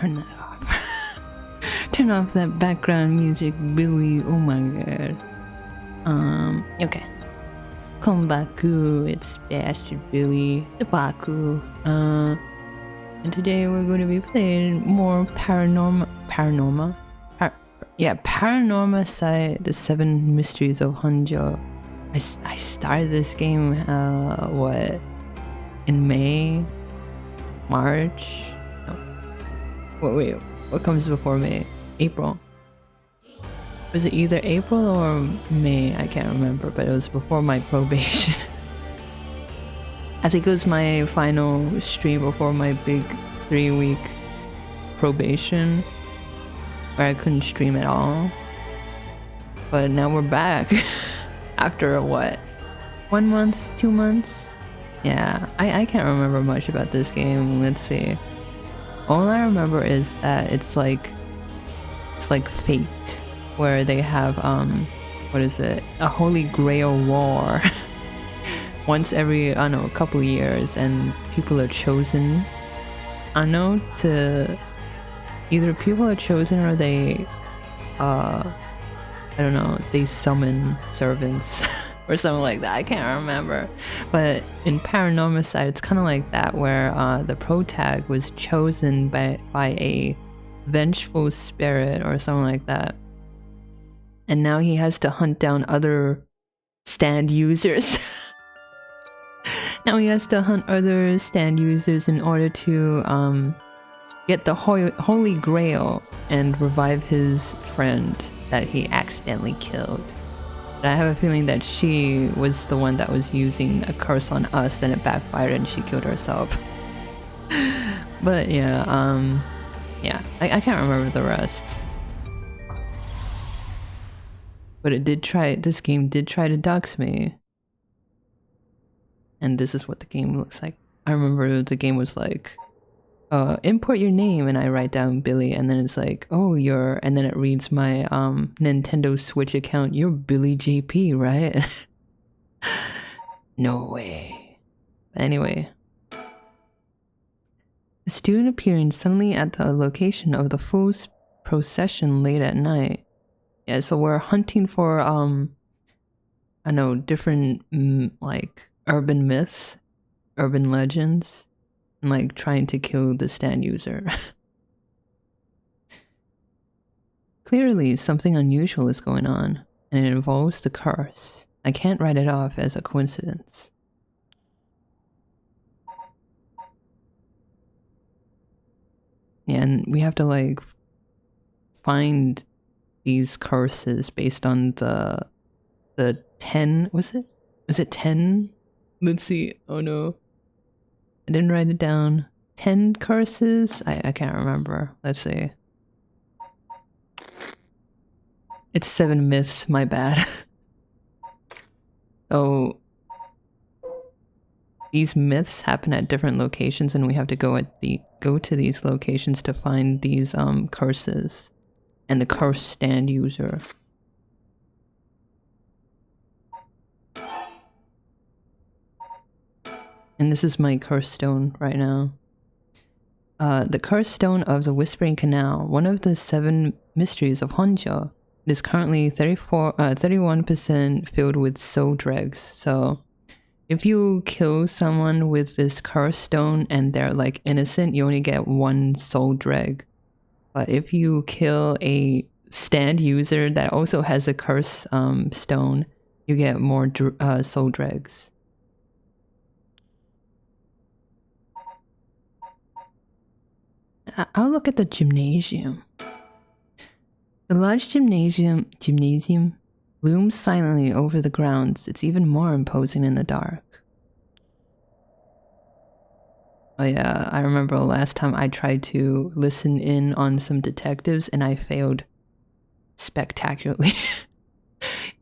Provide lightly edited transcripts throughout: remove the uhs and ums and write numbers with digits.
turn that off. Turn off that background music, Billy. Oh my god. Okay. Konbaku, it's Bastard Billy, the Baku. And today we're going to be playing more Paranormasight, the 7 Mysteries of Honjo. I started this game, what? In May? March? No. Wait, what comes before May? April. Was it either April or May? I can't remember, but it was before my probation. I think it was my final stream before my big 3-week probation, where I couldn't stream at all. But now we're back. After what? 1 month? 2 months? Yeah, I can't remember much about this game. Let's see. All I remember is that it's like Fate, where they have what is it? A Holy Grail war. Once every, I don't know, a couple years, and people are chosen. I don't know, to either people are chosen or they I don't know, they summon servants or something like that. I can't remember. But in Paranormasight, it's kind of like that, where the protag was chosen by a vengeful spirit or something like that. And now he has to hunt down other stand users. Now he has to hunt other stand users in order to get the Holy Grail and revive his friend that he accidentally killed. But I have a feeling that she was the one that was using a curse on us and it backfired and she killed herself. But yeah, yeah, I can't remember the rest. But this game did try to dox me. And this is what the game looks like. I remember the game was like, import your name, and I write down Billy, and then it's like, oh, and then it reads my Nintendo Switch account. You're Billy JP, right? No way. Anyway. A student appearing suddenly at the location of the fool's procession late at night. Yeah, so we're hunting for, I know, different, like, urban myths, urban legends, and, like, trying to kill the stand user. Clearly, something unusual is going on, and it involves the curse. I can't write it off as a coincidence. Yeah, and we have to, like, find these curses based on the 10, was it 10? Let's see. Oh no, I didn't write it down. 10 curses? I can't remember. Let's see. It's 7 myths, my bad. So these myths happen at different locations, and we have to go to these locations to find these curses and the cursed stand user. And this is my curse stone right now. The curse stone of the Whispering Canal, one of the 7 mysteries of Honjo. It is currently 31% filled with soul dregs. So if you kill someone with this curse stone and they're like innocent, you only get 1 soul dreg. But if you kill a stand user that also has a curse stone, you get more soul dregs. I'll look at the gymnasium. The large gymnasium looms silently over the grounds. It's even more imposing in the dark. Oh yeah, I remember last time I tried to listen in on some detectives and I failed spectacularly.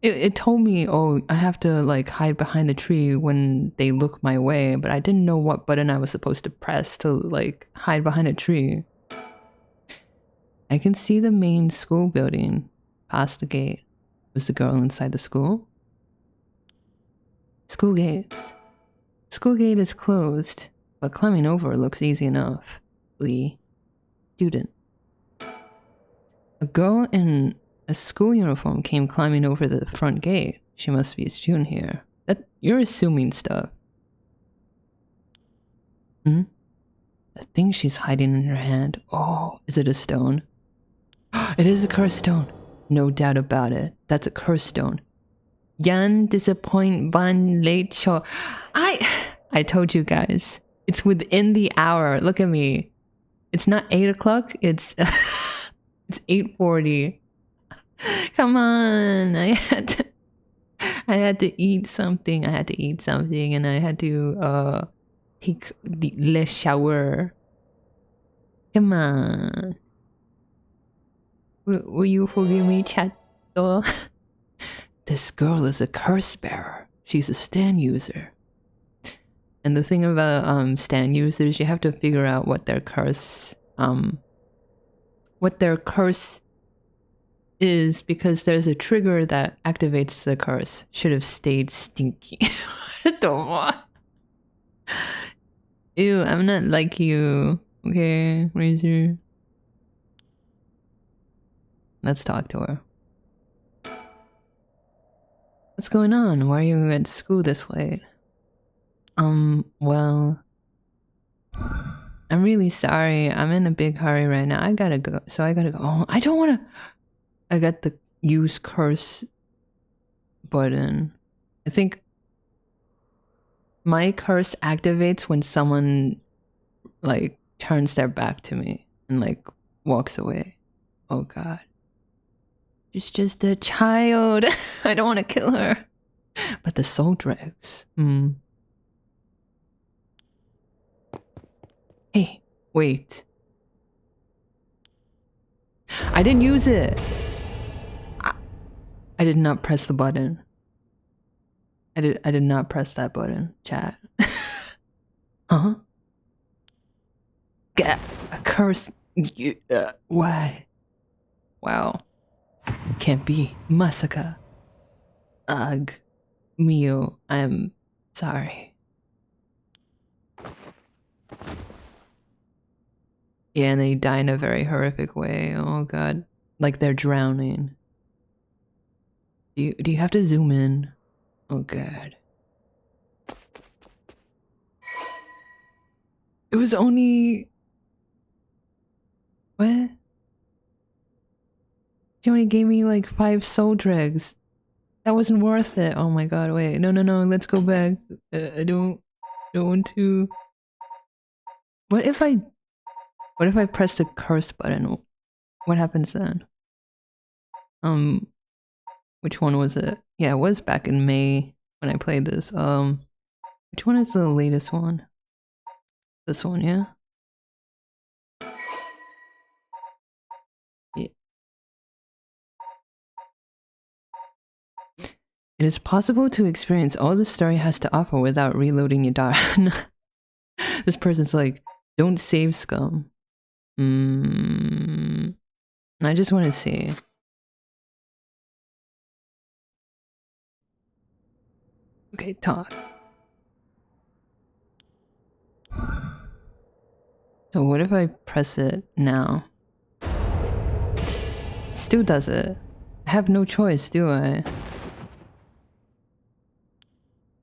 It told me, oh, I have to like hide behind the tree when they look my way, but I didn't know what button I was supposed to press to like hide behind a tree. I can see the main school building past the gate. Was the girl inside the school? School gates. School gate is closed, but climbing over looks easy enough. student. A girl in a school uniform came climbing over the front gate. She must be a student here. You're assuming stuff. Hmm? The thing she's hiding in her hand. Oh, is it a stone? It is a cursed stone. No doubt about it. That's a cursed stone. Yan disappoint ban late show. I told you guys. It's within the hour. Look at me. It's not 8 o'clock. It's 8:40. Come on. I had to eat something. And I had to take the shower. Come on. Will you forgive me, chat? This girl is a curse bearer. She's a stand user. And the thing about stand users, you have to figure out what their curse is, because there's a trigger that activates the curse. Should have stayed stinky. Ew, I'm not like you. Okay, Razor. Let's talk to her. What's going on? Why are you at school this late? Well, I'm really sorry. I'm in a big hurry right now. I gotta go. So I gotta go. Oh, I don't wanna. I got the use curse button. I think my curse activates when someone like turns their back to me and like walks away. Oh god. She's just a child. I don't want to kill her. But the soul dregs. Hey, wait. I didn't use it. I did not press the button. I did not press that button, chat. Huh? Get a curse. Why? Wow. Can't be. Masaka. Ugh. Mio, I'm sorry. Yeah, and they die in a very horrific way. Oh god. Like they're drowning. Do you have to zoom in? Oh god. It was only... What? She only gave me like 5 soul dregs. That wasn't worth it. Oh my god, wait. No, let's go back. I don't want to... What if I press the curse button? What happens then? Which one was it? Yeah, it was back in May when I played this. Which one is the latest one? This one, yeah? Yeah. It is possible to experience all the story has to offer without reloading your data. This person's like, don't save scum. I just want to see. Okay, talk. So what if I press it now? It still does it. I have no choice, do I?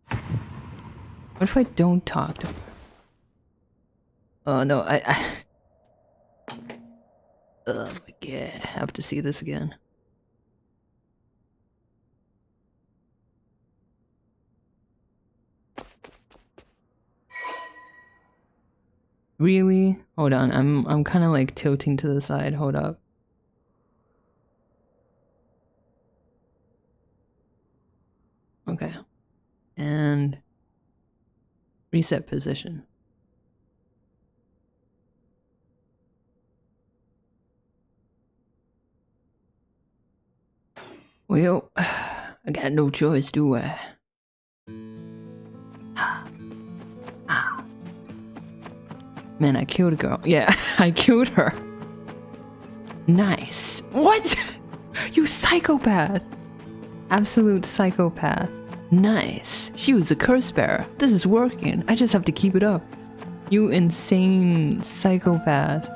What if I don't talk to her? Oh no, oh my god, I have to see this again. Really? Hold on, I'm kind of like tilting to the side. Hold up. Okay. And reset position. Well, I got no choice, do I? Man, I killed a girl. Yeah, I killed her. Nice. What? You psychopath. Absolute psychopath. Nice. She was a curse bearer. This is working. I just have to keep it up. You insane psychopath.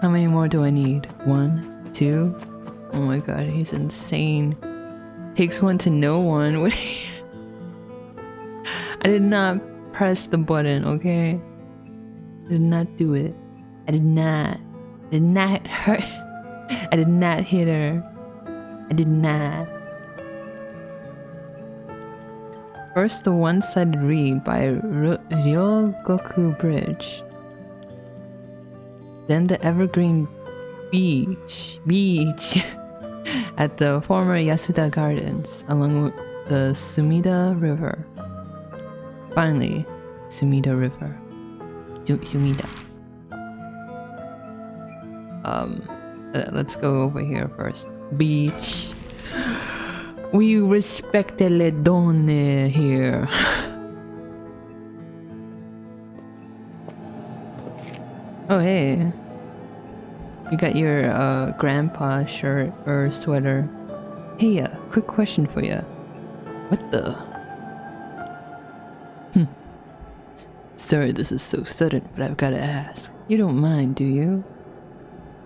How many more do I need? 1, 2. Oh my god, he's insane. Takes one to know one. What? I did not press the button, okay? I did not do it. I did not hurt. I did not hit her. I did not. First, the one-sided read by Ryogoku Bridge. Then the evergreen beach at the former Yasuda Gardens along the Sumida River. Finally, Sumida River. Sumida. Let's go over here first. Beach. We respect le donne here. Oh hey. You got your grandpa shirt or sweater. Hey, quick question for you. What the? Sorry this is so sudden, but I've gotta ask. You don't mind, do you?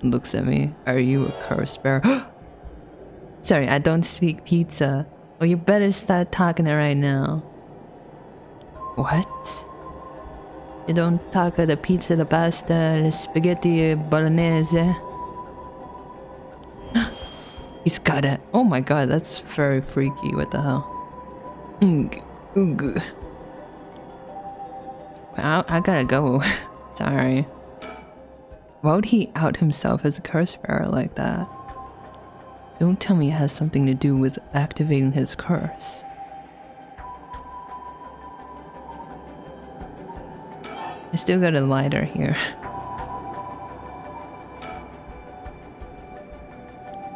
Looks at me. Are you a curse bearer? Sorry, I don't speak pizza. Oh, you better start talking it right now. What? You don't talk the pizza, the pasta, the spaghetti bolognese? He's got it. Oh my god, that's very freaky. What the hell? I gotta go. Sorry. Why would he out himself as a curse bearer like that? Don't tell me it has something to do with activating his curse. I still got a lighter here.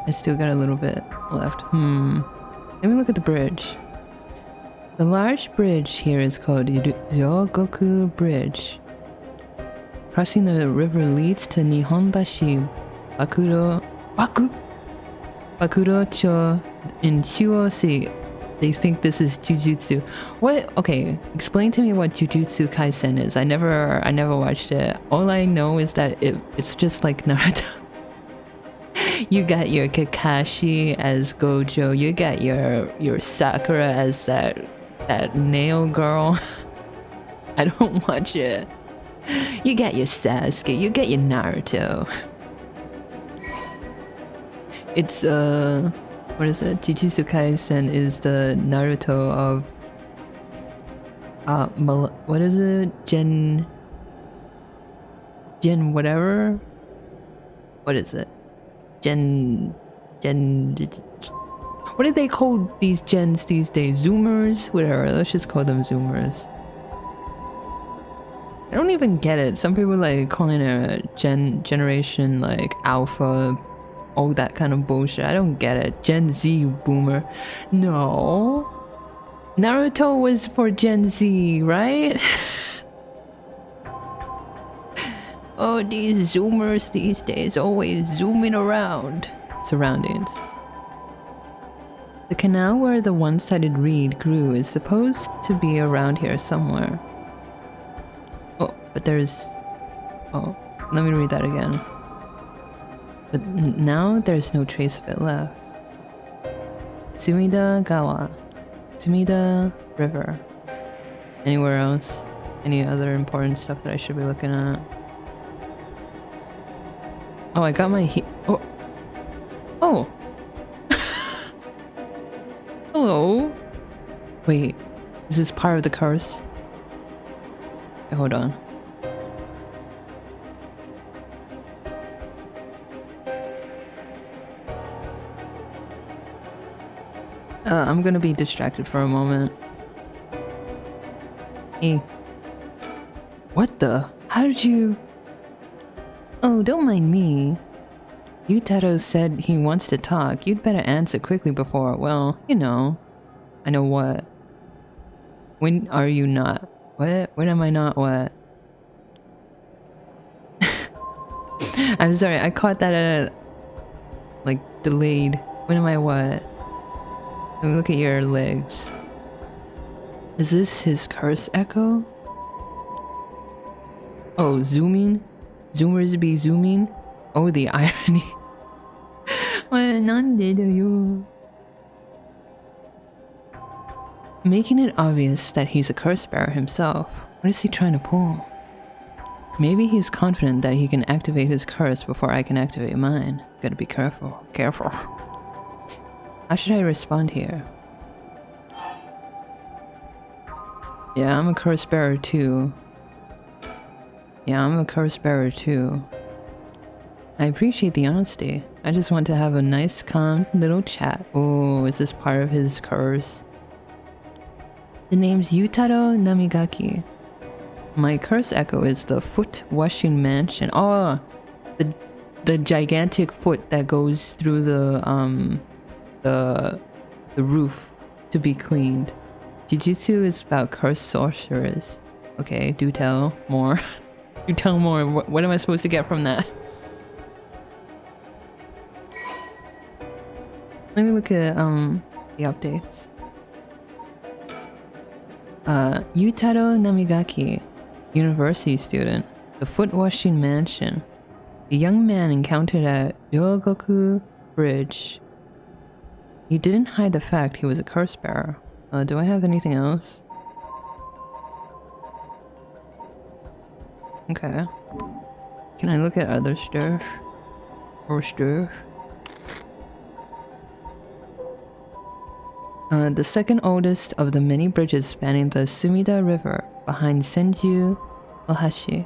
I still got a little bit left. Let me look at the bridge. The large bridge here is called Ryogoku Bridge. Crossing the river leads to Nihonbashi Bakuro-cho in Chuo City. They think this is Jujutsu. What? Okay, explain to me what Jujutsu Kaisen is. I never watched it. All I know is that it's just like Naruto. You got your Kakashi as Gojo. You got your Sakura as that nail girl. I don't watch it. You got your Sasuke. You got your Naruto. It's what is it? Jujutsu Kaisen is the Naruto of what is it? Gen whatever? What is it? Gen what do they call these gens these days? Zoomers? Whatever, let's just call them Zoomers. I don't even get it. Some people like calling it generation like alpha, all that kind of bullshit. I don't get it. Gen Z boomer. No. Naruto was for Gen Z, right? Oh, these zoomers these days always zooming around surroundings. The canal where the one-sided reed grew is supposed to be around here somewhere. Oh, but there's... Oh, let me read that again. But now there's no trace of it left. Sumida Gawa. Sumida River. Anywhere else? Any other important stuff that I should be looking at? Oh, I got my oh! Oh! Hello? Wait, is this part of the curse? Okay, hold on. I'm gonna be distracted for a moment. Hey. What the? How did you... Oh, don't mind me. Yutaro said he wants to talk. You'd better answer quickly before, well, you know. I know what. When are you not? What? When am I not what? I'm sorry, I caught that like, delayed. When am I what? Let me look at your legs. Is this his curse echo? Oh, zooming? Zoomers be zooming? Oh, the irony. なんでだよ. Making it obvious that he's a curse bearer himself. What is he trying to pull? Maybe he's confident that he can activate his curse before I can activate mine. Gotta be careful. Careful. How should I respond here? Yeah, I'm a curse bearer too. I appreciate the honesty. I just want to have a nice, calm little chat. Oh, is this part of his curse? The name's Yutaro Namigaki. My curse echo is the foot washing mansion. Oh, the gigantic foot that goes through the roof to be cleaned. Jujutsu is about cursed sorcerers. Okay, do tell more. Do tell more. What am I supposed to get from that? Let me look at the updates. Yutaro Namigaki, university student, the foot washing mansion. The young man encountered at Ryogoku Bridge. He didn't hide the fact he was a curse bearer. Do I have anything else? Okay. Can I look at other stuff? Or stuff? The second oldest of the many bridges spanning the Sumida River behind Senju Ohashi.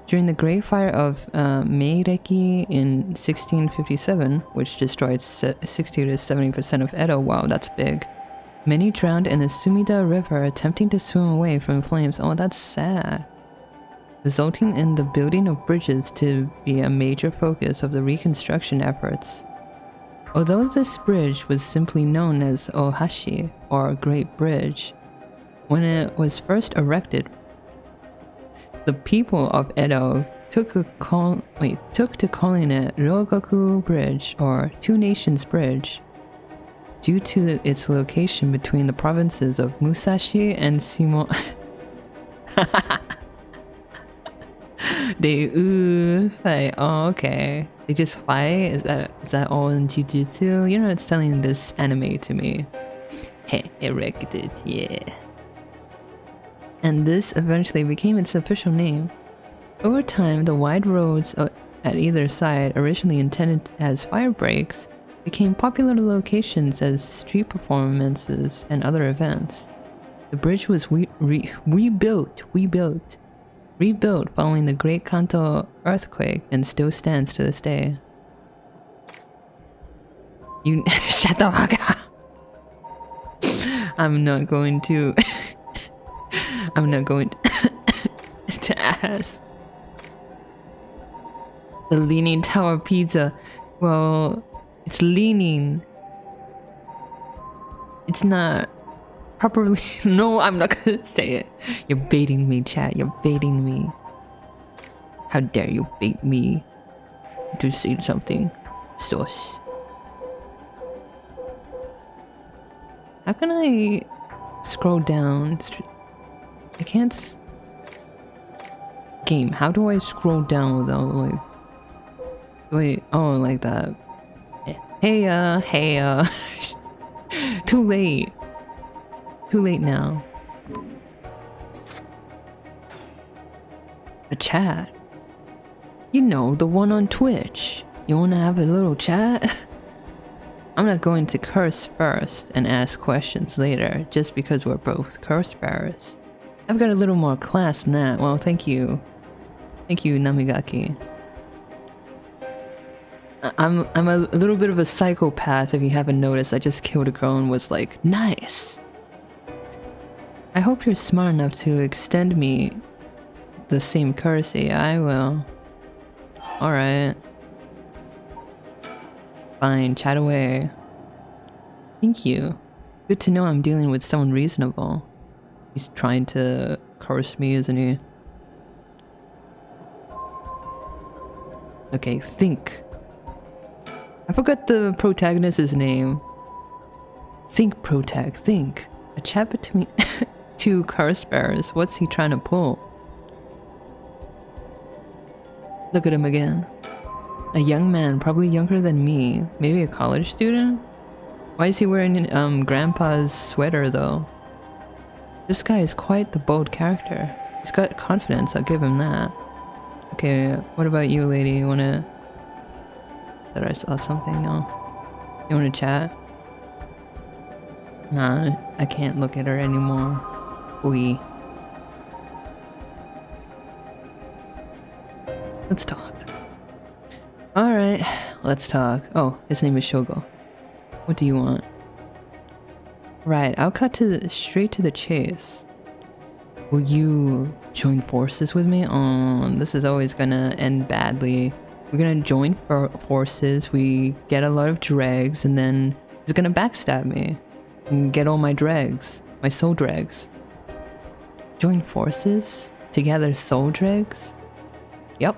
During the Great Fire of Meireki in 1657, which destroyed 60 to 70% of Edo, wow, that's big. Many drowned in the Sumida River attempting to swim away from flames. Oh, that's sad. Resulting in the building of bridges to be a major focus of the reconstruction efforts. Although this bridge was simply known as Ohashi, or Great Bridge, when it was first erected, the people of Edo took to calling it Ryogoku Bridge, or Two Nations Bridge, due to its location between the provinces of Musashi and Shimo. They fight. Oh, okay. They just fight? Is that all in Jujutsu? You're not selling this anime to me. Hey, erected, yeah. And this eventually became its official name. Over time, the wide roads at either side, originally intended as fire breaks, became popular locations as street performances and other events. The bridge was rebuilt following the Great Kanto earthquake and still stands to this day. You shut the fuck up. I'm not going to to ask. The Leaning Tower Pizza. Well, it's leaning. It's not properly. No, I'm not gonna say it. You're baiting me, chat. You're baiting me. How dare you bait me to say something sus. How can I scroll down? I can't. Game, how do I scroll down without like? Wait, oh, like that. Hey, too late. Too late now. A chat. You know, the one on Twitch. You wanna have a little chat? I'm not going to curse first and ask questions later just because we're both curse bearers. I've got a little more class than that. Well, thank you. Thank you, Namigaki. I'm a little bit of a psychopath if you haven't noticed. I just killed a girl and was like, nice! I hope you're smart enough to extend me the same courtesy. I will. Alright. Fine, chat away. Thank you. Good to know I'm dealing with someone reasonable. He's trying to curse me, isn't he? Okay, think. I forgot the protagonist's name. Think, protag, think. A chat between two curse bearers. What's he trying to pull? Look at him again. A young man, probably younger than me. Maybe a college student? Why is he wearing grandpa's sweater though? This guy is quite the bold character. He's got confidence, I'll give him that. Okay, what about you, lady? You wanna... Thought I saw something, no? You wanna chat? Nah, I can't look at her anymore. We. Let's talk. Alright, let's talk. Oh, his name is Shogo. What do you want? Right, I'll cut straight to the chase. Will you join forces with me? Oh, this is always gonna end badly. We're gonna join forces, we get a lot of dregs, and then he's gonna backstab me. And get all my dregs. My soul dregs. Join forces? To gather soul dregs? Yep.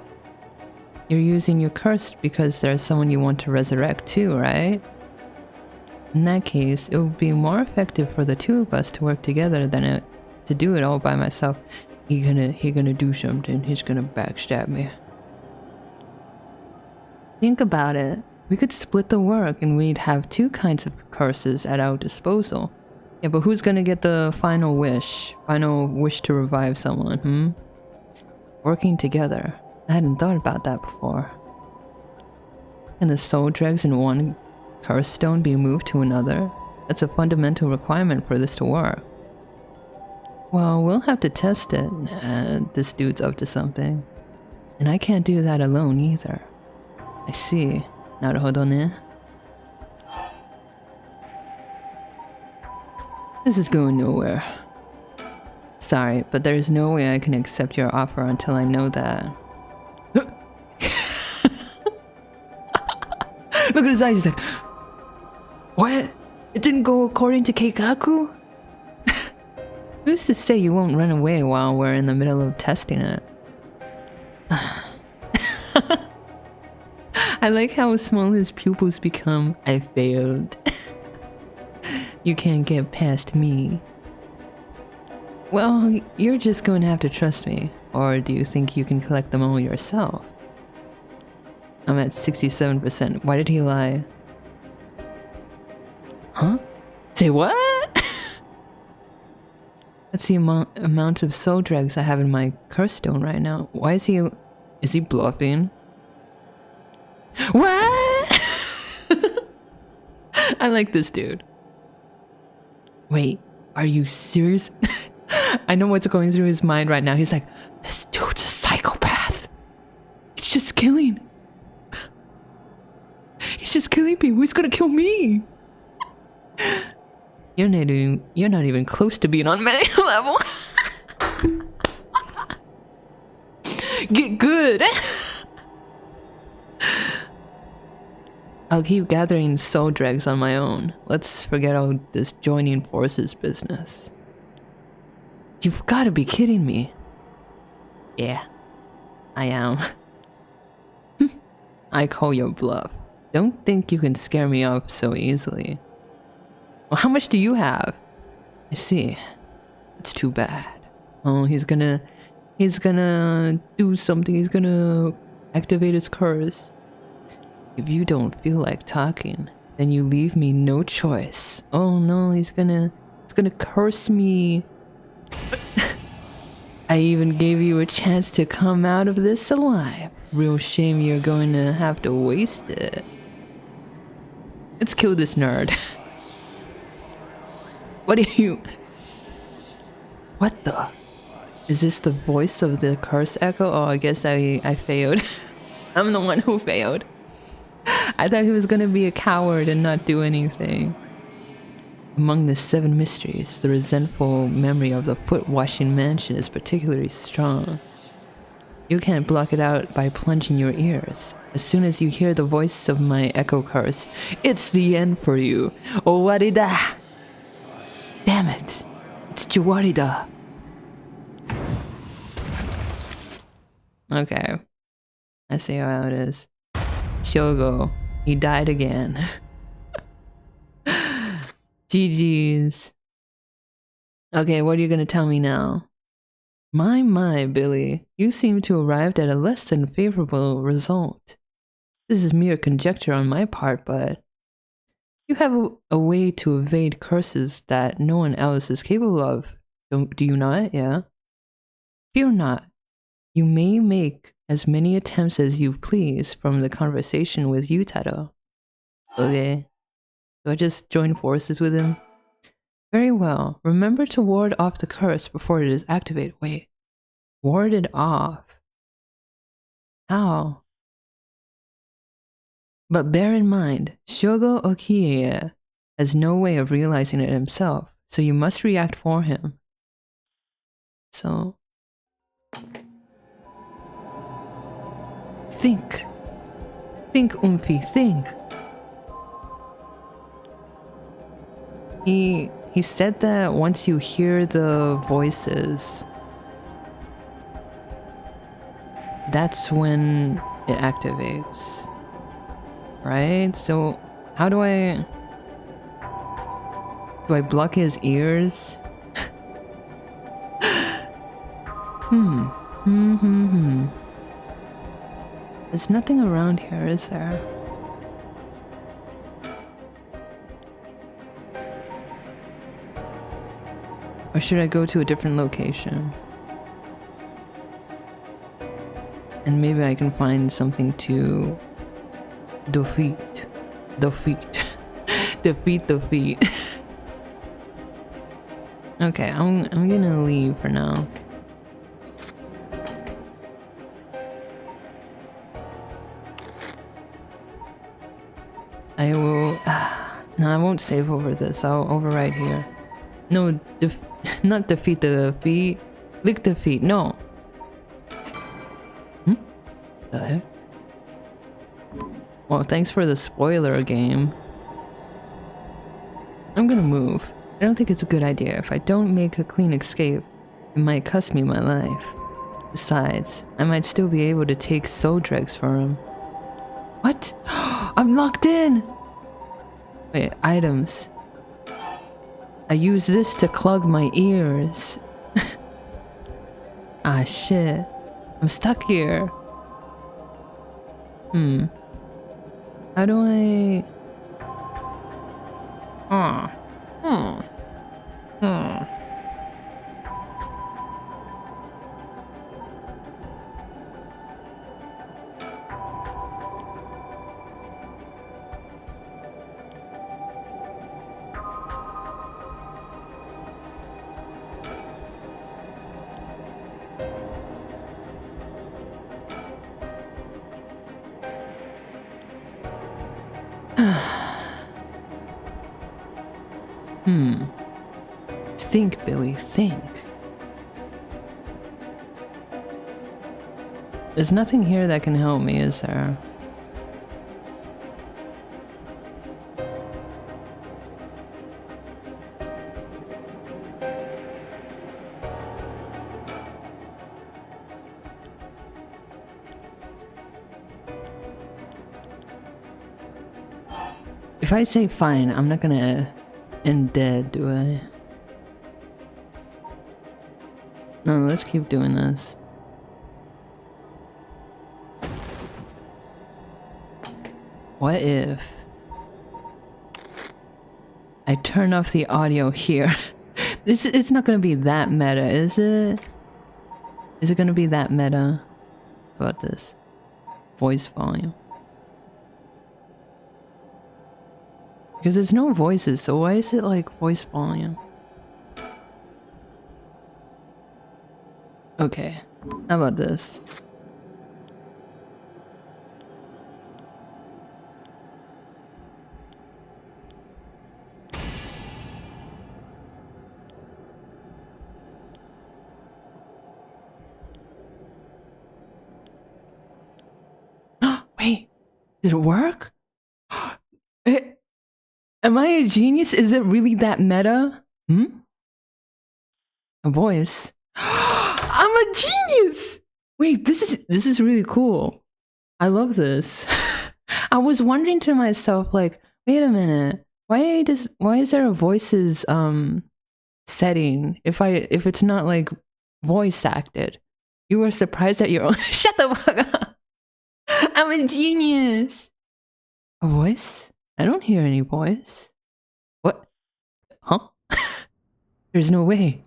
You're using your curse because there's someone you want to resurrect too, right? In that case, it would be more effective for the two of us to work together than to do it all by myself. He gonna do something. He's gonna backstab me. Think about it. We could split the work and we'd have two kinds of curses at our disposal. Yeah, but who's gonna get the final wish? Final wish to revive someone, Working together. I hadn't thought about that before. Can the soul dregs in one curse stone be moved to another? That's a fundamental requirement for this to work. Well, we'll have to test it. This dude's up to something. And I can't do that alone either. I see. Naruhodo ne. This is going nowhere. Sorry, but there's no way I can accept your offer until I know that. Look at his eyes, he's like, what? It didn't go according to Keikaku? Who's to say you won't run away while we're in the middle of testing it? I like how small his pupils become. I failed. You can't get past me. Well, you're just going to have to trust me. Or do you think you can collect them all yourself? I'm at 67%. Why did he lie? Huh? Say what? That's the amount of soul dregs I have in my curse stone right now. Why is he... Is he bluffing? What? I like this dude. Wait, are you serious? I know what's going through his mind right now. He's like, this dude's a psychopath. He's just killing. He's just killing people. He's gonna kill me. You're not even close to being on many level. Get good. I'll keep gathering soul dregs on my own. Let's forget all this joining forces business. You've got to be kidding me. Yeah, I am. I call your bluff. Don't think you can scare me off so easily. Well, how much do you have? I see. It's too bad. Oh, he's gonna do something. He's gonna activate his curse. If you don't feel like talking, then you leave me no choice. Oh no, he's gonna curse me. I even gave you a chance to come out of this alive. Real shame you're going to have to waste it. Let's kill this nerd. What are you... What the... Is this the voice of the curse echo? Oh, I guess I failed. I'm the one who failed. I thought he was gonna be a coward and not do anything. Among the 7 mysteries, the resentful memory of the foot-washing mansion is particularly strong. You can't block it out by plunging your ears. As soon as you hear the voice of my echo curse, it's the end for you. Owarida! Damn it! It's Jiwarida! Okay. I see how it is. Shogo. He died again. GG's. Okay, what are you gonna tell me now? My, Billy. You seem to have arrived at a less than favorable result. This is mere conjecture on my part, but you have a way to evade curses that no one else is capable of. Do you not? Yeah. Fear not. You may make as many attempts as you please from the conversation with Yutaro. Okay. So I just join forces with him? Very well. Remember to ward off the curse before it is activated. Wait. Ward it off? How? But bear in mind, Shogo Okiye has no way of realizing it himself, so you must react for him. So... Think! Think, Umfi, think! He said that once you hear the voices, that's when it activates. Right? So how do I block his ears? There's nothing around here, is there? Or should I go to a different location? And maybe I can find something to defeat. Defeat. Okay, I'm gonna leave for now. I will... No, I won't save over this. I'll overwrite here. No, not defeat the feet. Lick the feet. No. The heck? Well, thanks for the spoiler game. I'm gonna move. I don't think it's a good idea. If I don't make a clean escape, it might cost me my life. Besides, I might still be able to take Soldrex for him. What? I'm locked in! Wait, items. I use this to clog my ears. Ah, shit. I'm stuck here. How do I... Think, Billy, think. There's nothing here that can help me, is there? If I say fine, I'm not gonna end dead, do I? No, let's keep doing this. What if I turn off the audio here? It's not gonna be that meta, is it? Is it gonna be that meta? How about this? Voice volume. Because there's no voices, so why is it like voice volume? Okay, how about this? Wait, did it work? Am I a genius? Is it really that meta? A voice? I'm a genius! Wait, this is really cool. I love this. I was wondering to myself, like, wait a minute, why is there a voices setting if it's not like voice acted? You were surprised at your own shut the fuck up. I'm a genius. A voice? I don't hear any voice. What? Huh? There's no way.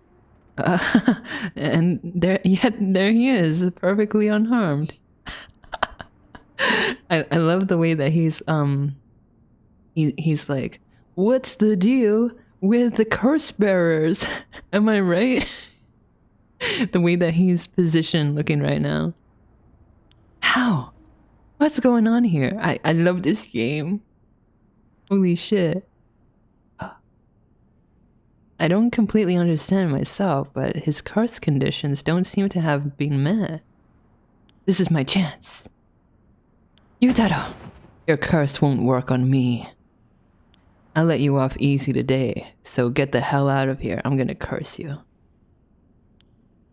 And there he is, perfectly unharmed. I love the way that he's like, what's the deal with the curse bearers? Am I right? The way that he's positioned looking right now. How? What's going on here? I love this game. Holy shit. I don't completely understand myself, but his curse conditions don't seem to have been met. This is my chance. Yutaro, your curse won't work on me. I'll let you off easy today, so get the hell out of here. I'm gonna curse you.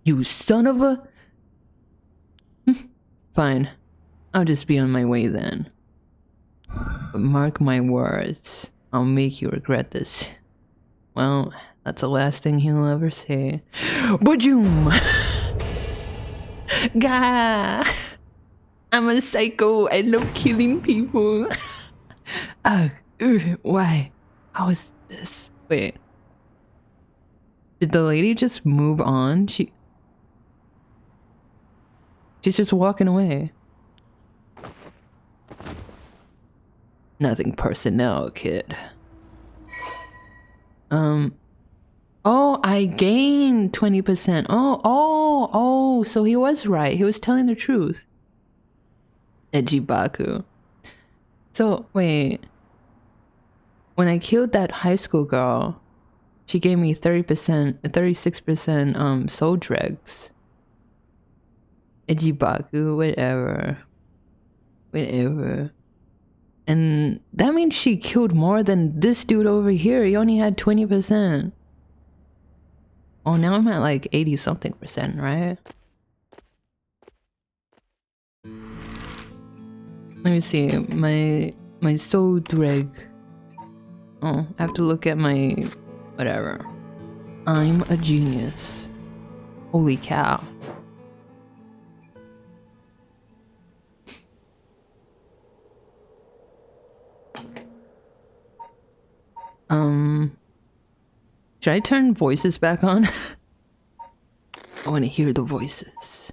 You son of a... Fine. I'll just be on my way then. But mark my words, I'll make you regret this. Well, that's the last thing he'll ever say. Boom! Gah! I'm a psycho. I love killing people. Why? How is this? Wait. Did the lady just move on? She's just walking away. Nothing personnel, kid. Oh, I gained 20%. Oh, so he was right. He was telling the truth. Ejibaku. So, wait. When I killed that high school girl, she gave me 36% soul dregs. Ejibaku, whatever. And that means she killed more than this dude over here. He only had 20%. Oh, now I'm at like 80-something%, right? Let me see. My soul dreg. Oh, I have to look at my... whatever. I'm a genius. Holy cow. Should I turn voices back on? I want to hear the voices.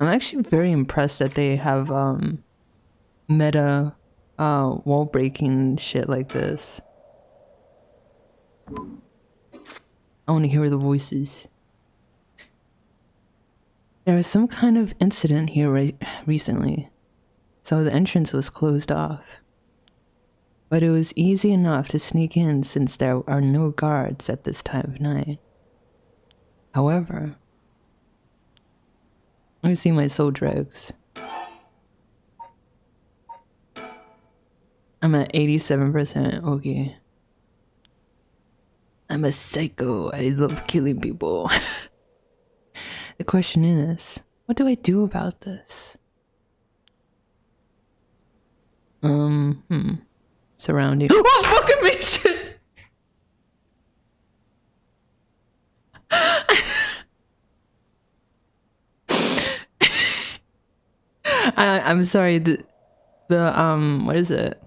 I'm actually very impressed that they have meta wall breaking shit like this. I want to hear the voices. There was some kind of incident here recently, so the entrance was closed off. But it was easy enough to sneak in since there are no guards at this time of night. However, let me see my soul dregs. I'm at 87%, okay. I'm a psycho, I love killing people. The question is, what do I do about this? Surrounding. Oh, fucking me! Shit! I'm sorry. The what is it?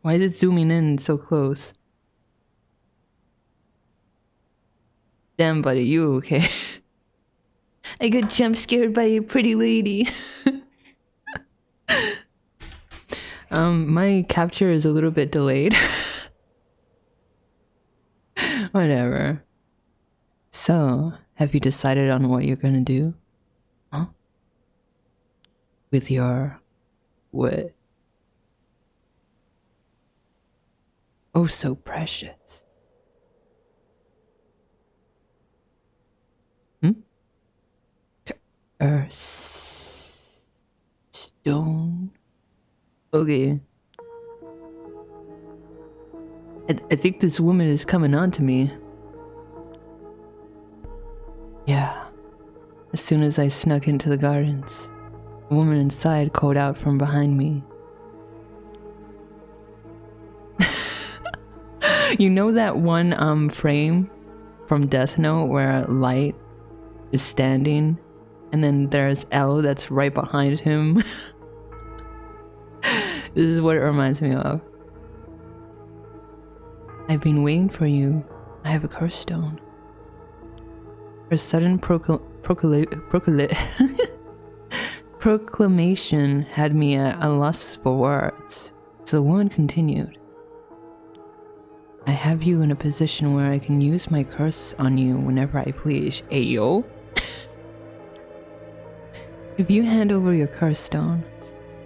Why is it zooming in so close? Damn, buddy, you okay? I got jump scared by a pretty lady. My capture is a little bit delayed. Whatever. So, have you decided on what you're gonna do? Huh? With your... what? Oh, so precious. Earth... stone... Okay. I think this woman is coming on to me. Yeah. As soon as I snuck into the gardens, a woman inside called out from behind me. You know that one frame from Death Note where Light is standing And then there's L that's right behind him. This is what it reminds me of. I've been waiting for you. I have a curse stone. Her sudden proclamation had me at a loss for words. So the woman continued. I have you in a position where I can use my curse on you whenever I please. Ayo. If you hand over your curse stone,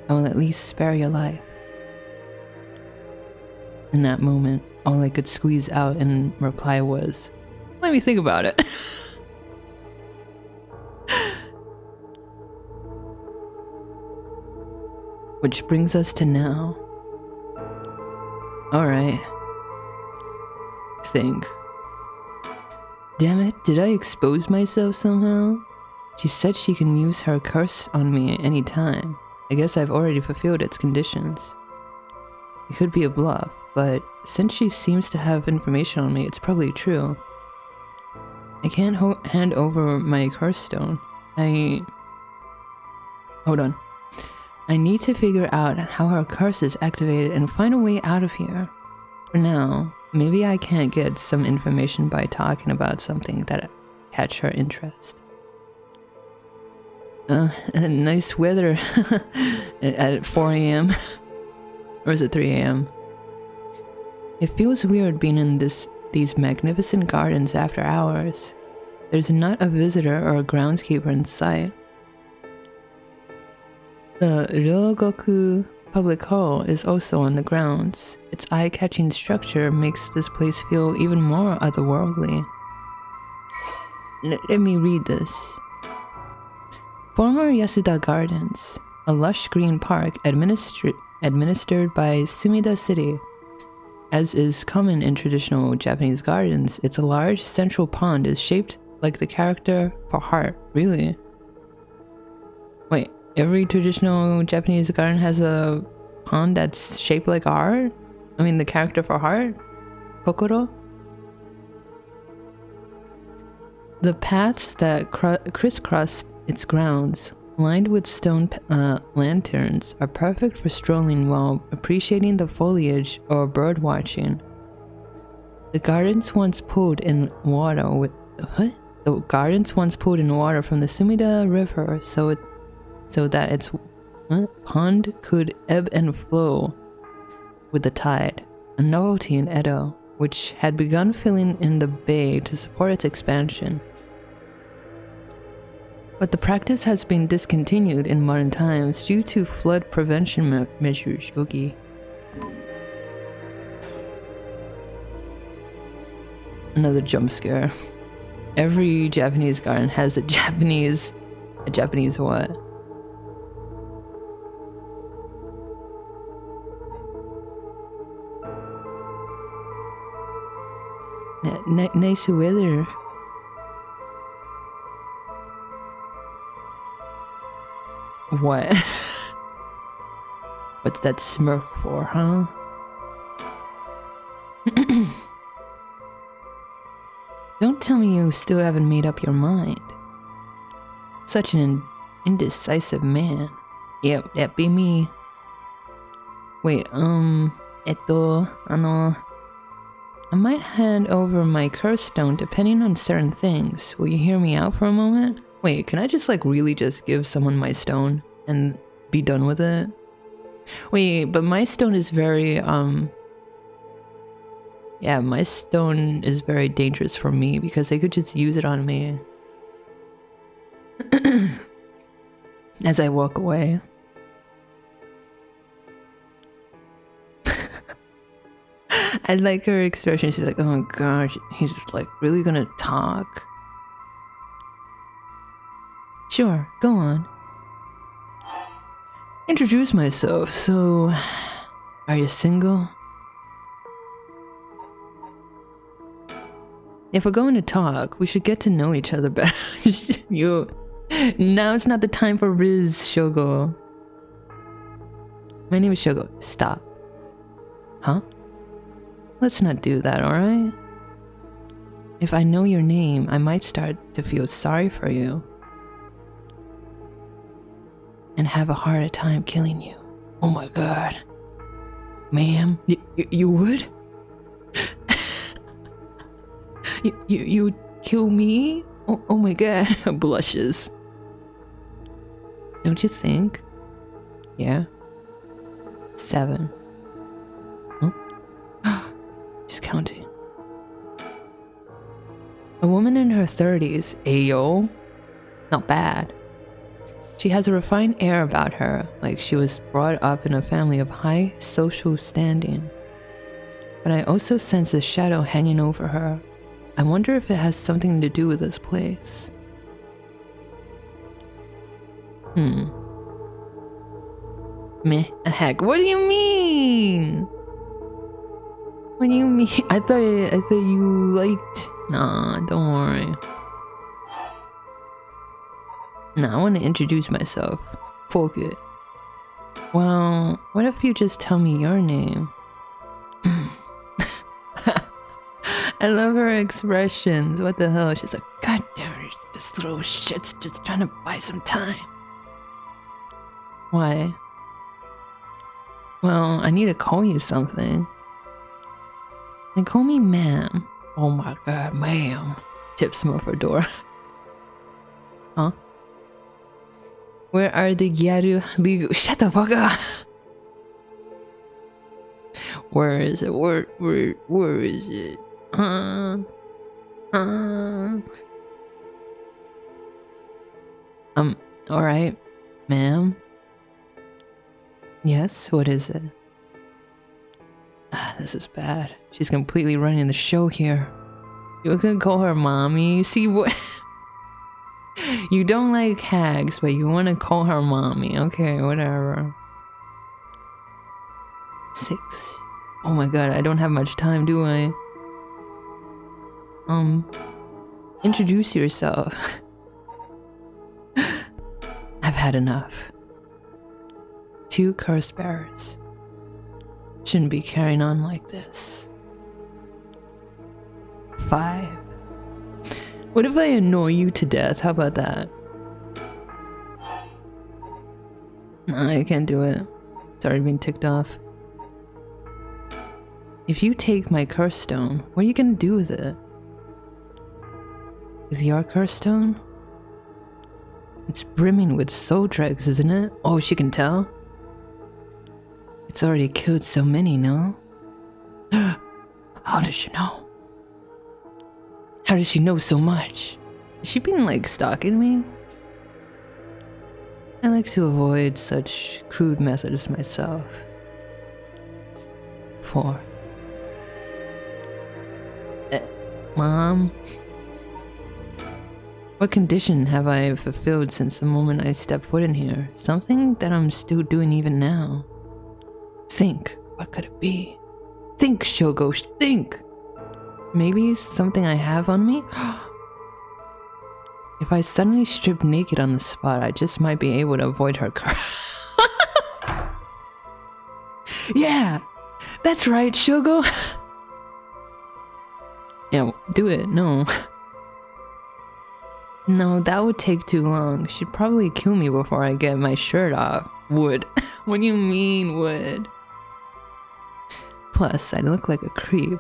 I will at least spare your life. In that moment, all I could squeeze out in reply was, let me think about it. Which brings us to now. Alright. Think. Damn it, did I expose myself somehow? She said she can use her curse on me at any time. I guess I've already fulfilled its conditions. It could be a bluff, but since she seems to have information on me, it's probably true. I can't hand over my curse stone. Hold on. I need to figure out how her curse is activated and find a way out of here. For now, maybe I can't get some information by talking about something that catch her interest. Nice weather at 4 a.m. Or is it 3 a.m? It feels weird being in these magnificent gardens after hours. There's not a visitor or a groundskeeper in sight. The Ryogoku Public Hall is also on the grounds. Its eye-catching structure makes this place feel even more otherworldly. Let me read this. Former Yasuda Gardens, a lush green park administered by Sumida City. As is common in traditional Japanese gardens, its large central pond is shaped like the character for heart. Really? Wait, every traditional Japanese garden has a pond that's shaped like a heart? I mean, the character for heart? Kokoro? The paths that crisscross its grounds, lined with stone lanterns, are perfect for strolling while appreciating the foliage or bird watching. The gardens once pulled in water from the Sumida River so that its pond could ebb and flow with the tide, a novelty in Edo, which had begun filling in the bay to support its expansion. But the practice has been discontinued in modern times due to flood prevention measures. Yogi. Another jump scare. Every Japanese garden has a Japanese what? Nice weather. What? What's that smirk for, huh? Don't tell me you still haven't made up your mind. Such an indecisive man. Yep, that be me. Wait, I might hand over my curse stone depending on certain things. Will you hear me out for a moment? Wait, can I just really just give someone my stone and be done with it? Wait, but my stone is very, yeah, my stone is very dangerous for me because they could just use it on me. As I walk away. I like her expression. She's like, oh gosh, he's really gonna talk? Sure, go on. Introduce myself. So, are you single? If we're going to talk, we should get to know each other better. Now it's not the time for Riz, Shogo. My name is Shogo. Stop. Huh? Let's not do that, alright? If I know your name, I might start to feel sorry for you. and have a harder time killing you. Oh my god. Ma'am, you would? you would kill me? Oh my god. Blushes. Don't you think? Yeah. 7. Huh? She's counting. A woman in her 30s. Ayo. Not bad. She has a refined air about her, like she was brought up in a family of high social standing. But I also sense a shadow hanging over her. I wonder if it has something to do with this place. Meh, a heck. What do you mean? What do you mean? I thought you liked. Nah, don't worry. Nah, I want to introduce myself. Fuck it. Well, what if you just tell me your name? I love her expressions. What the hell? She's like, God damn it, this little shit's just trying to buy some time. Why? Well, I need to call you something. Then call me ma'am. Oh my god, ma'am. Tips him off her door. Huh? Where are the Gyaru Ligu? Shut the fuck up! Where is it? Where is it? Alright, ma'am. Yes, what is it? This is bad. She's completely running the show here. You can call her mommy. See what? You don't like hags, but you want to call her mommy. Okay, whatever. 6. Oh my god, I don't have much time, do I? Introduce yourself. I've had enough. 2 curse bearers. Shouldn't be carrying on like this. 5. What if I annoy you to death? How about that? Nah, I can't do it. It's already been ticked off. If you take my curse stone, what are you gonna do with it? With your curse stone? It's brimming with soul dregs, isn't it? Oh, she can tell? It's already killed so many, no? How does she know? How does she know so much? Has she been, like, stalking me? I like to avoid such crude methods myself. 4. Mom? What condition have I fulfilled since the moment I stepped foot in here? Something that I'm still doing even now. Think, what could it be? Think, Shogo, think! Maybe something I have on me? If I suddenly strip naked on the spot, I just might be able to avoid her curse. Yeah! That's right, Shogo! Yeah, do it, no. No, that would take too long. She'd probably kill me before I get my shirt off. Would. What do you mean, would? Plus, I'd look like a creep.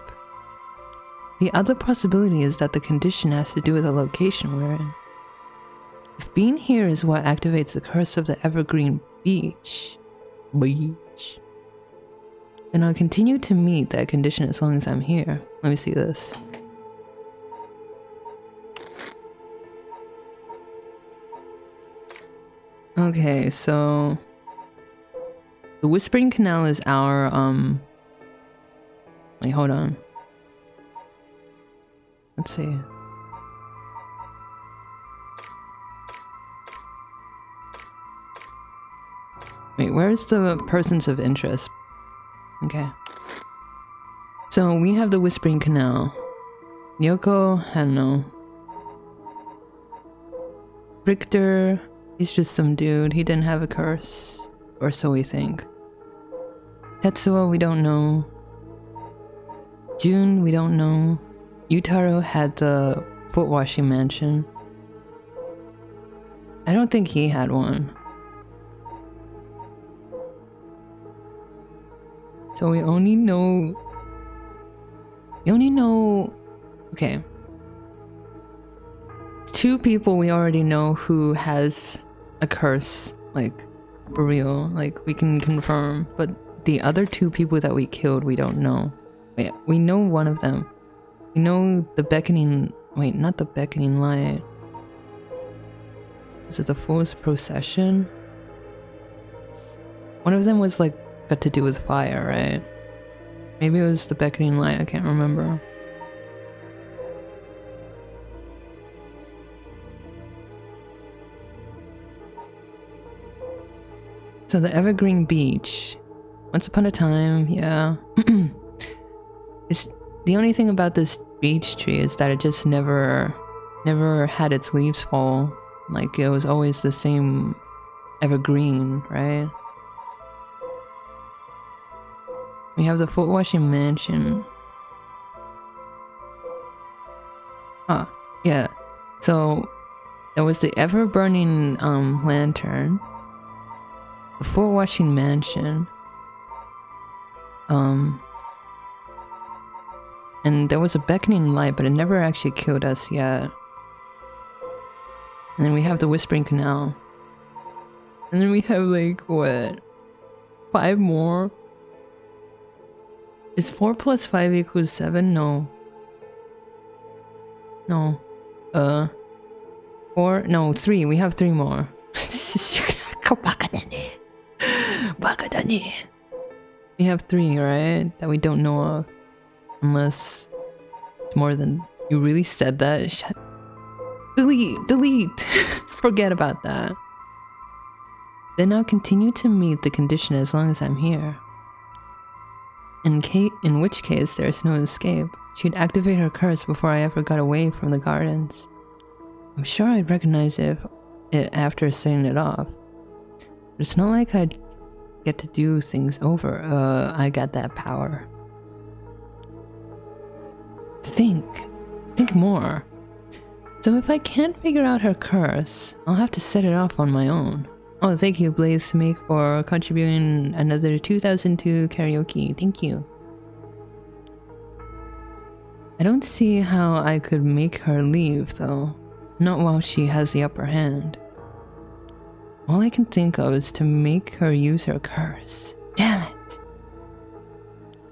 The other possibility is that the condition has to do with the location we're in. If being here is what activates the curse of the Evergreen Beach, then I'll continue to meet that condition as long as I'm here. Let me see this. Okay, so the Whispering Canal is our wait, hold on. Let's see. Wait, where's the persons of interest? Okay. So we have the Whispering Canal. Yoko, I don't know. Richter, he's just some dude. He didn't have a curse. Or so we think. Tetsuo, we don't know. June, we don't know. Yutaro had the foot washing mansion. I don't think he had one. So we only know... Okay. 2 people we already know who has a curse. Like, for real. Like, we can confirm. But the other 2 people that we killed, we don't know. Wait, we know one of them. We know the beckoning... Wait, not the beckoning light. Is it the fool's procession? One of them was like got to do with fire, right? Maybe it was the beckoning light, I can't remember. So the Evergreen Beach. Once upon a time, yeah. It's the only thing about this beech tree is that it just never had its leaves fall. Like, it was always the same evergreen, right? We have the foot washing mansion. Ah, yeah. So, there was the ever-burning lantern. The foot washing mansion. And there was a beckoning light, but it never actually killed us yet. And then we have the Whispering Canal. And then we have like, what? 5 more? Is 4 plus 5 equals 7? No. No. 4? No, 3. We have 3 more. We have 3, right? That we don't know of. Unless it's more than... You really said that? Shut... Delete! Forget about that. Then I'll continue to meet the condition as long as I'm here. In which case there's no escape. She'd activate her curse before I ever got away from the gardens. I'm sure I'd recognize it after setting it off. But it's not like I'd get to do things over. I got that power. Think more. So if I can't figure out her curse, I'll have to set it off on my own. Oh, thank you, Blaze Make, for contributing another 2002 karaoke. Thank you. I don't see how I could make her leave, though. Not while she has the upper hand. All I can think of is to make her use her curse. Damn it!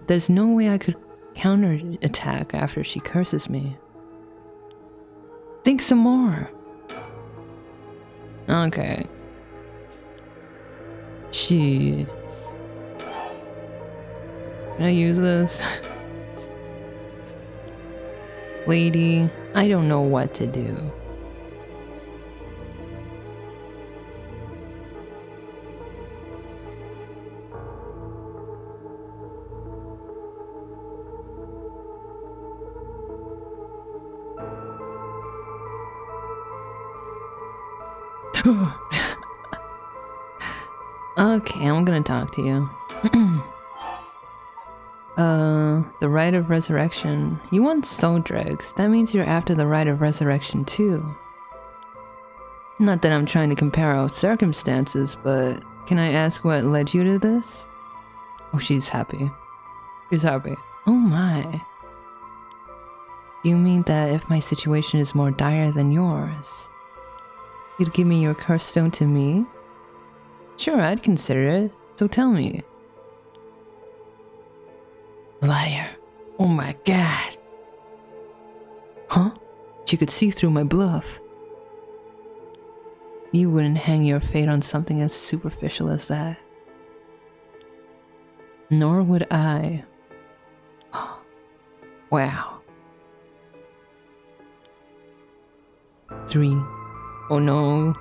There's no way I could counterattack after she curses me. Think some more! Okay. Can I use this? Lady, I don't know what to do. Okay, I'm gonna talk to you. The Rite of Resurrection. You want soul dregs. That means you're after the Rite of Resurrection too. Not that I'm trying to compare our circumstances, but can I ask what led you to this? Oh, she's happy. She's happy. Oh my. Do you mean that if my situation is more dire than yours, you'd give me your curse stone to me? Sure, I'd consider it. So tell me. Liar. Oh my god. Huh? She could see through my bluff. You wouldn't hang your fate on something as superficial as that. Nor would I. Wow. 3. Oh no.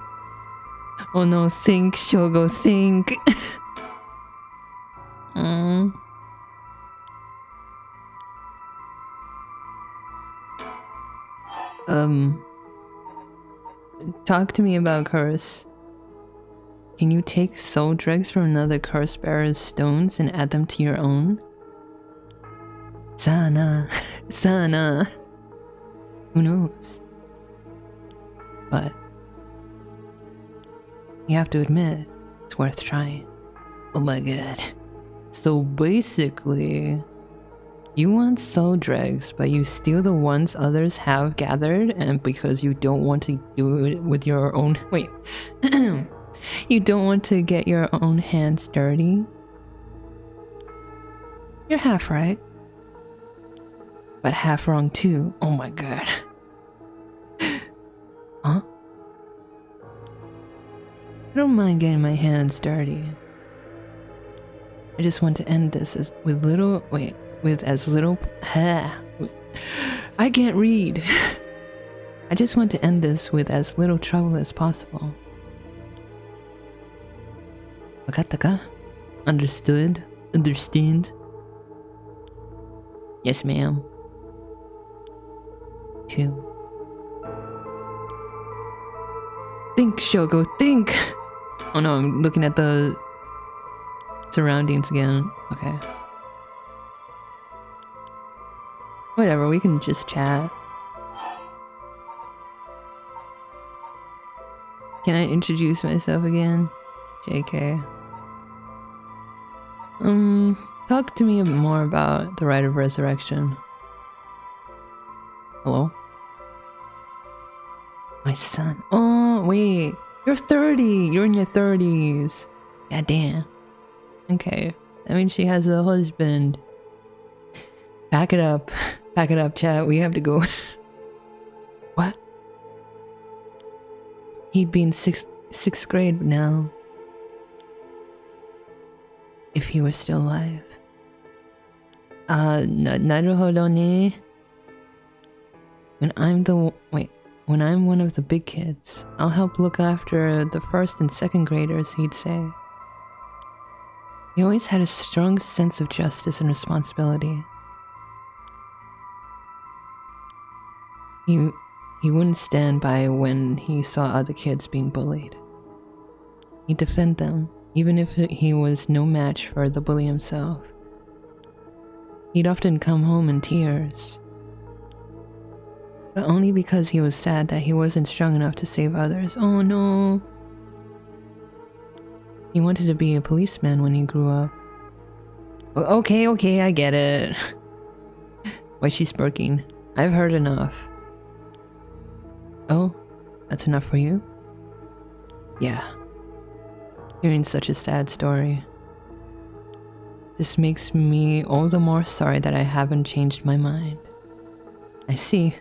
Oh no, think, Shogo, think. Talk to me about curse. Can you take soul dregs from another curse bearer's stones and add them to your own? Sana. Who knows? But you have to admit, it's worth trying. Oh my god. So basically, you want soul dregs, but you steal the ones others have gathered, and because you don't want to do it with your own— wait. You don't want to get your own hands dirty? You're half right. But half wrong too. Oh my god. Huh? I don't mind getting my hands dirty. I just want to end this with as little— I can't read. I just want to end this with as little trouble as possible. Wakatta ka? Understood? Understand? Yes, ma'am. 2. Think, Shogo, think! Oh no, I'm looking at the surroundings again. Okay. Whatever, we can just chat. Can I introduce myself again? JK. Talk to me more about the rite of resurrection. Hello? My son. Oh, wait. You're 30! You're in your 30s. God damn. Okay. That means she has a husband. Pack it up. Pack it up, chat. We have to go. What? He'd be in sixth grade now. If he was still alive. Naruhodo ne. When I'm one of the big kids, I'll help look after the first and second graders, he'd say. He always had a strong sense of justice and responsibility. He wouldn't stand by when he saw other kids being bullied. He'd defend them, even if he was no match for the bully himself. He'd often come home in tears. But only because he was sad that he wasn't strong enough to save others. Oh no! He wanted to be a policeman when he grew up. Okay, I get it. Why's she smirking? I've heard enough. Oh, that's enough for you? Yeah. Hearing such a sad story. This makes me all the more sorry that I haven't changed my mind. I see.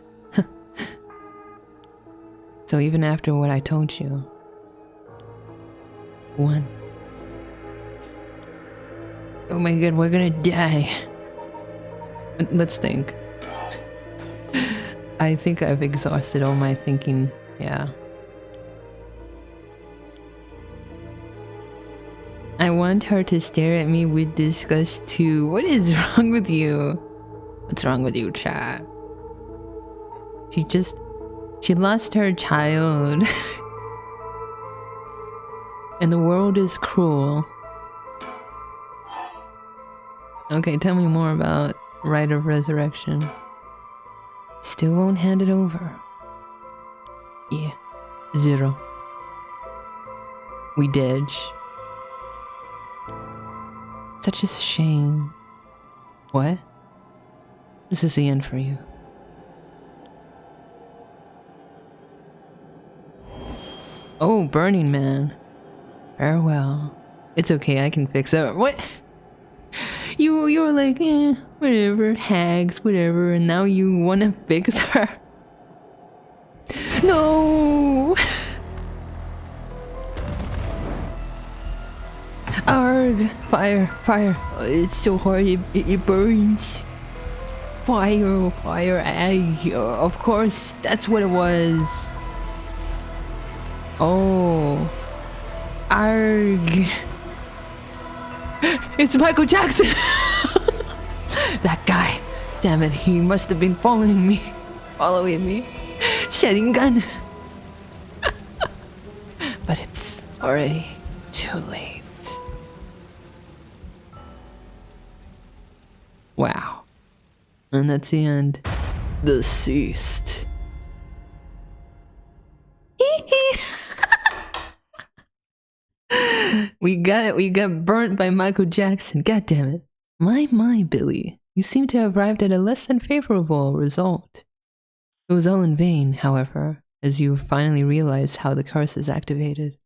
So even after what I told you. 1. Oh my god, we're gonna die. Let's think. I think I've exhausted all my thinking. Yeah. I want her to stare at me with disgust too. What is wrong with you? What's wrong with you, chat? She lost her child. And the world is cruel. Okay, tell me more about Rite of Resurrection. Still won't hand it over. Yeah. 0. We didge. Such a shame. What? This is the end for you. Oh, Burning Man. Farewell. It's okay, I can fix it. What? You were like, whatever, hags, whatever, and now you wanna fix her? No! Arg! Fire, fire. Oh, it's so hard, it burns. Fire, fire, of course, that's what it was. Oh. Arg. It's Michael Jackson! That guy. Damn it, he must have been following me. Shedding gun. But it's already too late. Wow. And that's the end. Deceased. We got burnt by Michael Jackson. God damn it. My, Billy. You seem to have arrived at a less than favorable result. It was all in vain, however, as you finally realized how the curse is activated.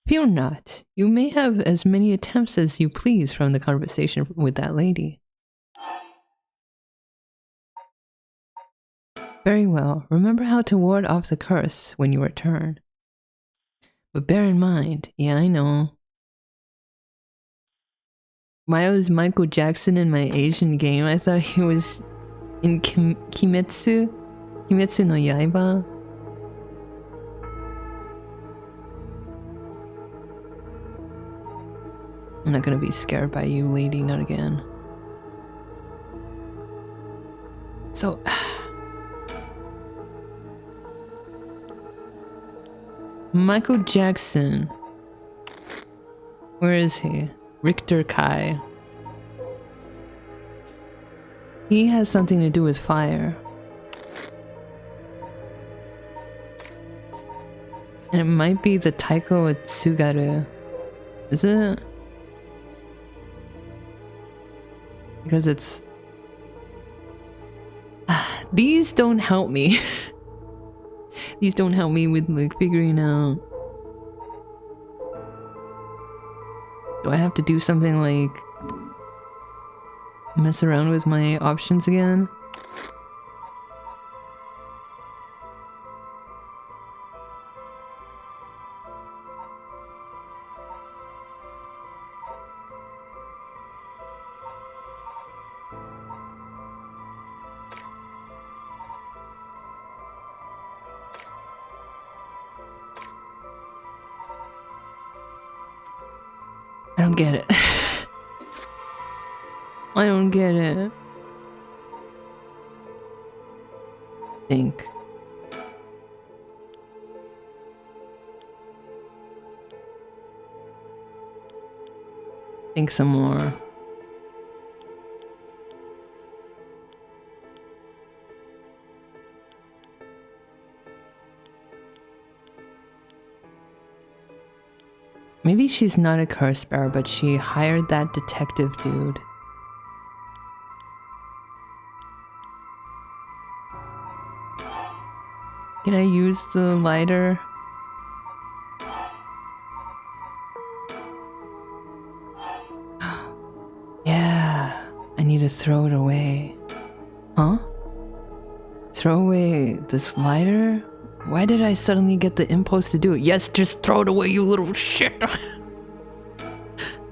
Fear not. You may have as many attempts as you please from the conversation with that lady. Very well. Remember how to ward off the curse when you return. But bear in mind, yeah, I know. Why was Michael Jackson in my Asian game? I thought he was in Kimetsu no Yaiba. I'm not gonna be scared by you, lady, not again. So... Michael Jackson. Where is he? Richter Kai. He has something to do with fire. And it might be the Taiko Tsugaru. Is it? Because it's... These don't help me. These don't help me with like figuring out. Do I have to do something like mess around with my options again? I don't get it. I don't get it. Think. Think some more. Maybe she's not a curse bearer, but she hired that detective dude. Can I use the lighter? Yeah, I need to throw it away. Huh? Throw away this lighter? Why did I suddenly get the impulse to do it? Yes, just throw it away, you little shit!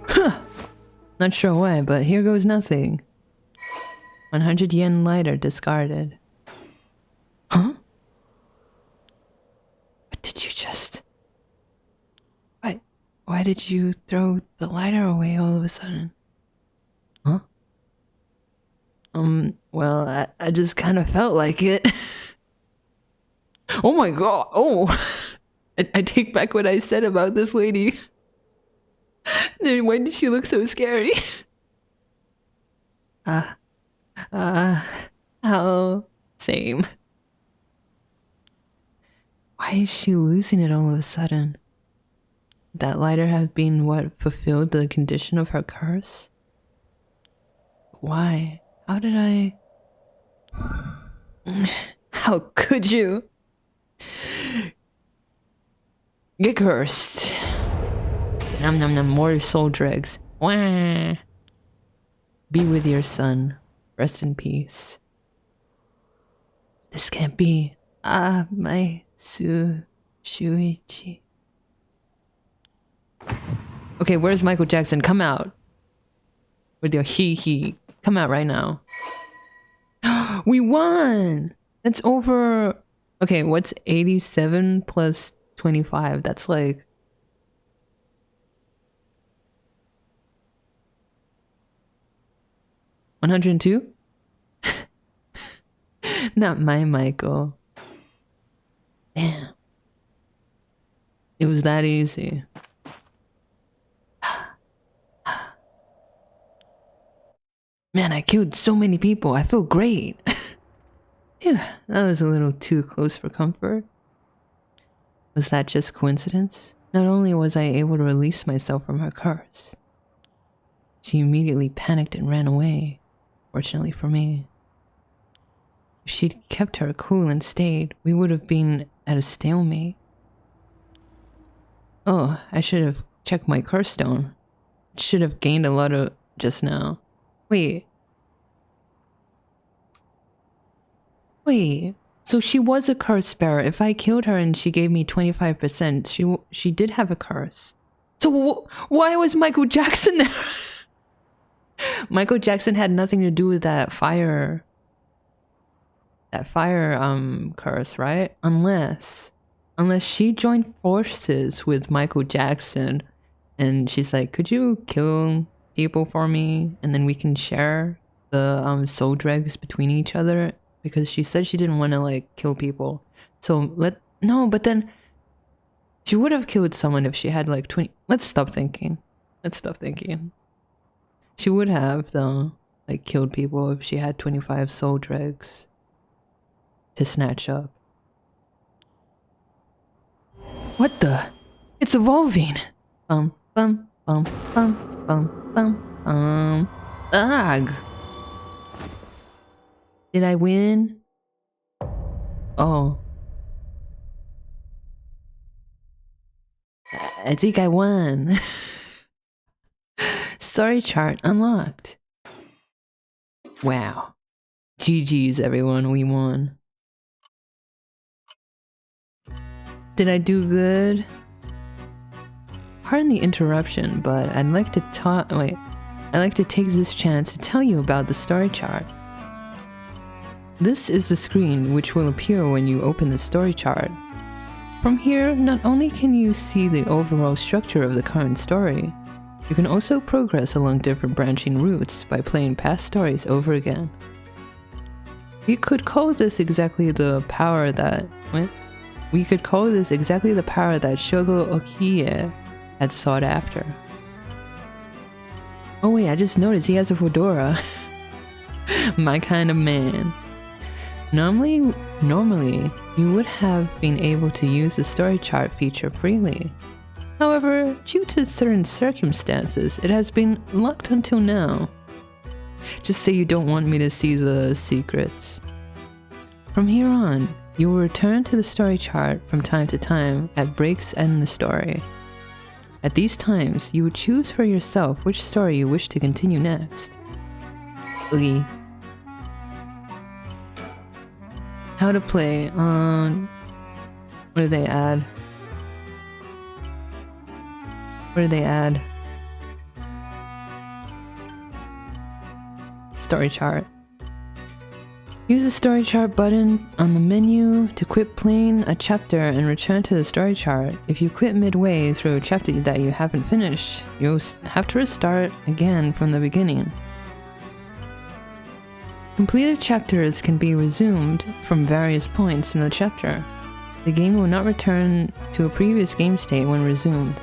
Huh. Not sure why, but here goes nothing. 100 yen lighter discarded. Huh? What did you just... Why did you throw the lighter away all of a sudden? Huh? Well, I just kind of felt like it. Oh my god, oh! I take back what I said about this lady. Why did she look so scary? How... Same. Why is she losing it all of a sudden? Would that lighter have been what fulfilled the condition of her curse? Why? How did I... How could you? Get cursed. Nom nom nom, more soul dregs. Wah. Be with your son. Rest in peace. This can't be. Ah, my Shuichi. Okay, where's Michael Jackson? Come out. With your he. Come out right now. We won! That's over... Okay, what's 87 plus 25? That's like... 102? Not my Michael. Damn. It was that easy. Man, I killed so many people. I feel great. Phew, that was a little too close for comfort. Was that just coincidence? Not only was I able to release myself from her curse, she immediately panicked and ran away, fortunately for me. If she'd kept her cool and stayed, we would have been at a stalemate. Oh, I should have checked my curse stone. It should have gained a lot of just now. Wait, so she was a curse bearer. If I killed her and she gave me 25%, she did have a curse. So why was Michael Jackson there? Michael Jackson had nothing to do with that fire curse, right? Unless she joined forces with Michael Jackson and she's like, could you kill people for me and then we can share the soul dregs between each other? Because she said she didn't want to like kill people. So but then she would have killed someone if she had like 20. Let's stop thinking. She would have though like killed people if she had 25 soul dregs to snatch up. What the? It's evolving. Bum bum bum bum bum bum. Ugh. Did I win? Oh. I think I won. Story chart unlocked. Wow. GG's everyone, we won. Did I do good? Pardon the interruption, but I'd like to take this chance to tell you about the story chart. This is the screen which will appear when you open the story chart. From here, not only can you see the overall structure of the current story, you can also progress along different branching routes by playing past stories over again. We could call this exactly the power that Shogo Okiye had sought after. Oh wait, I just noticed he has a fedora. My kind of man. Normally, you would have been able to use the story chart feature freely. However, due to certain circumstances, it has been locked until now. Just say you don't want me to see the secrets. From here on, you will return to the story chart from time to time at breaks in the story. At these times, you will choose for yourself which story you wish to continue next. Oogie. How to play on... What do they add? Story chart. Use the story chart button on the menu to quit playing a chapter and return to the story chart. If you quit midway through a chapter that you haven't finished, you'll have to restart again from the beginning. Completed chapters can be resumed from various points in the chapter. The game will not return to a previous game state when resumed.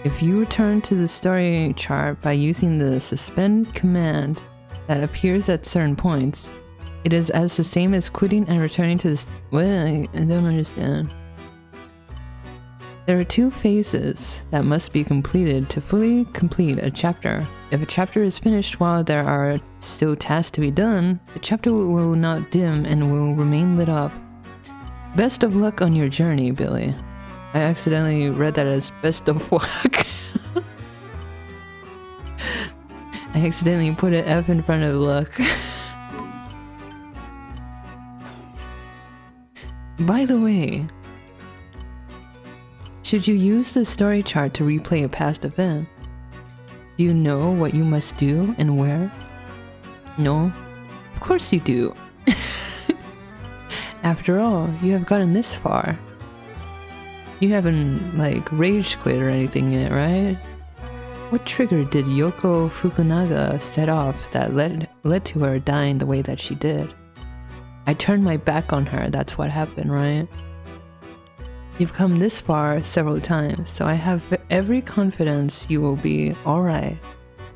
If you return to the story chart by using the suspend command that appears at certain points, it is as the same as quitting and returning to the... Well, I don't understand. There are two phases that must be completed to fully complete a chapter. If a chapter is finished while there are still tasks to be done, the chapter will not dim and will remain lit up. Best of luck on your journey, Billy. I accidentally read that as best of luck. I accidentally put an F in front of luck. By the way, should you use the story chart to replay a past event? Do you know what you must do and where? No? Of course you do. After all, you have gotten this far. You haven't, like, rage quit or anything yet, right? What trigger did Yoko Fukunaga set off that led to her dying the way that she did? I turned my back on her, that's what happened, right? You've come this far several times, so I have every confidence you will be alright.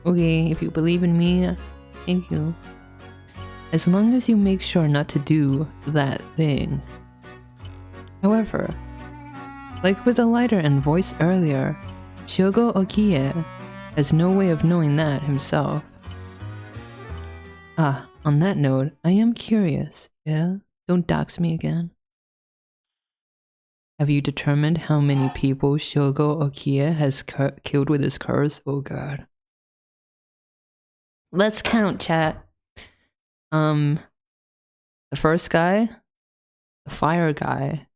Okay, if you believe in me, thank you. As long as you make sure not to do that thing. However, Like with the lighter and voice earlier, Shogo Okie has no way of knowing that himself. Ah, on that note, I am curious. Yeah? Don't dox me again. Have you determined how many people Shogo Okie has killed with his curse? Oh god. Let's count, chat. The first guy, the fire guy,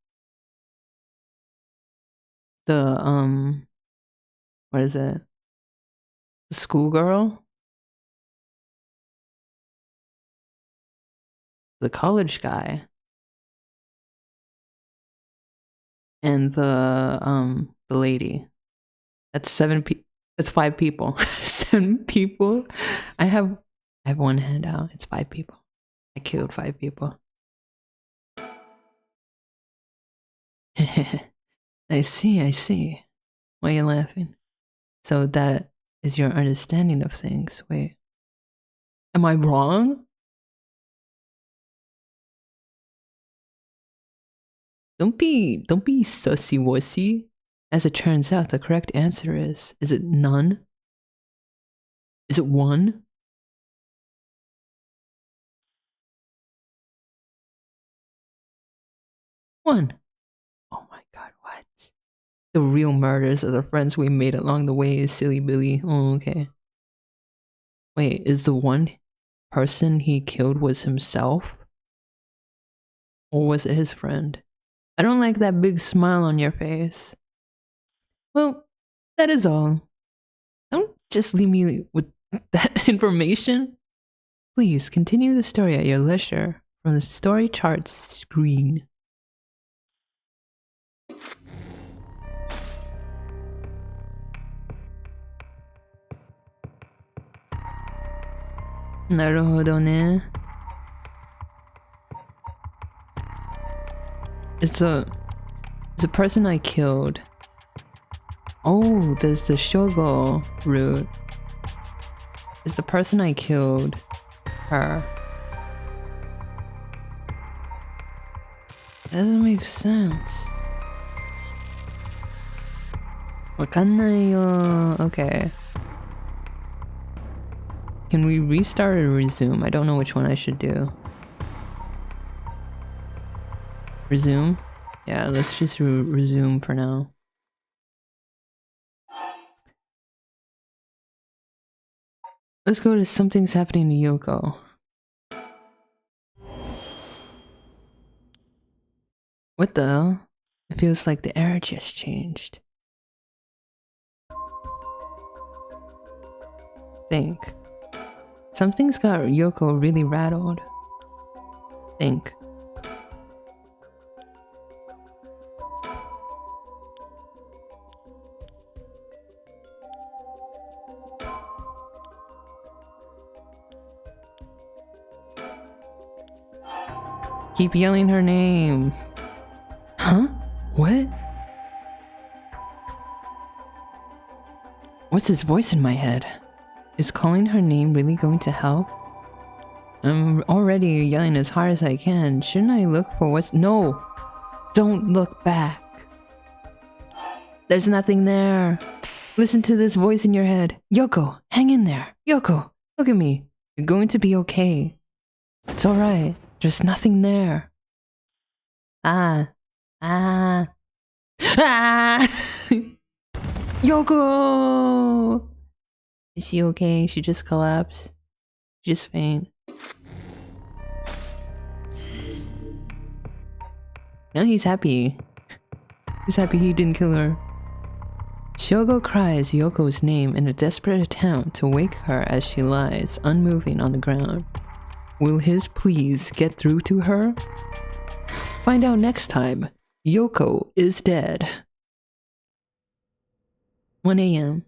the what is it? The schoolgirl, the college guy, and the lady. That's 7 people. That's 5 people. 7 people. I have one hand out. It's 5 people. I killed 5 people. I see. Why are you laughing? So that is your understanding of things. Wait. Am I wrong? Don't be sussy-wussy. As it turns out, the correct answer is it none? Is it 1? One. Oh my god, what? The real murders are the friends we made along the way, silly Billy. Oh, okay. Wait, is the one person he killed was himself? Or was it his friend? I don't like that big smile on your face. Well, that is all. Don't just leave me with that information. Please continue the story at your leisure from the story charts screen. Naruhodo ne. It's a person I killed. Oh, there's the Shogo route. Is the person I killed her? That doesn't make sense. Wakannai yo. Okay. Can we restart or resume? I don't know which one I should do. Resume? Yeah, let's just resume for now. Let's go to Something's Happening to Yoko. What the hell? It feels like the air just changed. Think. Something's got Yoko really rattled. Think. Keep yelling her name. Huh? What? What's this voice in my head? Is calling her name really going to help? I'm already yelling as hard as I can. Shouldn't I look for what's— No! Don't look back. There's nothing there. Listen to this voice in your head. Yoko, hang in there. Yoko, look at me. You're going to be okay. It's alright. There's nothing there. Ah. Yoko! Is she okay? She just collapsed. She just faint. Now he's happy. He's happy he didn't kill her. Shogo cries Yoko's name in a desperate attempt to wake her as she lies, unmoving on the ground. Will his pleas get through to her? Find out next time. Yoko is dead. 1 a.m.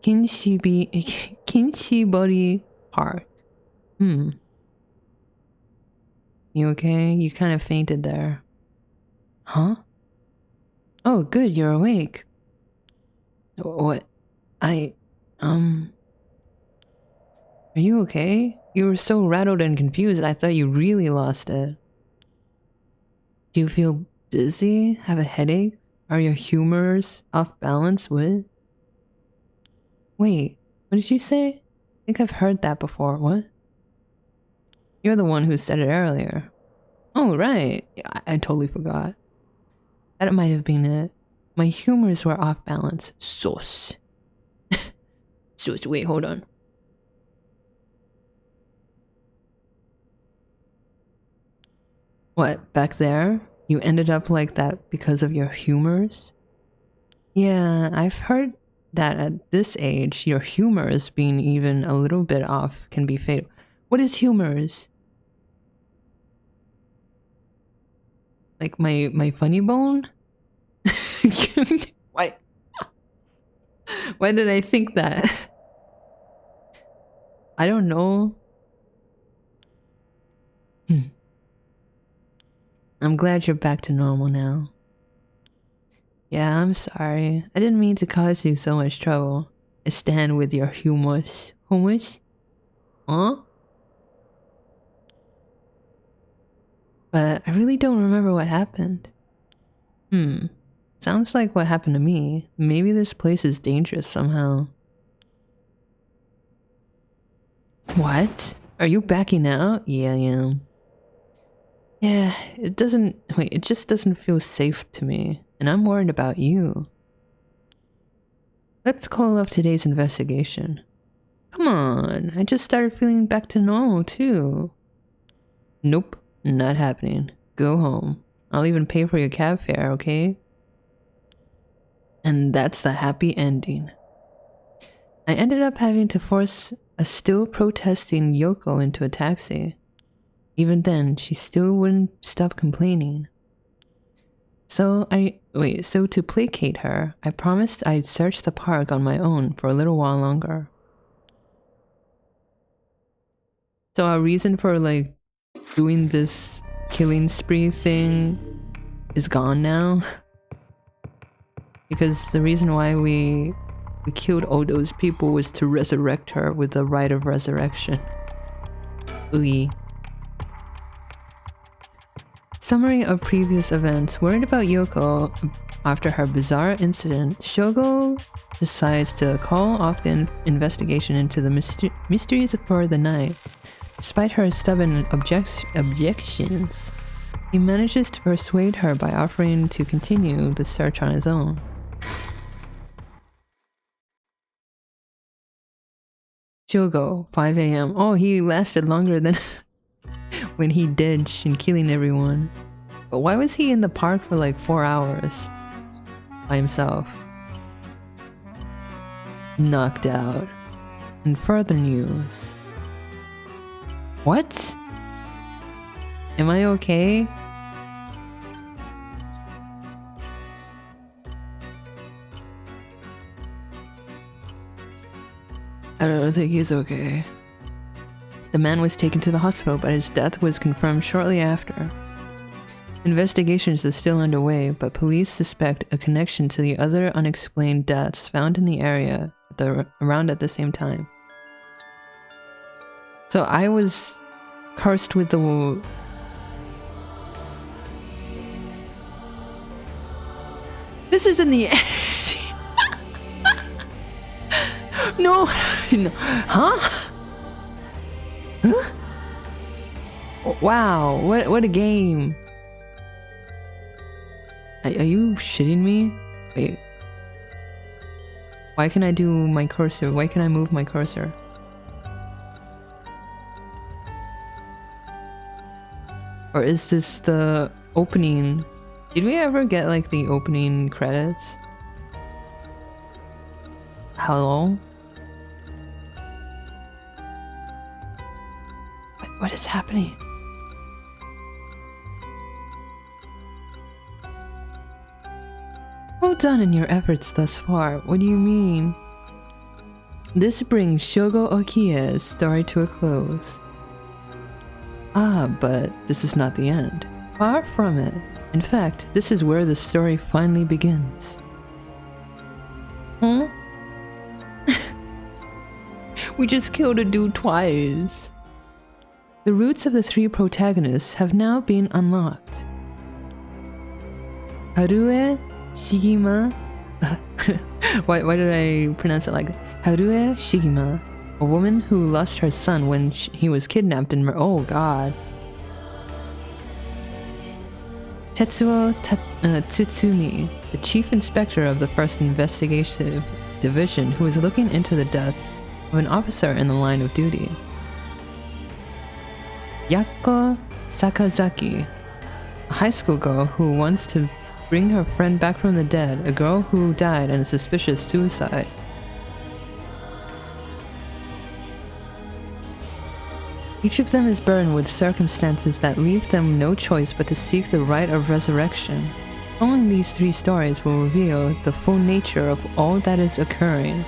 Kinshibari Park. You okay? You kind of fainted there. Huh? Oh, good, you're awake. What? Are you okay? You were so rattled and confused, I thought you really lost it. Do you feel dizzy? Have a headache? Are your humors off balance? What? Wait, what did you say? I think I've heard that before. What? You're the one who said it earlier. Oh, right. Yeah, I totally forgot. That might have been it. My humors were off balance. Sus. Sus, wait, hold on. What, back there? You ended up like that because of your humors? Yeah, I've heard that at this age, your humors being even a little bit off can be fatal. What is humors? Like my funny bone? Why? Why did I think that? I don't know. I'm glad you're back to normal now. Yeah, I'm sorry. I didn't mean to cause you so much trouble. I stand with your humors. Humors? Huh? But I really don't remember what happened. Sounds like what happened to me. Maybe this place is dangerous somehow. What? Are you backing out? Yeah, I am. Yeah, it just doesn't feel safe to me. And I'm worried about you. Let's call off today's investigation. Come on, I just started feeling back to normal too. Nope, not happening. Go home. I'll even pay for your cab fare, okay? And that's the happy ending. I ended up having to force a still protesting Yoko into a taxi. Even then, she still wouldn't stop complaining. So to placate her, I promised I'd search the park on my own for a little while longer. So our reason for like doing this killing spree thing is gone now. Because the reason why we killed all those people was to resurrect her with the rite of resurrection. Oogie. Summary of previous events. Worried about Yoko after her bizarre incident, Shogo decides to call off the investigation into the mysteries for the night. Despite her stubborn objections, he manages to persuade her by offering to continue the search on his own. Shogo, 5 AM. Oh, he lasted longer than when he ditched and killing everyone. But why was he in the park for like 4 hours by himself? Knocked out. In further news. What? Am I okay? I don't think he's okay. The man was taken to the hospital, but his death was confirmed shortly after. Investigations are still underway, but police suspect a connection to the other unexplained deaths found in the area around at the same time. So I was cursed with the... This is in the end. No. No. Huh? Huh? Wow, what a game. Are you shitting me? Wait. Why can I do my cursor? Why can I move my cursor? Or is this the opening? Did we ever get like the opening credits? Hello? What is happening? Well done in your efforts thus far. What do you mean? This brings Shogo Okia's story to a close. Ah, but this is not the end. Far from it. In fact, this is where the story finally begins. Huh? We just killed a dude twice. The roots of the 3 protagonists have now been unlocked. Harue Shigima. Why did I pronounce it like that? Harue Shigima, a woman who lost her son when he was kidnapped and oh god. Tetsuo Tsutsumi, the chief inspector of the 1st Investigative Division, who was looking into the deaths of an officer in the line of duty. Yako Sakazaki, a high school girl who wants to bring her friend back from the dead, a girl who died in a suspicious suicide. Each of them is burdened with circumstances that leave them no choice but to seek the right of resurrection. Only these 3 stories will reveal the full nature of all that is occurring.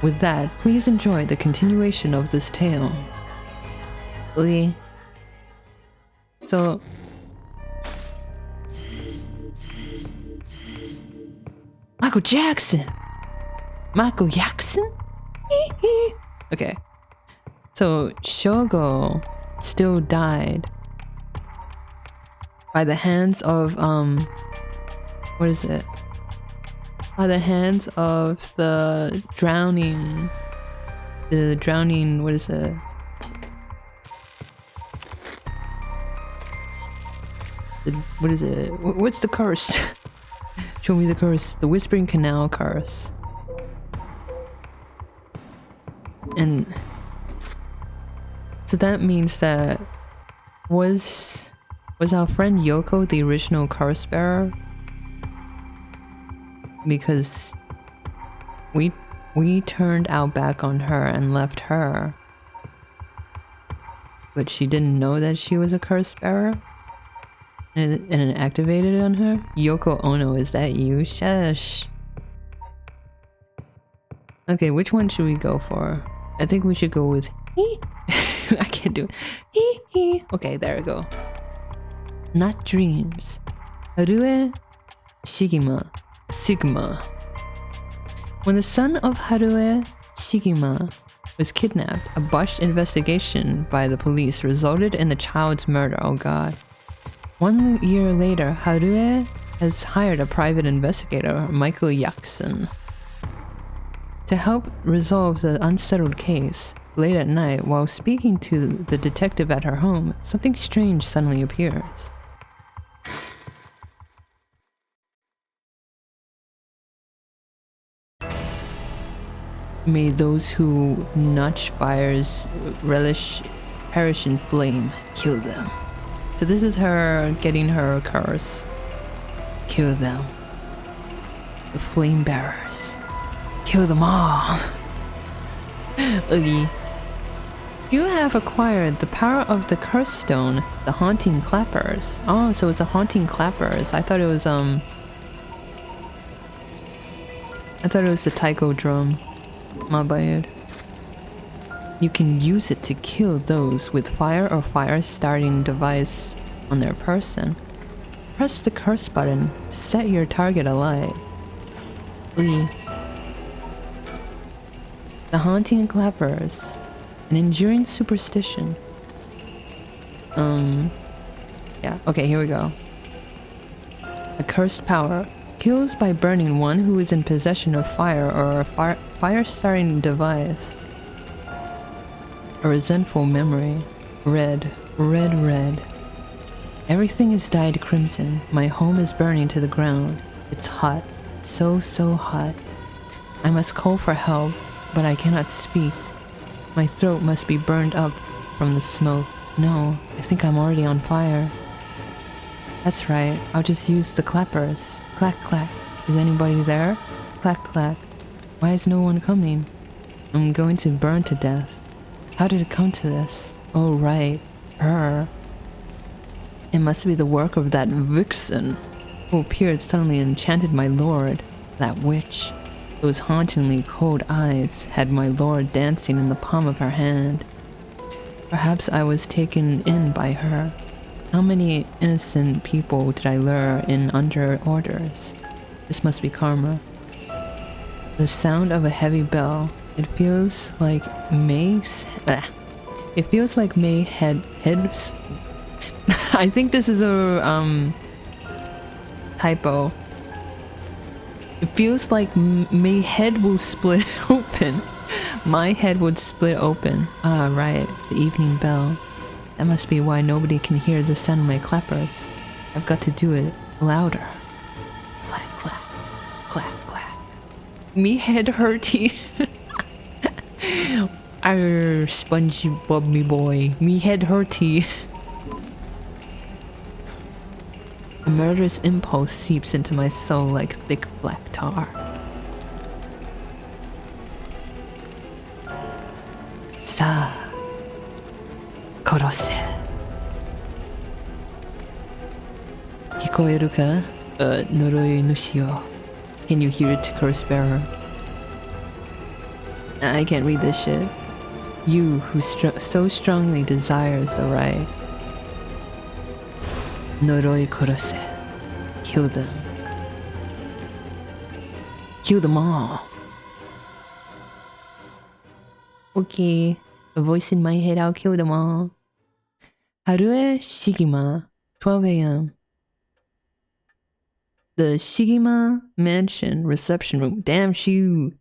With that, please enjoy the continuation of this tale. Okay. So... Michael Jackson! Michael Jackson? Okay. So, Shogo still died by the hands of, what is it? By the hands of the drowning, what is it? What is it? What's the curse? Show me the curse. The Whispering Canal curse. And so that means that was our friend Yoko the original curse bearer? Because we turned our back on her and left her, but she didn't know that she was a curse bearer, and it activated on her. Yoko Ono, is that you? Shush. Okay, which one should we go for? I think we should go with he. I can't do it. Okay, there we go. Not dreams. Harue Shigima. When the son of Harue Shigima was kidnapped, a botched investigation by the police resulted in the child's murder. Oh god. 1 year later, Harue has hired a private investigator, Michael Jackson, to help resolve the unsettled case. Late at night, while speaking to the detective at her home, something strange suddenly appears. May those who notch fires perish in flame. Kill them. So this is her getting her curse. Kill them. The flame bearers. Kill them all. Oogie. You have acquired the power of the curse stone, the haunting clappers. Oh, so it's a haunting clappers. I thought it was the taiko drum. My bad. You can use it to kill those with fire or fire-starting device on their person. Press the curse button to set your target alight. Oogie. The haunting clappers. An enduring superstition. Yeah, okay, here we go. A cursed power. Kills by burning one who is in possession of fire or a fire-starting device. A resentful memory. Red. Everything is dyed crimson. My home is burning to the ground. It's hot. So hot. I must call for help, but I cannot speak. My throat must be burned up from the smoke. No, I think I'm already on fire. That's right, I'll just use the clappers. Clack, clack. Is anybody there? Clack, clack. Why is no one coming? I'm going to burn to death. How did it come to this? Oh, right. Her. It must be the work of that vixen who appeared suddenly and enchanted my lord. That witch. Those hauntingly cold eyes had my lord dancing in the palm of her hand. Perhaps I was taken in by her. How many innocent people did I lure in under orders? This must be karma. The sound of a heavy bell. It feels like May had I think this is a typo. It feels like my head will split open. My head would split open. Ah, right. The evening bell. That must be why nobody can hear the sound of my clappers. I've got to do it louder. Clack, clack, clack, clack. Me head hurty. Arr, SpongeBob me boy. Me head hurty. A murderous impulse seeps into my soul like thick black tar. Sa korose. Hikoeru ka? Noroi nushi yo. Can you hear it, curse bearer? I can't read this shit. You who so strongly desires the right. Noroi korose. Kill them. Kill them all. Okay, a voice in my head, I'll kill them all. Harue Shigima, 12 a.m. The Shigima Mansion reception room. Damn, she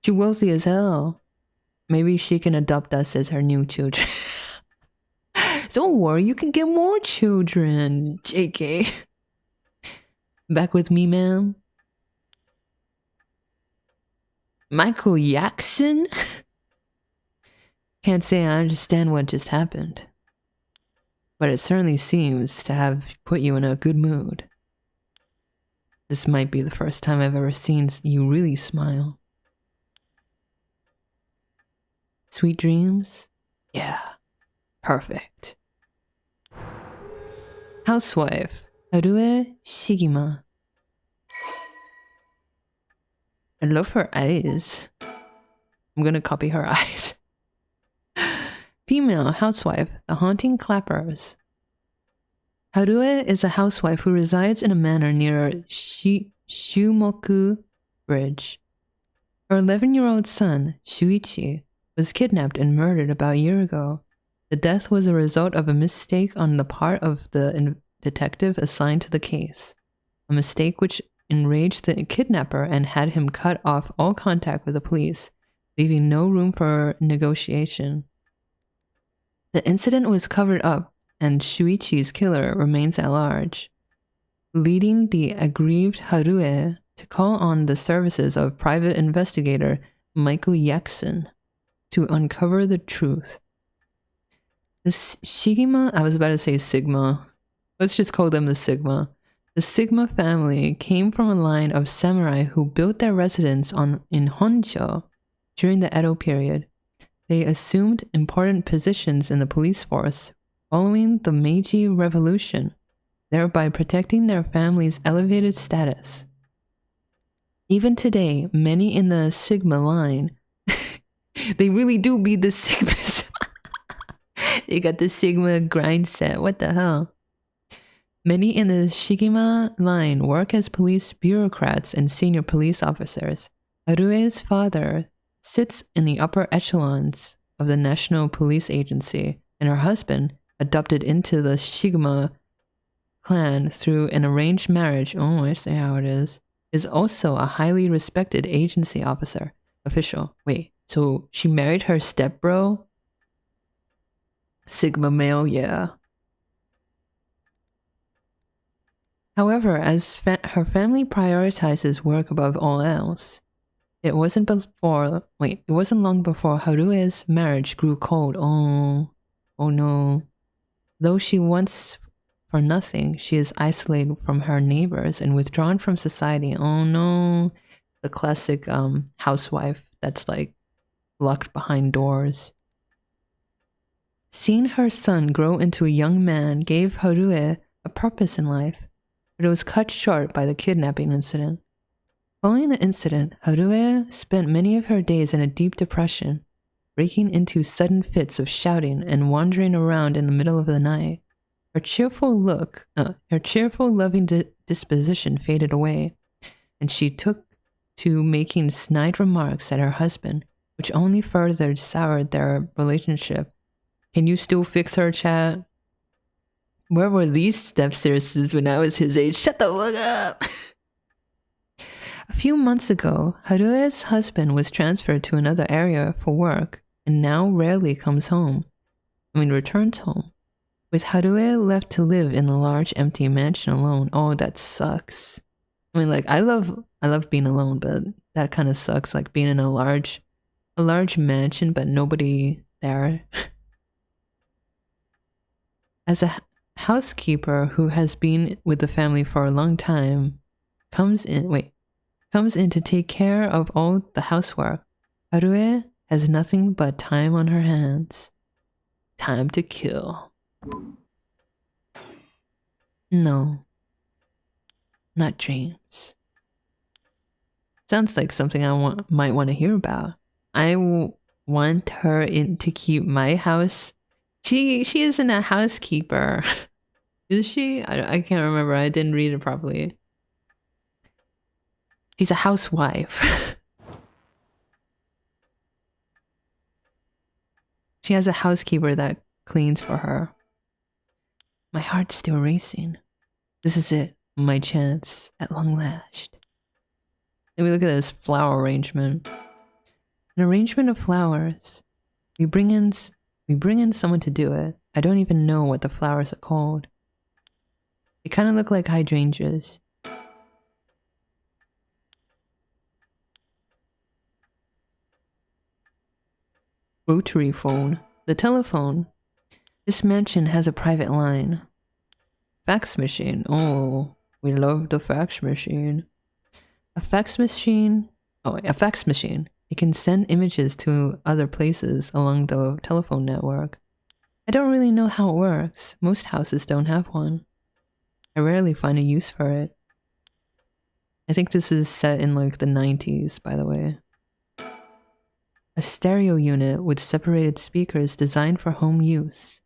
wealthy as hell. Maybe she can adopt us as her new children. Don't worry, you can get more children. JK. Back with me, ma'am. Michael Jackson? Can't say I understand what just happened. But it certainly seems to have put you in a good mood. This might be the first time I've ever seen you really smile. Sweet dreams? Yeah. Perfect. Housewife, Harue Shigima. I love her eyes. I'm gonna copy her eyes. Female housewife, the haunting clappers. Harue is a housewife who resides in a manor near Shumoku Bridge. Her 11-year-old son, Shuichi, was kidnapped and murdered about a year ago. The death was a result of a mistake on the part of the detective assigned to the case. A mistake which enraged the kidnapper and had him cut off all contact with the police, leaving no room for negotiation. The incident was covered up, and Shuichi's killer remains at large, leading the aggrieved Harue to call on the services of private investigator Michael Jackson to uncover the truth. The Shigima, I was about to say Sigma. Let's just call them the Sigma. The Sigma family came from a line of samurai who built their residence in Honjo during the Edo period. They assumed important positions in the police force following the Meiji Revolution, thereby protecting their family's elevated status. Even today, many in the Sigma line, they really do be the Sigmas. They got the Sigma grind set. What the hell? Many in the Shigima line work as police bureaucrats and senior police officers. Harue's father sits in the upper echelons of the National Police Agency, and her husband, adopted into the Shigima clan through an arranged marriage, oh, I see how it is also a highly respected agency official. Wait, so she married her stepbro? Sigma male, yeah. However, as her family prioritizes work above all else, it wasn't long before Harue's marriage grew cold. Oh no. Though she wants for nothing, she is isolated from her neighbors and withdrawn from society. Oh no. The classic housewife that's like locked behind doors. Seeing her son grow into a young man gave Harue a purpose in life, but it was cut short by the kidnapping incident. Following the incident, Harue spent many of her days in a deep depression, breaking into sudden fits of shouting and wandering around in the middle of the night. Her cheerful, loving disposition faded away, and she took to making snide remarks at her husband, which only further soured their relationship. Can you still fix her, chat? Where were these stepsisters when I was his age? Shut the fuck up! A few months ago, Harue's husband was transferred to another area for work and now rarely comes home. Returns home. With Harue left to live in the large empty mansion alone. Oh, that sucks. I love being alone, but that kind of sucks. Like being in a large mansion, but nobody there. As a housekeeper who has been with the family for a long time, comes in to take care of all the housework. Harue has nothing but time on her hands. Time to kill. No. Not dreams. Sounds like something I might want to hear about. I want her to keep my house. She isn't a housekeeper. Is she? I can't remember. I didn't read it properly. She's a housewife. She has a housekeeper that cleans for her. My heart's still racing. This is it. My chance at long last. Let me look at this flower arrangement. An arrangement of flowers. We bring in someone to do it. I don't even know what the flowers are called. They kind of look like hydrangeas. Rotary phone. The telephone. This mansion has a private line. Fax machine. Oh, we love the fax machine. A fax machine. It can send images to other places along the telephone network. I don't really know how it works. Most houses don't have one. I rarely find a use for it. I think this is set in like the 90s, by the way. A stereo unit with separated speakers designed for home use.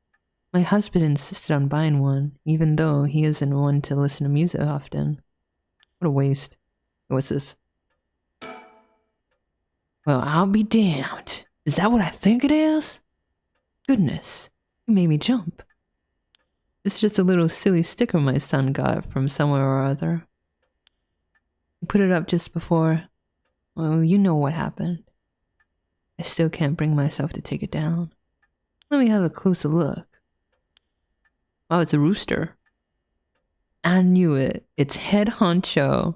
My husband insisted on buying one, even though he isn't one to listen to music often. What a waste. What's this? Well, I'll be damned. Is that what I think it is? Goodness, you made me jump. It's just a little silly sticker my son got from somewhere or other. He put it up just before... Well, you know what happened. I still can't bring myself to take it down. Let me have a closer look. Oh, it's a rooster. I knew it. It's head honcho.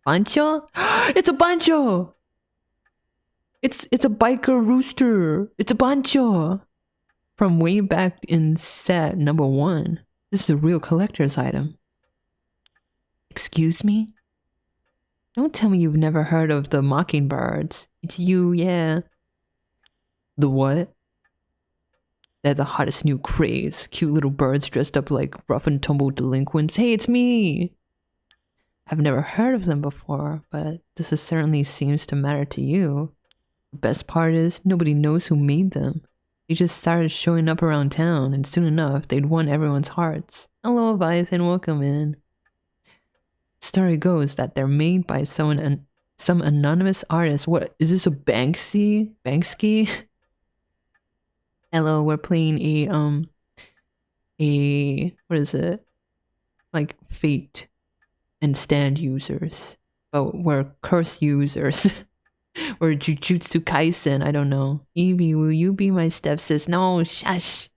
Bancho? It's a bancho! It's a biker rooster. It's a bancho. From way back in set number 1. This is a real collector's item. Excuse me? Don't tell me you've never heard of the mockingbirds. It's you, yeah. The what? They're the hottest new craze. Cute little birds dressed up like rough and tumble delinquents. Hey, it's me! I've never heard of them before, but this certainly seems to matter to you. The best part is, nobody knows who made them. They just started showing up around town, and soon enough, they'd won everyone's hearts. Hello, Leviathan, welcome in. Story goes that they're made by some anonymous artist. What, is this a Banksy? Banksy? Hello, we're playing what is it? Like Fate and Stand users. But we're curse users. Or Jujutsu Kaisen, I don't know. Evie, will you be my stepsis? No, shush.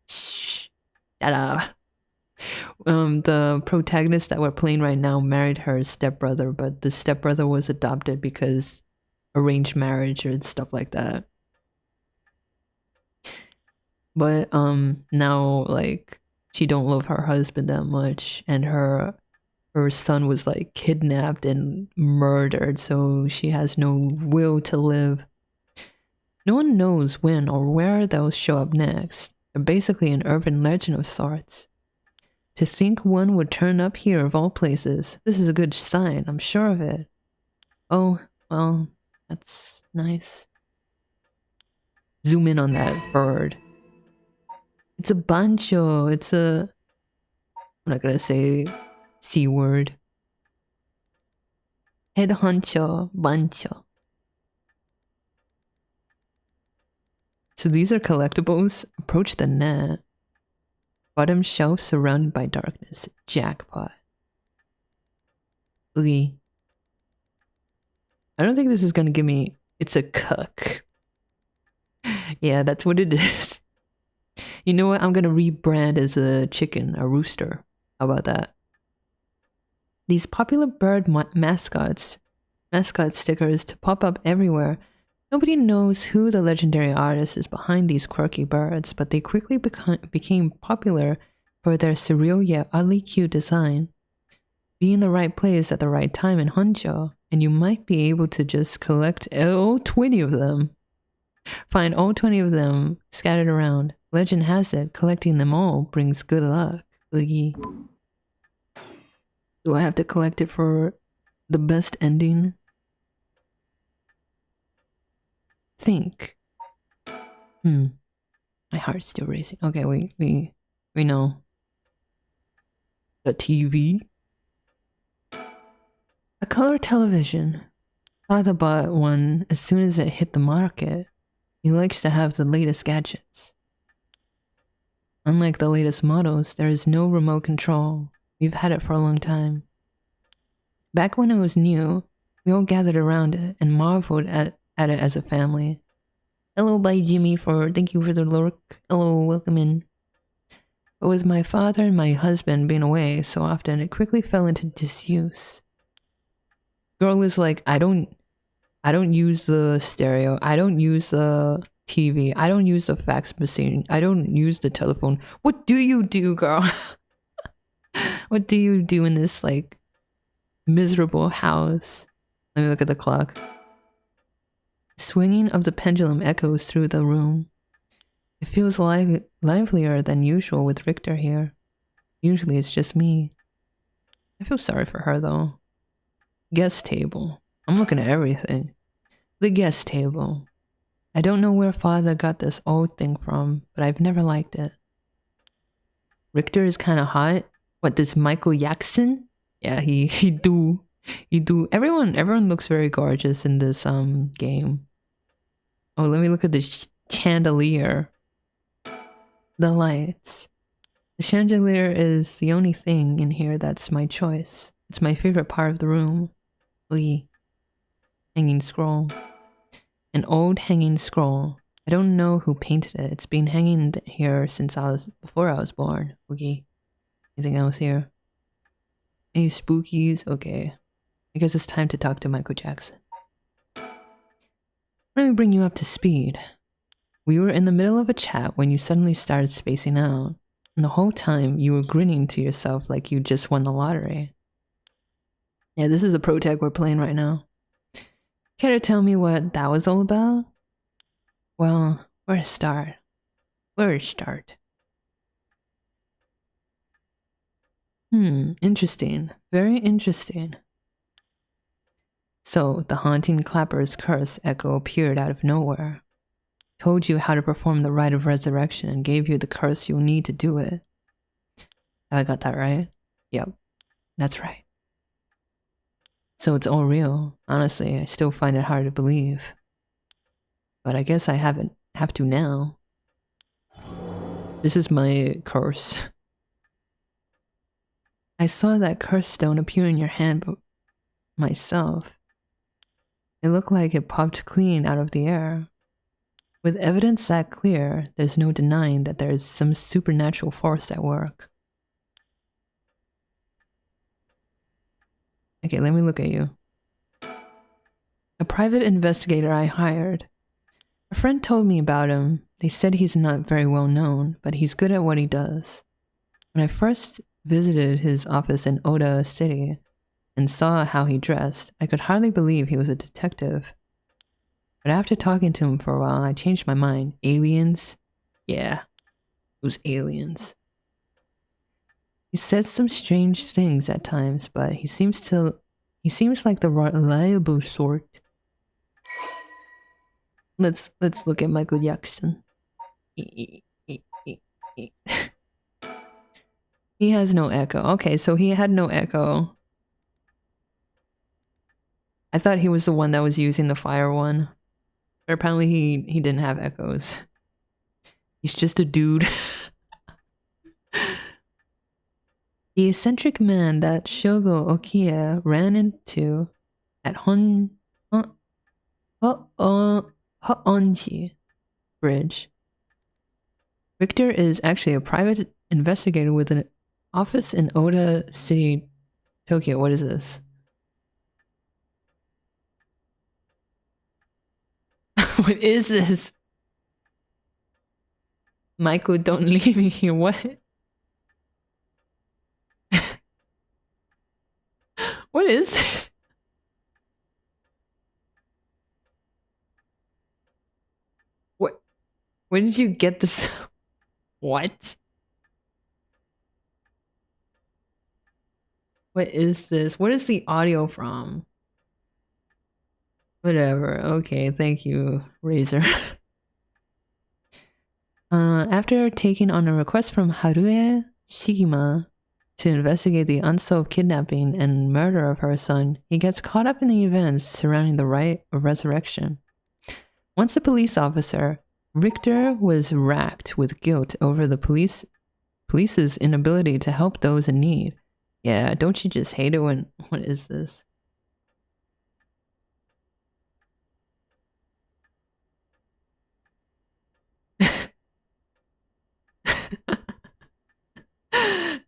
Shh. Shut up. The protagonist that we're playing right now married her stepbrother, but the stepbrother was adopted because arranged marriage or stuff like that. But now like she don't love her husband that much, and her son was like kidnapped and murdered, so she has no will to live. No one knows when or where they'll show up next. They're basically an urban legend of sorts. To think one would turn up here of all places. This is a good sign, I'm sure of it. Oh, well, that's nice. Zoom in on that bird. It's a bancho. It's a... I'm not gonna say C word. Head honcho, bancho. So these are collectibles. Approach the net. Bottom shelf surrounded by darkness. Jackpot. Oogie. I don't think this is gonna give me... It's a cuck. Yeah, that's what it is. You know what? I'm gonna rebrand as a chicken, a rooster. How about that? These popular bird mascot stickers to pop up everywhere. Nobody knows who the legendary artist is behind these quirky birds, but they quickly became popular for their surreal yet oddly cute design. Be in the right place at the right time in Honjo, and you might be able to just collect all 20 of them. Find all 20 of them scattered around. Legend has it, collecting them all brings good luck. Oogie. Do I have to collect it for the best ending? Think. My heart's still racing. Okay, we know. The TV. A color television. Father bought one as soon as it hit the market. He likes to have the latest gadgets. Unlike the latest models, there is no remote control. We've had it for a long time. Back when it was new, we all gathered around it and marveled at it as a family. Hello, bye Jimmy, thank you for the lurk. Hello, welcome in. But with my father and my husband being away so often, it quickly fell into disuse. Girl is like, I don't use the stereo, I don't use the TV, I don't use the fax machine, I don't use the telephone. What do you do, girl? What do you do in this, like, miserable house? Let me look at the clock. Swinging of the pendulum echoes through the room. It feels livelier than usual with Richter here. Usually it's just me. I feel sorry for her though. Guest table. I'm looking at everything. The guest table. I don't know where father got this old thing from, but I've never liked it. Richter is kind of hot. What, this Michael Jackson? Yeah, he do. Everyone looks very gorgeous in this game. Oh, let me look at this chandelier. The lights. The chandelier is the only thing in here that's my choice. It's my favorite part of the room. Ooh. Hanging scroll. An old hanging scroll. I don't know who painted it. It's been hanging here since before I was born. Oogie. Anything else here? Any spookies? Okay. I guess it's time to talk to Michael Jackson. Let me bring you up to speed. We were in the middle of a chat when you suddenly started spacing out. And the whole time you were grinning to yourself like you just won the lottery. Yeah, this is a pro tag we're playing right now. Care to tell me what that was all about? Well, where to start? Interesting. Very interesting. So, the haunting clapper's curse echo appeared out of nowhere. Told you how to perform the rite of resurrection and gave you the curse you'll need to do it. I got that right? Yep, that's right. So it's all real. Honestly, I still find it hard to believe. But I guess I have to now. This is my curse. I saw that curse stone appear in your hand myself. It looked like it popped clean out of the air. With evidence that clear, there's no denying that there is some supernatural force at work. Okay, let me look at you. A private investigator I hired. A friend told me about him. They said he's not very well known, but he's good at what he does. When I first visited his office in Oda City and saw how he dressed, I could hardly believe he was a detective. But after talking to him for a while, I changed my mind. Aliens? Yeah, it was aliens. He says some strange things at times, but he seems like the reliable sort. Let's look at Michael Jackson. He has no echo. Okay, so he had no echo. I thought he was the one that was using the fire one. But apparently he didn't have echoes. He's just a dude. The eccentric man that Shogo Okiya ran into at Honji Bridge. Richter is actually a private investigator with an office in Oda City, Tokyo. What is this? What is this? Michael, don't leave me here. What? What is this? What? Where did you get this? What? What is this? What is the audio from? Whatever. Okay, thank you, Razor. After taking on a request from Harue Shigima to investigate the unsolved kidnapping and murder of her son, he gets caught up in the events surrounding the rite of resurrection. Once a police officer, Richter was racked with guilt over the police's inability to help those in need. Yeah, don't you just hate it when... What is this?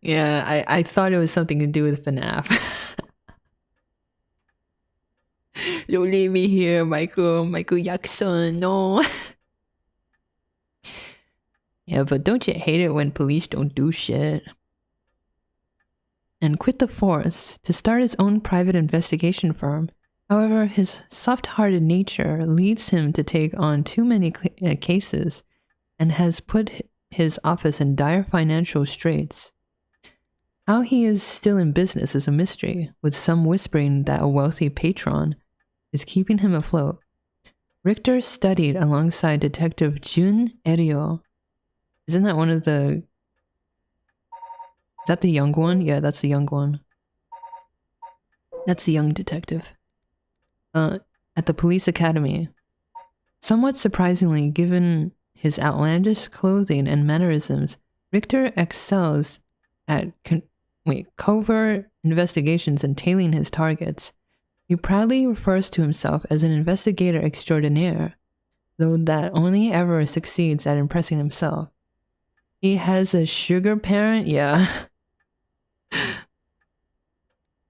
Yeah, I thought it was something to do with FNAF. Don't leave me here, Michael Jackson, no. Yeah, but don't you hate it when police don't do shit? And quit the force to start his own private investigation firm. However, his soft-hearted nature leads him to take on too many cases and has put his office in dire financial straits. How he is still in business is a mystery, with some whispering that a wealthy patron is keeping him afloat. Richter studied alongside Detective Jun Erio. Isn't that one of the... Is that the young one? Yeah, that's the young one. That's the young detective. At the police academy. Somewhat surprisingly, given his outlandish clothing and mannerisms, Richter excels at covert investigations and tailing his targets. He proudly refers to himself as an investigator extraordinaire, though that only ever succeeds at impressing himself. He has a sugar parent? Yeah.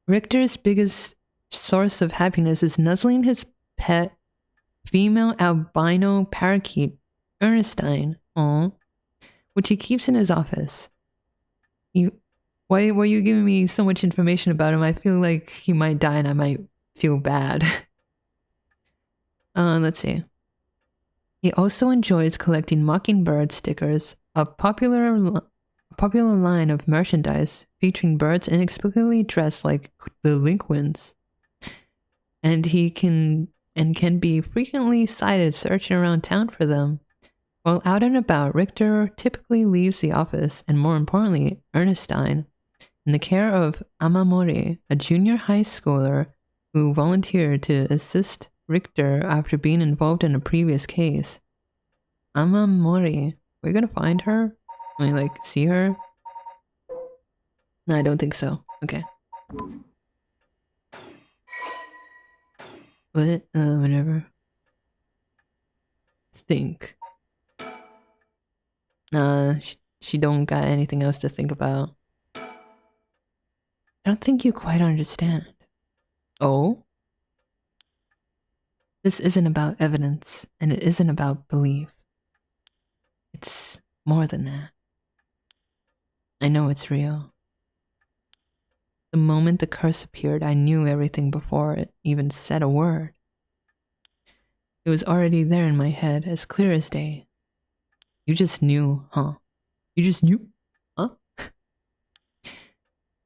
Richter's biggest source of happiness is nuzzling his pet, female albino parakeet, Ernestine, which he keeps in his office. Why were you giving me so much information about him? I feel like he might die and I might feel bad. Let's see. He also enjoys collecting mockingbird stickers, a popular line of merchandise featuring birds inexplicably dressed like delinquents. And he can be frequently sighted searching around town for them. While out and about, Richter typically leaves the office, and more importantly, Ernestine, in the care of Amamori, a junior high schooler who volunteered to assist Richter after being involved in a previous case. Amamori. We're gonna find her? Can we, see her? No, I don't think so. Okay. What? Whatever. Think. She don't got anything else to think about. I don't think you quite understand. Oh? This isn't about evidence, and it isn't about belief. It's more than that. I know it's real. The moment the curse appeared, I knew everything before it even said a word. It was already there in my head, as clear as day. You just knew, huh? You just knew? Huh?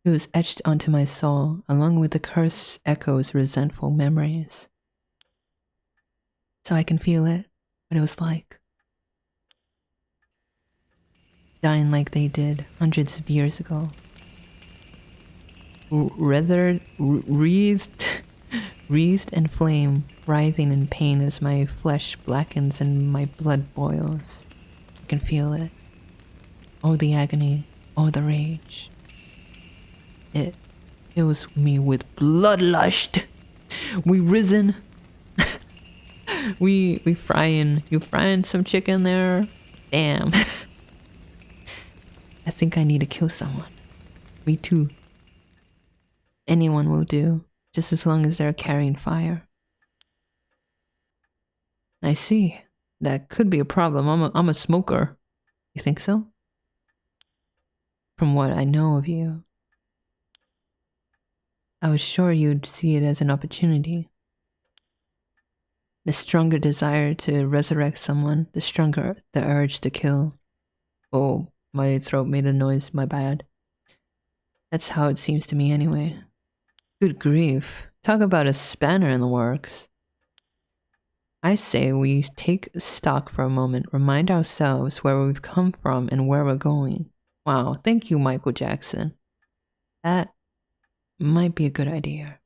It was etched onto my soul, along with the curse echoes resentful memories. So I can feel it, what it was like. Dying like they did hundreds of years ago. Wreathed in flame, writhing in pain as my flesh blackens and my blood boils. I can feel it. Oh, the agony. Oh, the rage. It fills me with bloodlust. We risen. we frying. You frying some chicken there? Damn. I think I need to kill someone. Me too. Anyone will do, just as long as they're carrying fire. I see. That could be a problem. I'm a smoker. You think so? From what I know of you, I was sure you'd see it as an opportunity. The stronger desire to resurrect someone, the stronger the urge to kill. Oh, my throat made a noise, my bad. That's how it seems to me anyway. Good grief. Talk about a spanner in the works. I say we take stock for a moment, remind ourselves where we've come from and where we're going. Wow, thank you, Michael Jackson. That might be a good idea.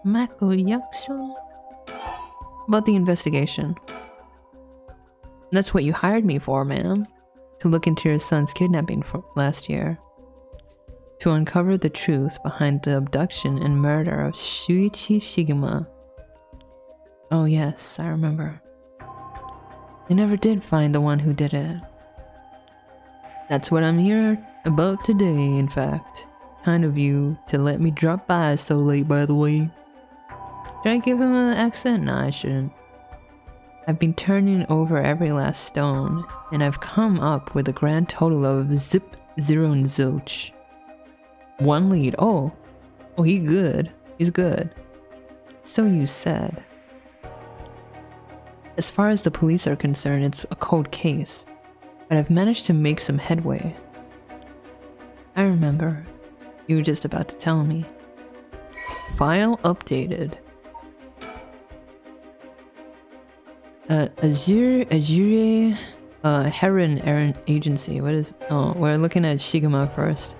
Michael Jackson? About the investigation. That's what you hired me for, ma'am. To look into your son's kidnapping last year. To uncover the truth behind the abduction and murder of Shuichi Shigima. Oh yes, I remember. They never did find the one who did it. That's what I'm here about today, in fact. Kind of you to let me drop by so late, by the way. Should I give him an accent? Nah, I shouldn't. I've been turning over every last stone, and I've come up with a grand total of zip, zero, and zilch. One lead. Oh, he good. He's good. So you said. As far as the police are concerned, it's a cold case, but I've managed to make some headway. I remember. You were just about to tell me. File updated. Azure Heron Agency. What is... Oh, we're looking at Shigima first.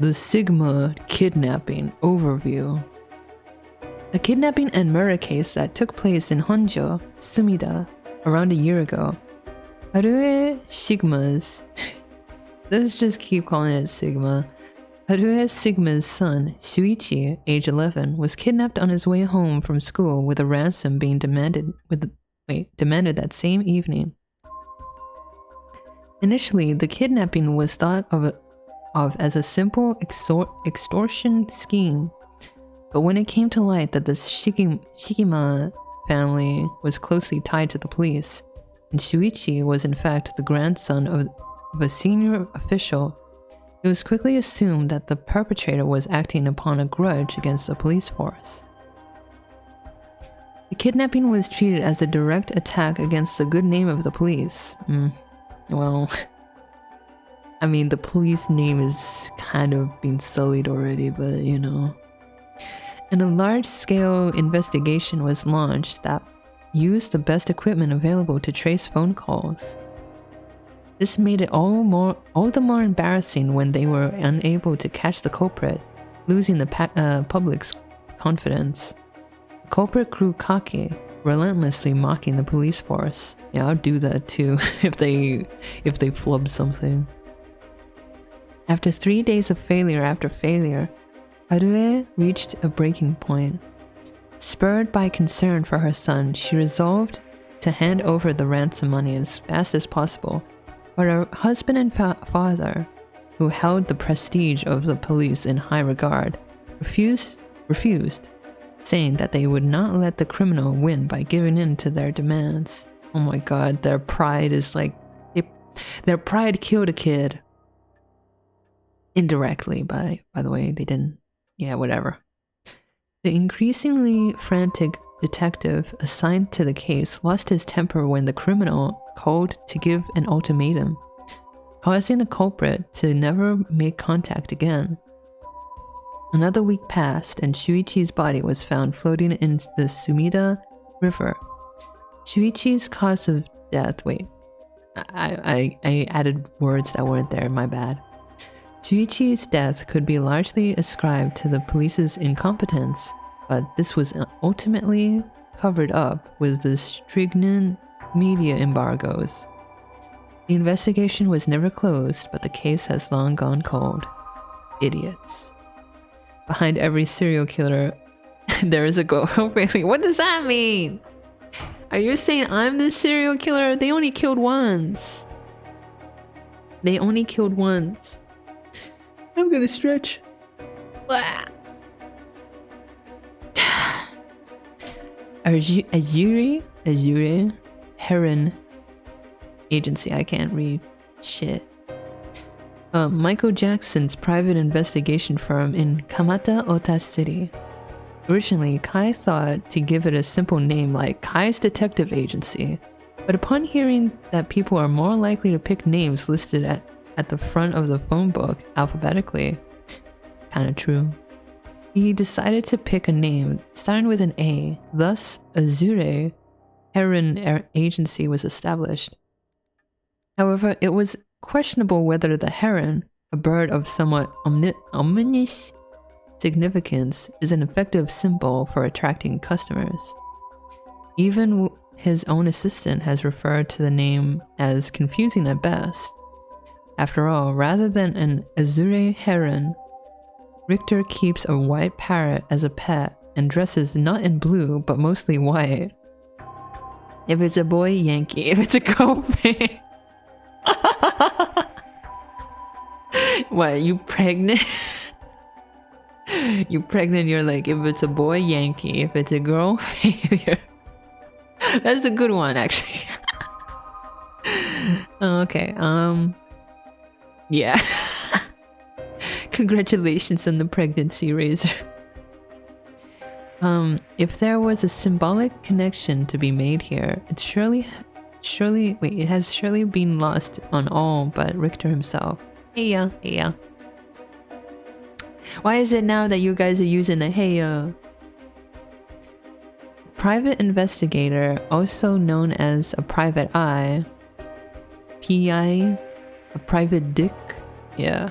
The Sigma Kidnapping Overview. A kidnapping and murder case that took place in Honjo, Sumida, around a year ago. Harue Shigima's... Let's just keep calling it Sigma. Harue Shigima's son, Shuichi, age 11, was kidnapped on his way home from school with a ransom being demanded that same evening. Initially, the kidnapping was thought of as a simple extortion scheme, but when it came to light that the Shigima family was closely tied to the police, and Shuichi was in fact the grandson of a senior official, it was quickly assumed that the perpetrator was acting upon a grudge against the police force. The kidnapping was treated as a direct attack against the good name of the police. Well, I mean, the police name is kind of being sullied already, but you know. And a large-scale investigation was launched that used the best equipment available to trace phone calls. This made it all the more embarrassing when they were unable to catch the culprit, losing the public's confidence. The culprit grew cocky, relentlessly mocking the police force. Yeah, I'd do that too if they flubbed something. After 3 days of failure after failure, Harue reached a breaking point. Spurred by concern for her son, she resolved to hand over the ransom money as fast as possible. But her husband and father, who held the prestige of the police in high regard, refused, saying that they would not let the criminal win by giving in to their demands. Oh my god, their pride is like... their pride killed a kid. Indirectly, by the way, they didn't... Yeah, whatever. The increasingly frantic detective assigned to the case lost his temper when the criminal called to give an ultimatum, causing the culprit to never make contact again. Another week passed, and Shuichi's body was found floating in the Sumida River. Shuichi's cause of death... Wait, I added words that weren't there, my bad. Shuichi's death could be largely ascribed to the police's incompetence, but this was ultimately covered up with the stringent media embargoes. The The investigation was never closed, but the case has long gone cold. Idiots. Behind every serial killer, there is a ghost. Really? What does that mean? Are you saying I'm the serial killer? They only killed once. They only killed once. I'm gonna stretch. Azure Heron Agency. I can't read shit. Michael Jackson's private investigation firm in Kamata Ota City. Originally, Kai thought to give it a simple name like Kai's Detective Agency, but upon hearing that people are more likely to pick names listed at the front of the phone book alphabetically, kinda true, he decided to pick a name starting with an A. Thus, Azure Heron Agency was established. However, it was questionable whether the heron, a bird of somewhat ominous significance, is an effective symbol for attracting customers. Even his own assistant has referred to the name as confusing at best. After all, rather than an azure heron, Richter keeps a white parrot as a pet and dresses not in blue but mostly white. If it's a boy, Yankee. If it's a girl, pink. What, you pregnant? You pregnant, you're like, if it's a boy, Yankee. If it's a girl, failure. That's a good one, actually. Okay, yeah. Congratulations on the pregnancy, Razor. If there was a symbolic connection to be made here, it has surely been lost on all but Richter himself. Hey ya. Why is it now that you guys are using a hey ya? Private investigator, also known as a private eye, PI, a private dick, yeah,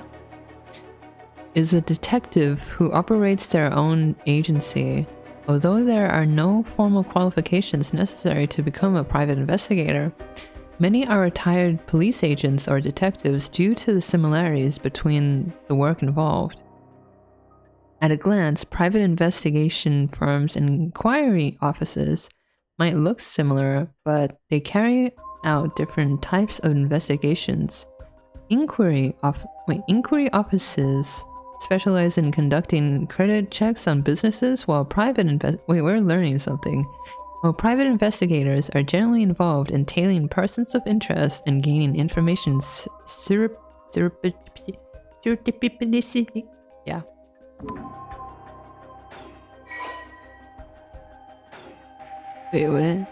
is a detective who operates their own agency. Although there are no formal qualifications necessary to become a private investigator, many are retired police agents or detectives due to the similarities between the work involved. At a glance, private investigation firms and inquiry offices might look similar, but they carry out different types of investigations. Inquiry offices specialize in conducting credit checks on businesses, while private investigators are generally involved in tailing persons of interest and gaining information yeah. Wait, what?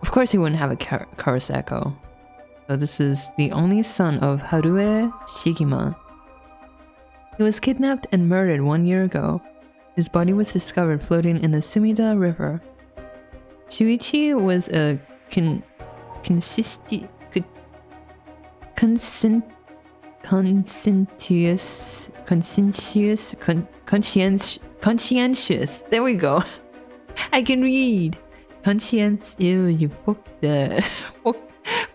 Of course he wouldn't have a Karaseko. So this is the only son of Harue Shigima. He was kidnapped and murdered 1 year ago. His body was discovered floating in the Sumida River. Shuichi was a conscientious. There we go. I can read. Conscience. Ew, you fuck that.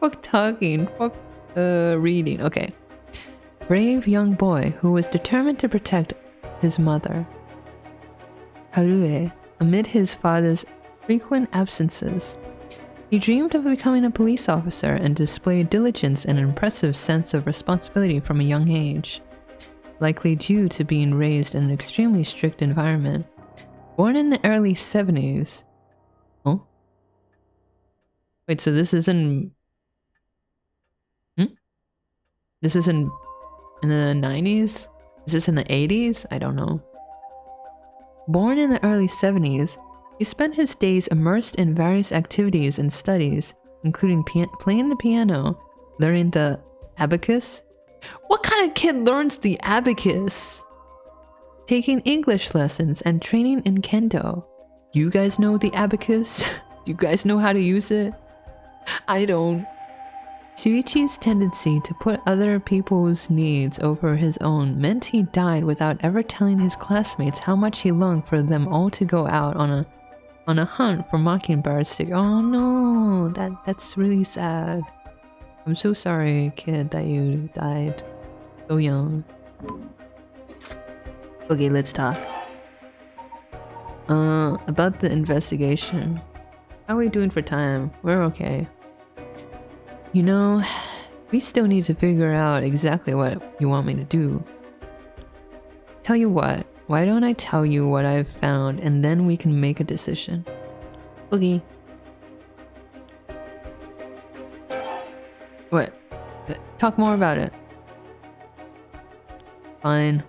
fuck talking. Fuck reading. Okay. Brave young boy who was determined to protect his mother. Harue, amid his father's frequent absences, he dreamed of becoming a police officer and displayed diligence and an impressive sense of responsibility from a young age, likely due to being raised in an extremely strict environment. Born in the early 70s. Oh? Wait, so this isn't... This isn't in the 90s? Is this in the 80s? I don't know. Born in the early 70s, he spent his days immersed in various activities and studies, including playing the piano, learning the abacus. What kind of kid learns the abacus? Taking English lessons and training in kendo. You guys know the abacus? Do you guys know how to use it? I don't. Shuichi's tendency to put other people's needs over his own meant he died without ever telling his classmates how much he longed for them all to go out on a hunt for mockingbirds to— oh no, that's really sad. I'm so sorry, kid, that you died so young. Okay, let's talk. About the investigation. How are we doing for time? We're okay. You know, we still need to figure out exactly what you want me to do. Tell you what, why don't I tell you what I've found and then we can make a decision? Okay. What? Talk more about it. Fine.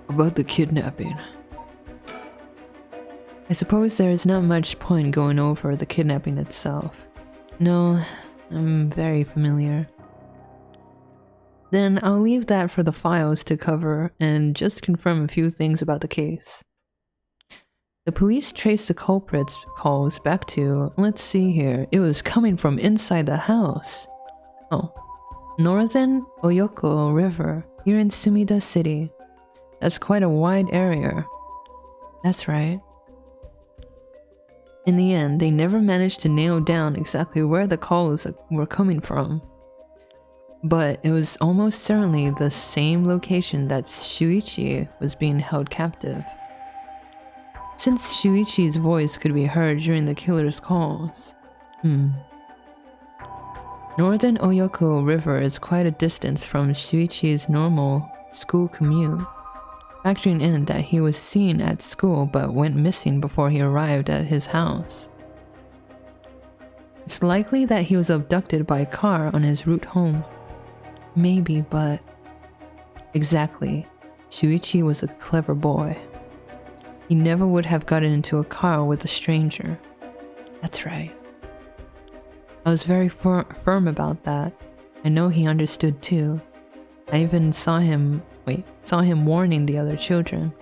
About the kidnapping. I suppose there is not much point going over the kidnapping itself. No, I'm very familiar. Then I'll leave that for the files to cover and just confirm a few things about the case. The police traced the culprit's calls back to— let's see here, it was coming from inside the house. Oh, Northern Oyoko River, here in Sumida City. That's quite a wide area. That's right. In the end, they never managed to nail down exactly where the calls were coming from. But it was almost certainly the same location that Shuichi was being held captive. Since Shuichi's voice could be heard during the killer's calls. Northern Oyoko River is quite a distance from Shuichi's normal school commute, factoring in that he was seen at school but went missing before he arrived at his house. It's likely that he was abducted by a car on his route home. Maybe, but— exactly. Shuichi was a clever boy. He never would have gotten into a car with a stranger. That's right. I was very firm about that. I know he understood too. I even saw him warning the other children.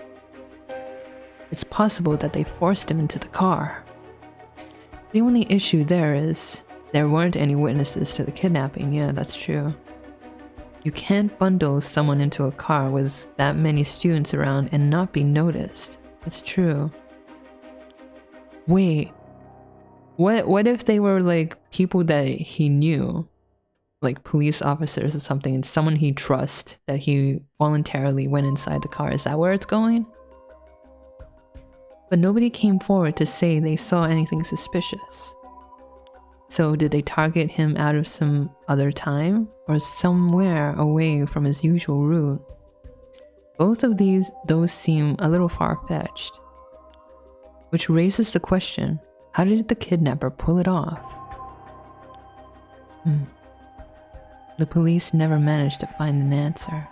It's possible that they forced him into the car. The only issue there is there weren't any witnesses to the kidnapping. Yeah, that's true. You can't bundle someone into a car with that many students around and not be noticed. That's true. Wait. What if they were like people that he knew? Like police officers or something, and someone he trusts, that he voluntarily went inside the car. Is that where it's going? But nobody came forward to say they saw anything suspicious. So did they target him out of some other time, or somewhere away from his usual route? Both of those seem a little far-fetched. Which raises the question, how did the kidnapper pull it off? The police never managed to find an answer.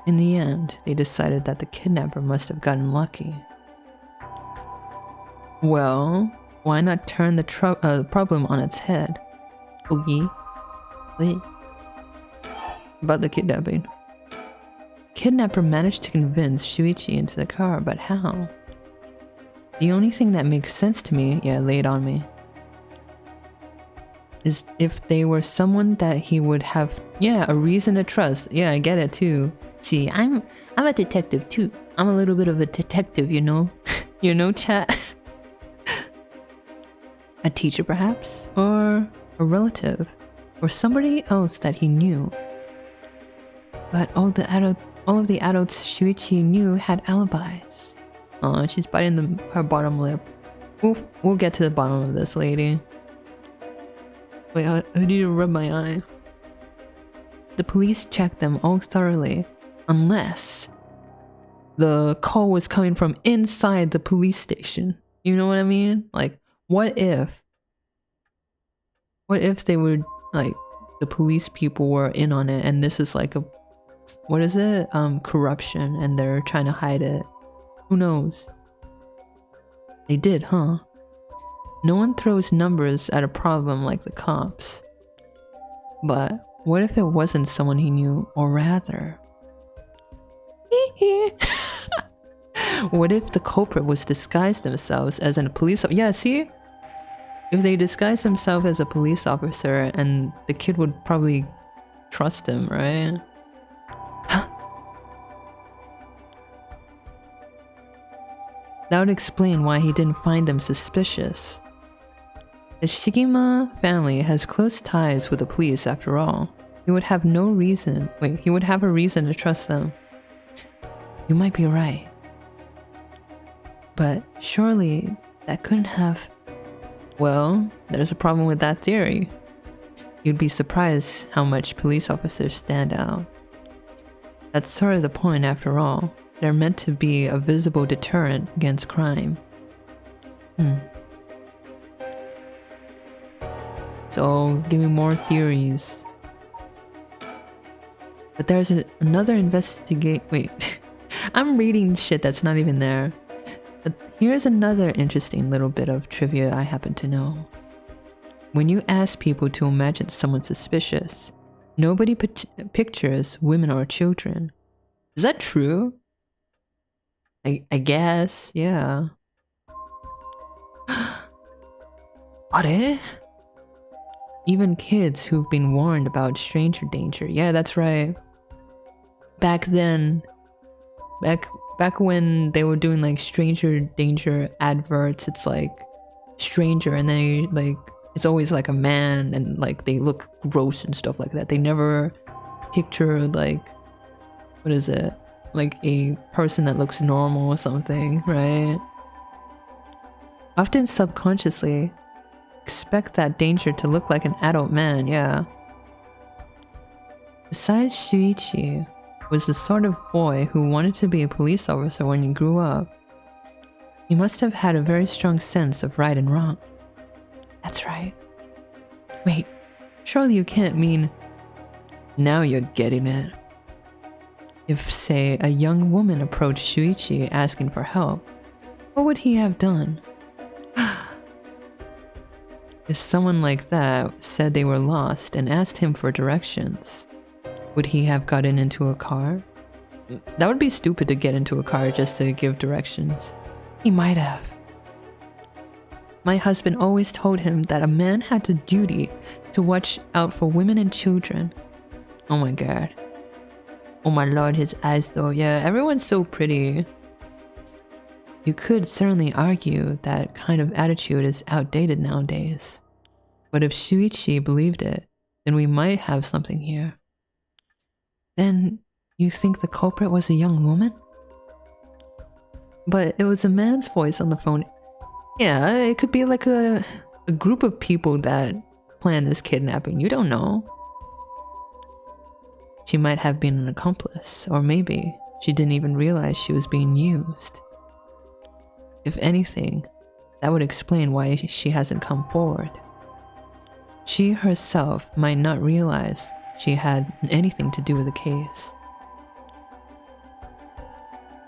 In the end, they decided that the kidnapper must have gotten lucky. Well, why not turn the problem on its head? Okay. Wait. About the kidnapping. Kidnapper managed to convince Shuichi into the car, but how? The only thing that makes sense to me— yeah, lay it on me— is if they were someone that he would have, a reason to trust. Yeah, I get it too. See, I'm a detective too. I'm a little bit of a detective, you know? You know, chat? A teacher perhaps? Or a relative? Or somebody else that he knew. But all of the adults Shuichi knew had alibis. Oh, she's biting her bottom lip. We'll get to the bottom of this, lady. Wait, I need to rub my eye. The police checked them all thoroughly, unless the call was coming from inside the police station. You know what I mean? Like, what if they were, like, the police people were in on it, and this is like a— what is it? Corruption, and they're trying to hide it. Who knows? They did, huh? No one throws numbers at a problem like the cops. But what if it wasn't someone he knew, or rather... what if the culprit was disguised themselves as a police officer? Yeah, see? If they disguise themselves as a police officer, and the kid would probably trust him, right? That would explain why he didn't find them suspicious. The Shigima family has close ties with the police after all. He would have a reason to trust them. You might be right. But surely that couldn't have... Well, there's a problem with that theory. You'd be surprised how much police officers stand out. That's sort of the point after all. They're meant to be a visible deterrent against crime. So, give me more theories. But there's another wait. I'm reading shit that's not even there. But here's another interesting little bit of trivia I happen to know. When you ask people to imagine someone suspicious, nobody pictures women or children. Is that true? I guess, yeah. Are? Even kids who've been warned about stranger danger. Yeah, that's right. Back then, back when they were doing like stranger danger adverts, it's like stranger and then like it's always like a man and like they look gross and stuff like that. They never picture like, what is it? Like a person that looks normal or something, right? Often subconsciously expect that danger to look like an adult man, yeah. Besides, Shuichi was the sort of boy who wanted to be a police officer when he grew up. He must have had a very strong sense of right and wrong. That's right. Wait, surely you can't mean... Now you're getting it. If, say, a young woman approached Shuichi asking for help, what would he have done? If someone like that said they were lost and asked him for directions, would he have gotten into a car? That would be stupid to get into a car just to give directions. He might have. My husband always told him that a man had the duty to watch out for women and children. Oh my god. Oh my lord, his eyes though. Yeah, everyone's so pretty. You could certainly argue that kind of attitude is outdated nowadays. But if Shuichi believed it, then we might have something here. Then, you think the culprit was a young woman? But it was a man's voice on the phone. Yeah, it could be like a group of people that planned this kidnapping. You don't know. She might have been an accomplice, or maybe she didn't even realize she was being used. If anything, that would explain why she hasn't come forward. She herself might not realize she had anything to do with the case.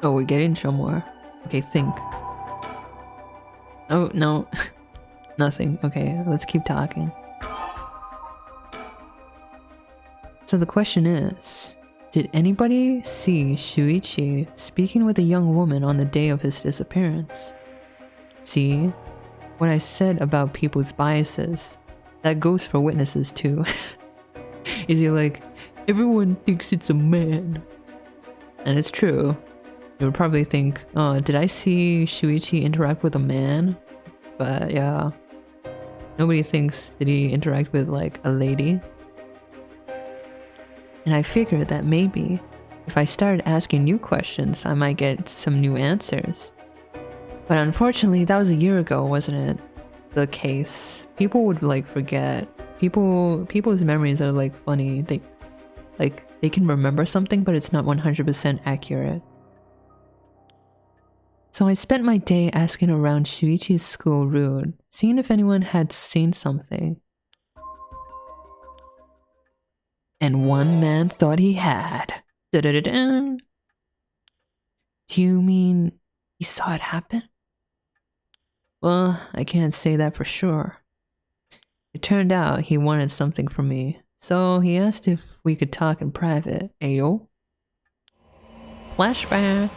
Oh, we're getting somewhere. Okay, think. Oh, no. Nothing. Okay, let's keep talking. So the question is, did anybody see Shuichi speaking with a young woman on the day of his disappearance? See, what I said about people's biases, that goes for witnesses too. Is he like, everyone thinks it's a man? And it's true. You would probably think, oh, did I see Shuichi interact with a man? But yeah, nobody thinks, did he interact with like a lady? And I figured that maybe if I started asking new questions, I might get some new answers. But unfortunately, that was a year ago, wasn't it? The case. People would like forget. People's memories are like funny. They can remember something, but it's not 100% accurate. So I spent my day asking around Shuichi's school route, seeing if anyone had seen something. And one man thought he had. Da-da-da-da. Do you mean he saw it happen? Well, I can't say that for sure. It turned out he wanted something from me, so he asked if we could talk in private. Ayo? Flashback.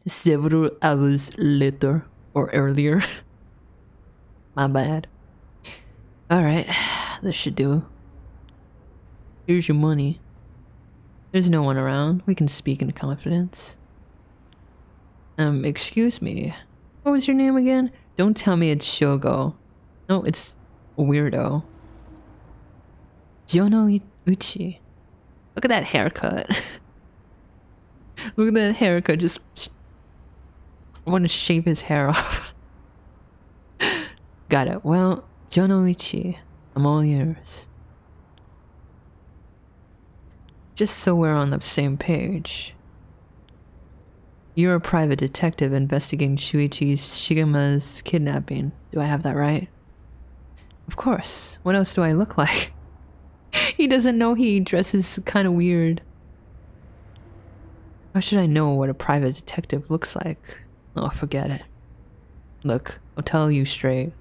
Several hours later. Or earlier. My bad. Alright, this should do. Here's your money. There's no one around. We can speak in confidence. Excuse me. What was your name again? Don't tell me it's Shogo. No, it's Weirdo. Jono Uchi. Look at that haircut. Look at that haircut. Just... I want to shave his hair off. Got it. Well, Jono Uchi. I'm all yours. Just so we're on the same page. You're a private detective investigating Shuichi Shigima's kidnapping. Do I have that right? Of course. What else do I look like? He doesn't know he dresses kind of weird. How should I know what a private detective looks like? Oh, forget it. Look, I'll tell you straight.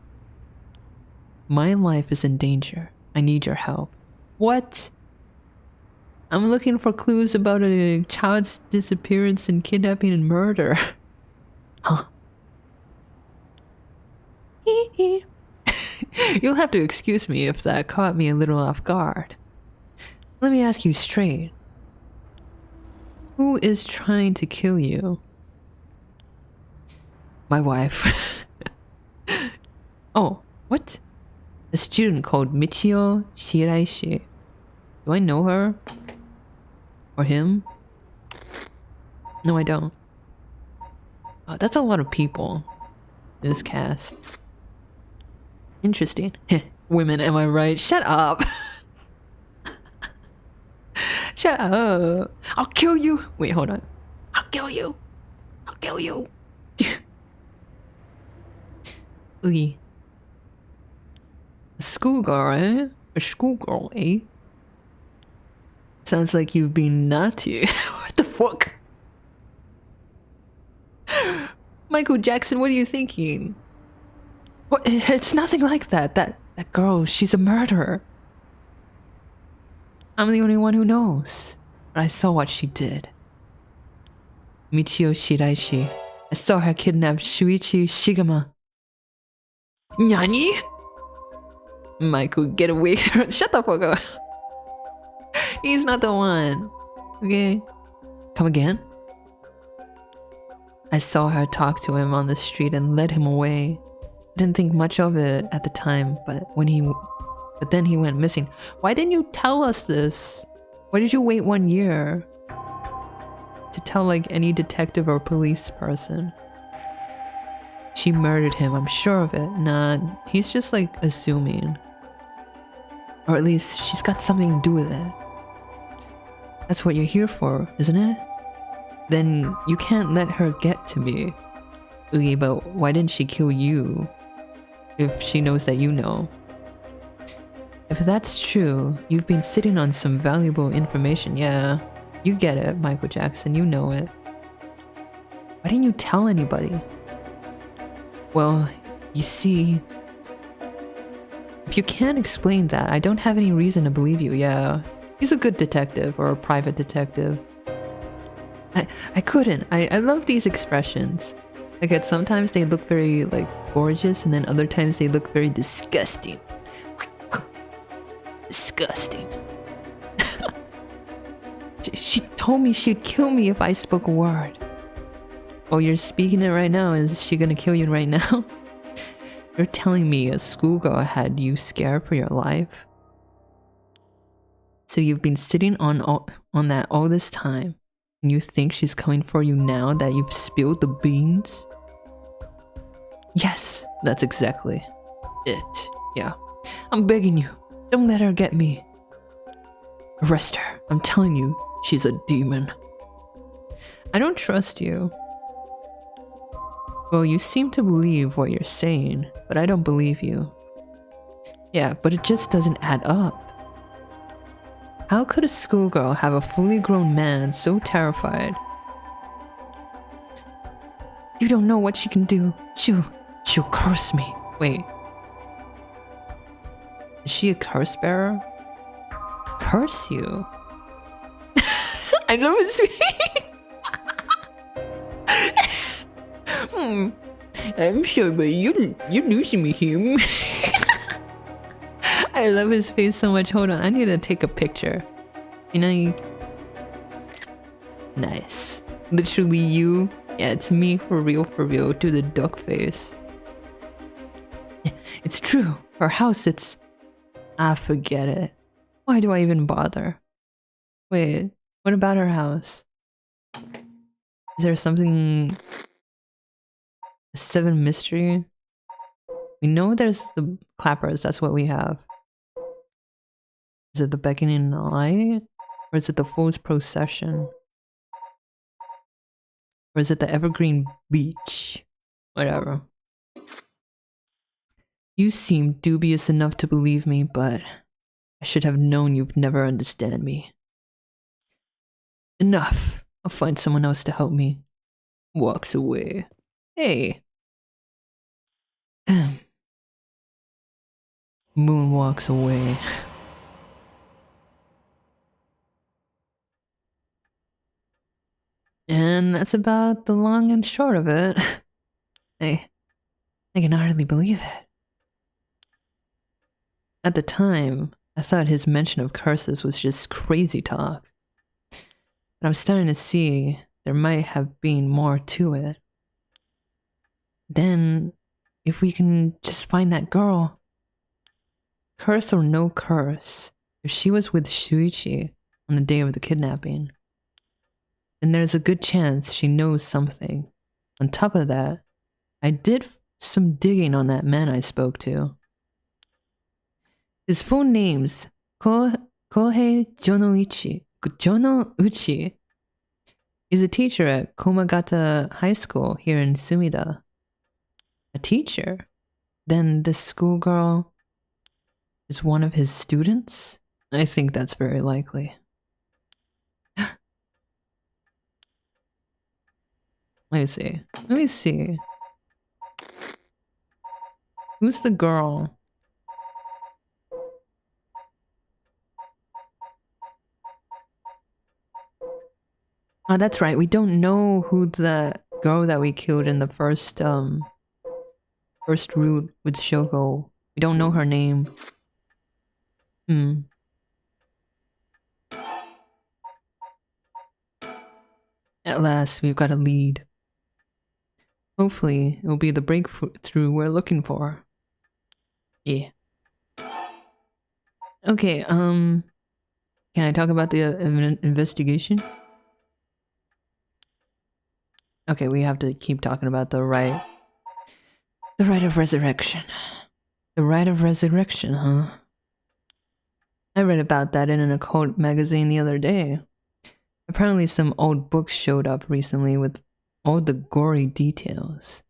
My life is in danger. I need your help. What? I'm looking for clues about a child's disappearance and kidnapping and murder. Huh? You'll have to excuse me if that caught me a little off guard. Let me ask you straight. Who is trying to kill you? My wife. Oh, what? A student called Michio Shiraishi. Do I know her? Or him? No, I don't. Oh, that's a lot of people. This cast. Interesting. Women, am I right? Shut up! Shut up! I'll kill you! Wait, hold on. I'll kill you! I'll kill you! Ooh. A schoolgirl, eh? A schoolgirl, eh? Sounds like you've been naughty. What the fuck? Michael Jackson, what are you thinking? What? It's nothing like that. That girl, she's a murderer. I'm the only one who knows. But I saw what she did. Michio Shiraishi. I saw her kidnap Shuichi Shigima. Nani? Michael, get away. Shut the fuck up. He's not the one. Okay. Come again? I saw her talk to him on the street and led him away. I didn't think much of it at the time, but then he went missing. Why didn't you tell us this? Why did you wait 1 year to tell like any detective or police person? She murdered him, I'm sure of it. Nah, he's just like assuming. Or at least she's got something to do with it. That's what you're here for, isn't it? Then you can't let her get to me. Oogie, but why didn't she kill you? If she knows that you know. If that's true, you've been sitting on some valuable information. Yeah, you get it, Michael Jackson, you know it. Why didn't you tell anybody? Well, you see... If you can't explain that, I don't have any reason to believe you, yeah. He's a good detective, or a private detective. I couldn't. I love these expressions. Like, sometimes they look very, like, gorgeous, and then other times they look very disgusting. Disgusting. She told me she'd kill me if I spoke a word. Oh, you're speaking it right now? Is she gonna kill you right now? You're telling me a schoolgirl had you scared for your life? So you've been sitting on that all this time, and you think she's coming for you now that you've spilled the beans? Yes, that's exactly it. Yeah. I'm begging you, don't let her get me. Arrest her. I'm telling you, she's a demon. I don't trust you. Well, you seem to believe what you're saying, but I don't believe you. Yeah, but it just doesn't add up. How could a schoolgirl have a fully grown man so terrified? You don't know what she can do. She'll curse me. Wait. Is she a curse bearer? Curse you? I love his I'm sure, but you're losing me here. I love his face so much. Hold on, I need to take a picture. You know, nice. Literally you. Yeah, it's me for real, to the duck face. It's true. Her house, it's... Ah, forget it. Why do I even bother? Wait, what about her house? Is there something... A 7 mystery? We know there's the clappers, that's what we have. Is it the beckoning eye? Or is it the fool's procession? Or is it the evergreen beach? Whatever. You seem dubious enough to believe me, but I should have known you'd never understand me. Enough. I'll find someone else to help me. Walks away. Hey. Moon walks away. And that's about the long and short of it. I can hardly believe it. At the time, I thought his mention of curses was just crazy talk. But I'm starting to see there might have been more to it. Then, if we can just find that girl, curse or no curse, if she was with Shuichi on the day of the kidnapping, then there's a good chance she knows something. On top of that, I did some digging on that man I spoke to. His full name's Kohei Jonouchi. He's a teacher at Komagata High School here in Sumida. A teacher? Then this schoolgirl is one of his students? I think that's very likely. Let me see. Who's the girl? Oh, that's right. We don't know who the girl that we killed in the first route with Shoko. We don't know her name. At last, we've got a lead. Hopefully, it'll be the breakthrough we're looking for. Yeah. Okay, can I talk about the investigation? Okay, we have to keep talking about the right of resurrection. The right of resurrection, huh? I read about that in an occult magazine the other day. Apparently some old books showed up recently with all the gory details.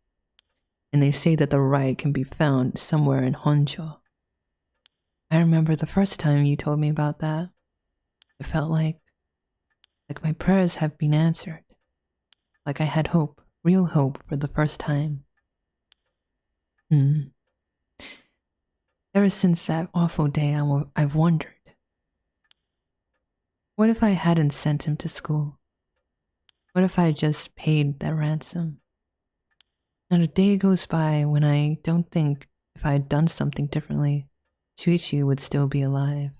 And they say that the right can be found somewhere in Honjo. I remember the first time you told me about that. It felt like my prayers have been answered. Like I had hope, real hope for the first time. Ever since that awful day, I've wondered. What if I hadn't sent him to school? What if I just paid that ransom? Not a day goes by when I don't think if I had done something differently, Shuichi would still be alive.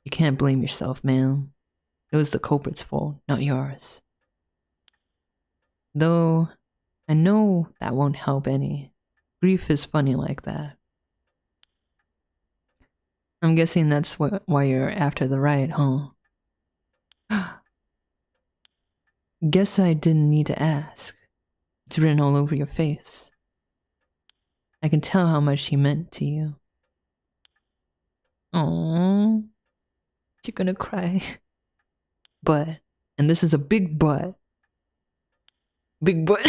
You can't blame yourself, man. It was the culprit's fault, not yours. Though, I know that won't help any. Grief is funny like that. I'm guessing that's why you're after the right, huh? Guess I didn't need to ask. It's written all over your face. I can tell how much he meant to you. Aww. You're gonna cry. But, and this is a big but. Big but.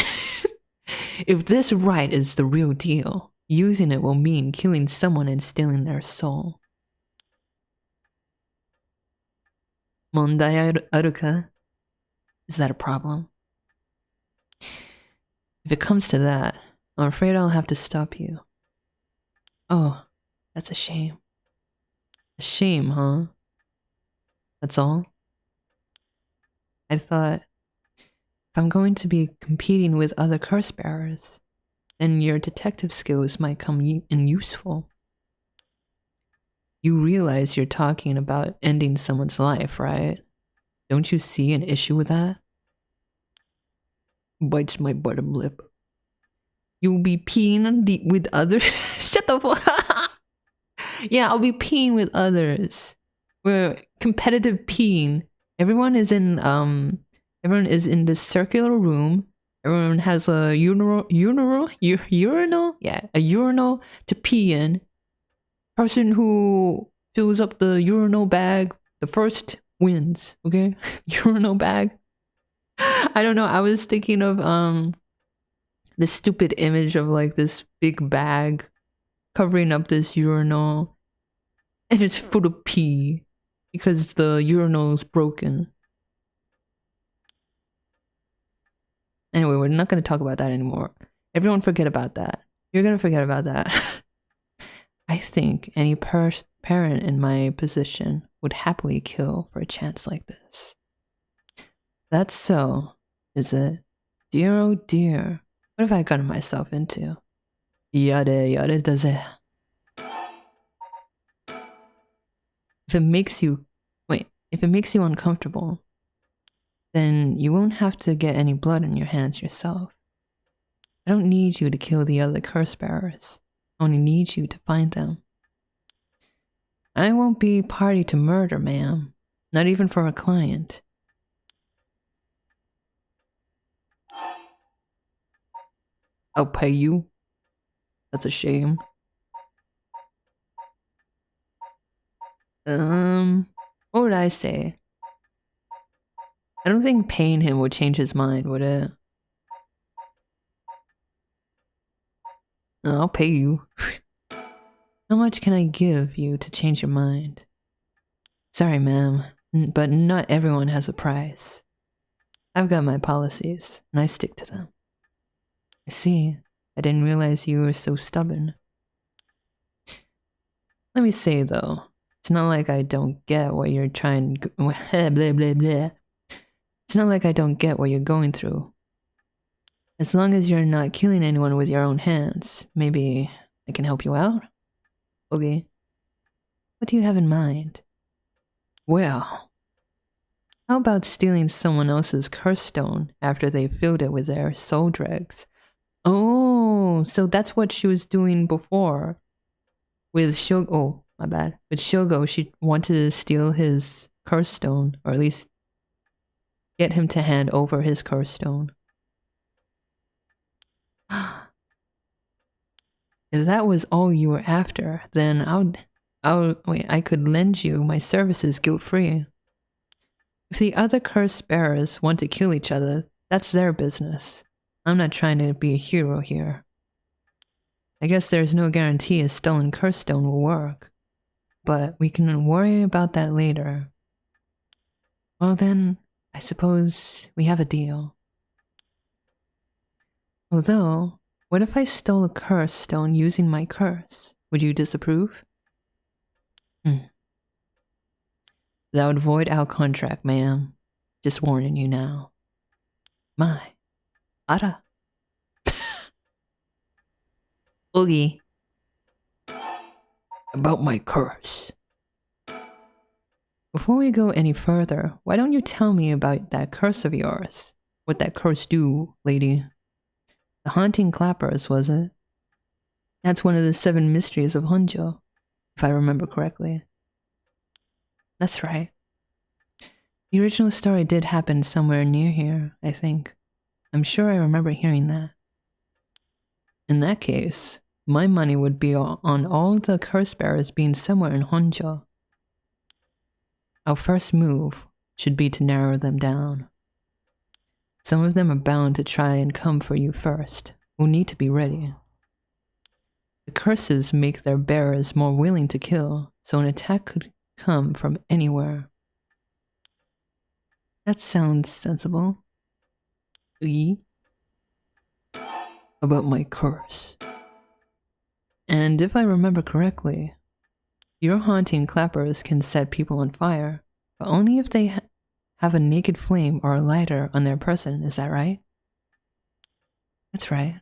If this right is the real deal, using it will mean killing someone and stealing their soul. Mondai aruka? Is that a problem? If it comes to that, I'm afraid I'll have to stop you. Oh, that's a shame. A shame, huh? That's all? I thought if I'm going to be competing with other curse bearers, then your detective skills might come in useful. You realize you're talking about ending someone's life, right? Don't you see an issue with that? Bites my bottom lip. You'll be peeing with others? Shut the fuck. Yeah, I'll be peeing with others. We're competitive peeing. Everyone is in this circular room. Everyone has a urinal? Yeah, a urinal to pee in. Person who fills up the urinal bag the first wins, okay? Urinal bag. I don't know, I was thinking of this stupid image of like this big bag covering up this urinal and it's full of pee because the urinal is broken. Anyway, we're not going to talk about that anymore. Everyone forget about that. You're going to forget about that. I think any parent in my position would happily kill for a chance like this. That's so, is it? Dear oh dear, what have I gotten myself into? Yada yada does it. If it makes you uncomfortable, then you won't have to get any blood on your hands yourself. I don't need you to kill the other curse bearers. I only need you to find them. I won't be party to murder, ma'am. Not even for a client. I'll pay you. That's a shame. What would I say? I don't think paying him would change his mind, would it? I'll pay you. How much can I give you to change your mind? Sorry, ma'am, but not everyone has a price. I've got my policies, and I stick to them. I see. I didn't realize you were so stubborn. Let me say, though, it's not like I don't get what you're trying... blah, blah, blah. It's not like I don't get what you're going through. As long as you're not killing anyone with your own hands, maybe I can help you out? Okay. What do you have in mind? Well, how about stealing someone else's curse stone after they filled it with their soul dregs? Oh, so that's what she was doing before. With Shogo, oh, my bad. With Shogo, she wanted to steal his curse stone, or at least get him to hand over his curse stone. If that was all you were after, then I could lend you my services guilt-free. If the other curse bearers want to kill each other, that's their business. I'm not trying to be a hero here. I guess there's no guarantee a stolen curse stone will work, but we can worry about that later. Well then, I suppose we have a deal. Although, what if I stole a curse stone using my curse? Would you disapprove? That would void our contract, ma'am. Just warning you now. My. Ara. Oogie. About my curse. Before we go any further, why don't you tell me about that curse of yours? What that curse do, lady? The haunting clappers, was it? That's one of the 7 mysteries of Honjo, if I remember correctly. That's right. The original story did happen somewhere near here, I think. I'm sure I remember hearing that. In that case, my money would be on all the curse bearers being somewhere in Honjo. Our first move should be to narrow them down. Some of them are bound to try and come for you first. We'll need to be ready. The curses make their bearers more willing to kill, so an attack could come from anywhere. That sounds sensible. About my curse. And if I remember correctly, your haunting clappers can set people on fire, but only if they have a naked flame or a lighter on their person, is that right? That's right.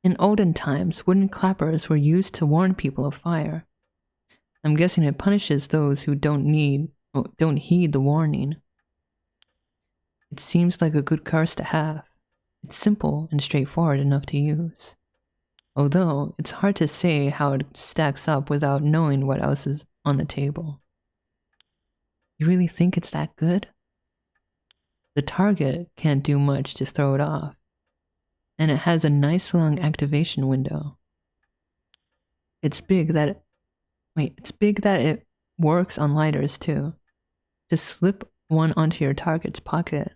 In olden times, wooden clappers were used to warn people of fire. I'm guessing it punishes those who don't heed the warning. It seems like a good curse to have. It's simple and straightforward enough to use. Although, it's hard to say how it stacks up without knowing what else is on the table. You really think it's that good? The target can't do much to throw it off. And it has a nice long activation window. It's big that it works on lighters too. Just slip one onto your target's pocket.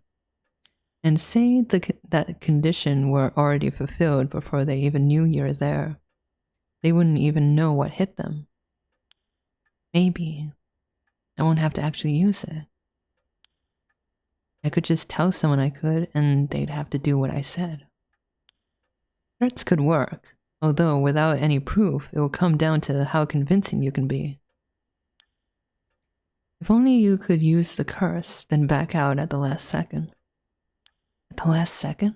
And say that condition were already fulfilled before they even knew you're there. They wouldn't even know what hit them. Maybe I won't have to actually use it. I could just tell someone I could, and they'd have to do what I said. Threats could work, although without any proof, it will come down to how convincing you can be. If only you could use the curse, then back out at the last second. At the last second?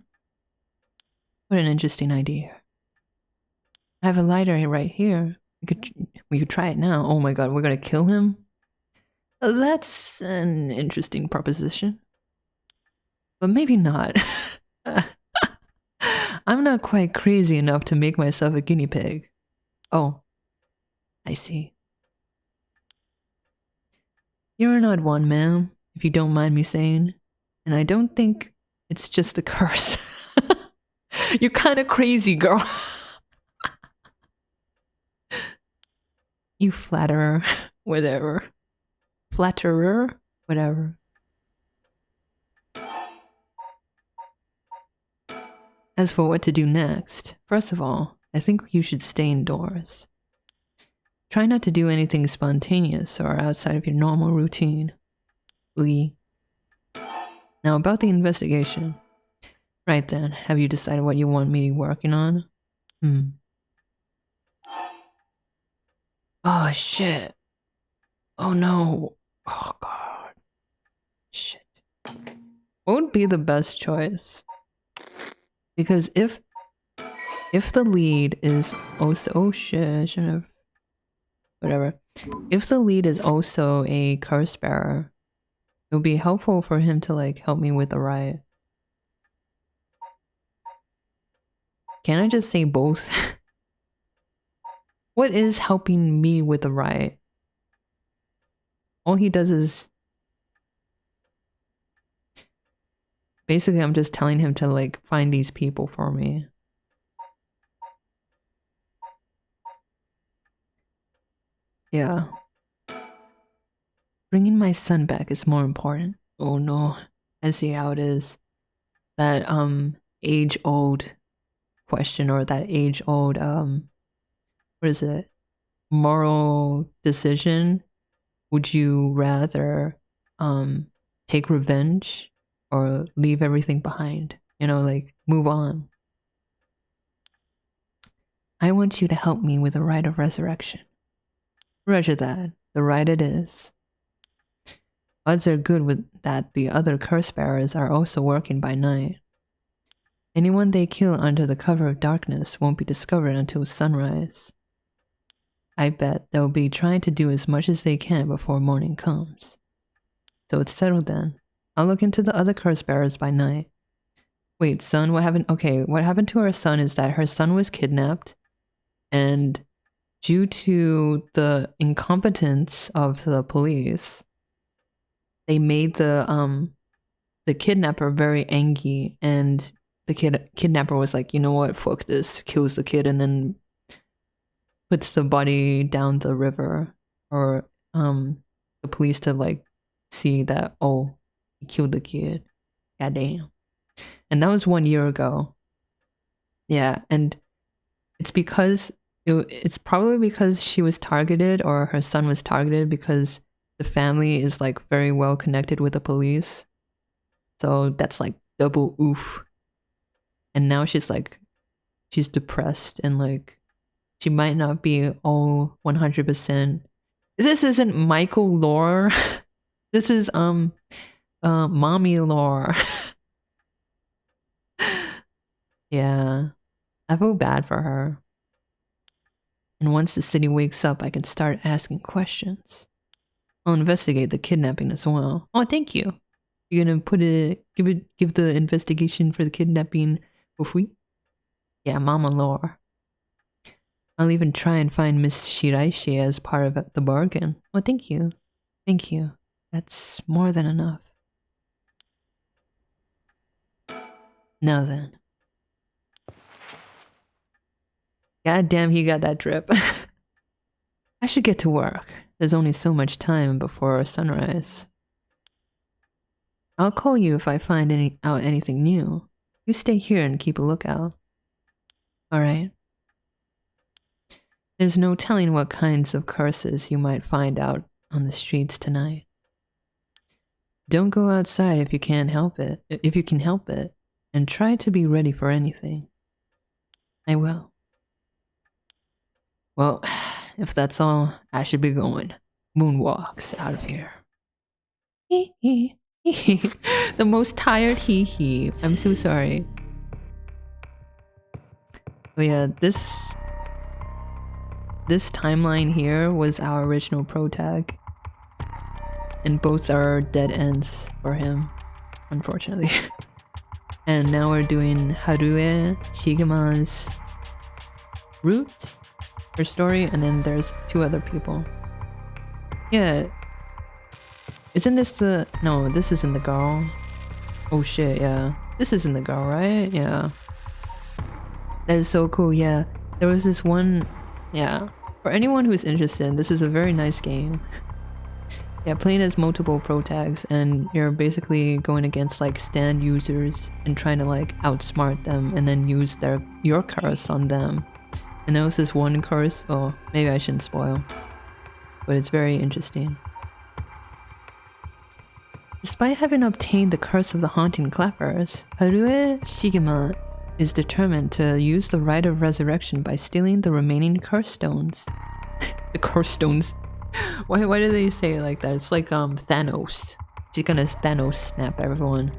What an interesting idea. I have a lighter right here. We could try it now. Oh my god, we're gonna kill him? That's an interesting proposition. But maybe not. I'm not quite crazy enough to make myself a guinea pig. Oh, I see. You're an odd one, ma'am, if you don't mind me saying. And I don't think it's just a curse. You're kinda crazy, girl. You flatterer. Whatever. Flatterer? Whatever. As for what to do next, first of all, I think you should stay indoors. Try not to do anything spontaneous or outside of your normal routine. Oogie. Now about the investigation. Right then, have you decided what you want me working on? Oh shit. Oh no. Oh god. Shit. What would be the best choice? Because if the lead is also... Oh shit, I shouldn't have... Whatever. If the lead is also a curse bearer, it would be helpful for him to like help me with the riot. Can I just say both? What is helping me with the riot? All he does is... Basically, I'm just telling him to like find these people for me. Yeah. Bringing my son back is more important. Oh no. I see how it is. That age-old question, or that age-old what is it? Moral decision. Would you rather take revenge or leave everything behind? You know, like move on. I want you to help me with the rite of resurrection. Roger that. The rite it is. Odds are good with that the other curse bearers are also working by night. Anyone they kill under the cover of darkness won't be discovered until sunrise. I bet they'll be trying to do as much as they can before morning comes. So it's settled then. I'll look into the other curse bearers by night. Wait, son, what happened? Okay, what happened to her son is that her son was kidnapped, and due to the incompetence of the police, they made the kidnapper very angry, and the kidnapper was like, you know what, fuck this, kills the kid, and then puts the body down the river, or the police to like see that, oh, he killed the kid. Goddamn. And that was 1 year ago. Yeah, and it's because it's probably because she was targeted, or her son was targeted, because the family is like very well connected with the police. So that's like double oof. And now she's depressed, and like she might not be all 100%. This isn't Michael lore. This is mommy lore. Yeah. I feel bad for her. And once the city wakes up, I can start asking questions. I'll investigate the kidnapping as well. Oh, thank you. You're gonna give the investigation for the kidnapping for free? Yeah, mama lore. I'll even try and find Miss Shiraishi as part of the bargain. Oh, thank you. Thank you. That's more than enough. Now then. God damn, he got that drip. I should get to work. There's only so much time before sunrise. I'll call you if I find out anything new. You stay here and keep a lookout. Alright. There's no telling what kinds of curses you might find out on the streets tonight. Don't go outside if you can help it, and try to be ready for anything. I will. Well, if that's all, I should be going. Moonwalks out of here. Hee hee. The most tired hee hee. I'm so sorry. But yeah, this timeline here was our original protag. And both are dead ends for him, unfortunately. And now we're doing Harue Shigima's route, her story, and then there's 2 other people. Yeah. Isn't this the... No, this isn't the girl. Oh shit, yeah. This isn't the girl, right? Yeah. That is so cool, yeah. There was this one... Yeah. For anyone who's interested, this is a very nice game. Yeah, playing as multiple protags, and you're basically going against like stand users and trying to like outsmart them and then use your curse on them. And there was this one curse, oh, maybe I shouldn't spoil, but it's very interesting. Despite having obtained the curse of the haunting clappers, Harue Shigima is determined to use the rite of resurrection by stealing the remaining curse stones. The curse stones. Why do they say it like that? It's like Thanos. She's gonna Thanos snap everyone.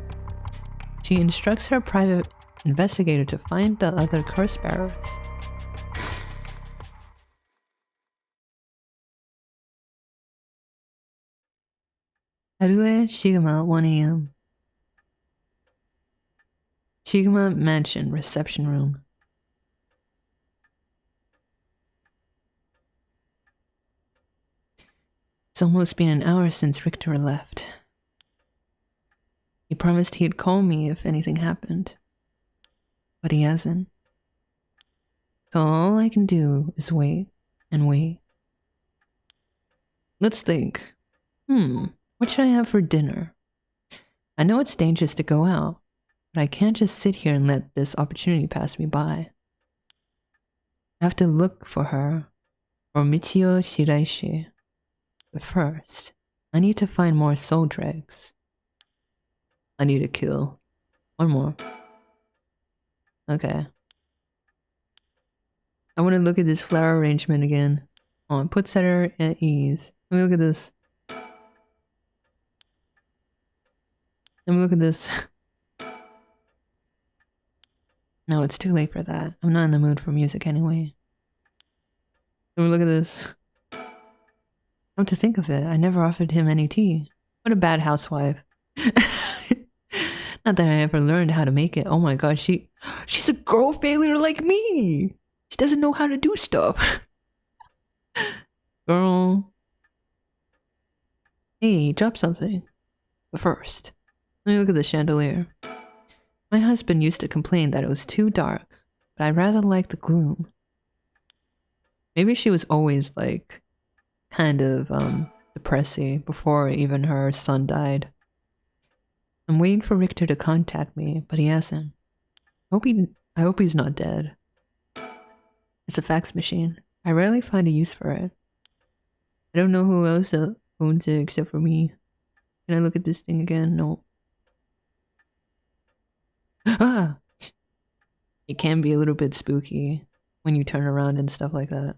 She instructs her private investigator to find the other curse bearers. Harue Shigima, 1 AM. Shigima Mansion reception room. It's almost been an hour since Richter left. He promised he'd call me if anything happened, but he hasn't. So all I can do is wait and wait. Let's think. What should I have for dinner? I know it's dangerous to go out, but I can't just sit here and let this opportunity pass me by. I have to look for her, or Michio Shiraishi. But first, I need to find more soul dregs. I need to kill 1 more. Okay. I want to look at this flower arrangement again. Oh, put setter at ease. Let me look at this. Let me look at this. No, it's too late for that. I'm not in the mood for music anyway. Let me look at this. Come to think of it, I never offered him any tea. What a bad housewife. Not that I ever learned how to make it. Oh my god, she's a girl failure like me! She doesn't know how to do stuff. Girl. Hey, drop something. But first, let me look at the chandelier. My husband used to complain that it was too dark, but I rather like the gloom. Maybe she was always like kind of depressing before even her son died. I'm waiting for Richter to contact me, but he hasn't. I hope he's not dead. It's a fax machine. I rarely find a use for it. I don't know who else owns it except for me. Can I look at this thing again? No. Ah! It can be a little bit spooky when you turn around and stuff like that.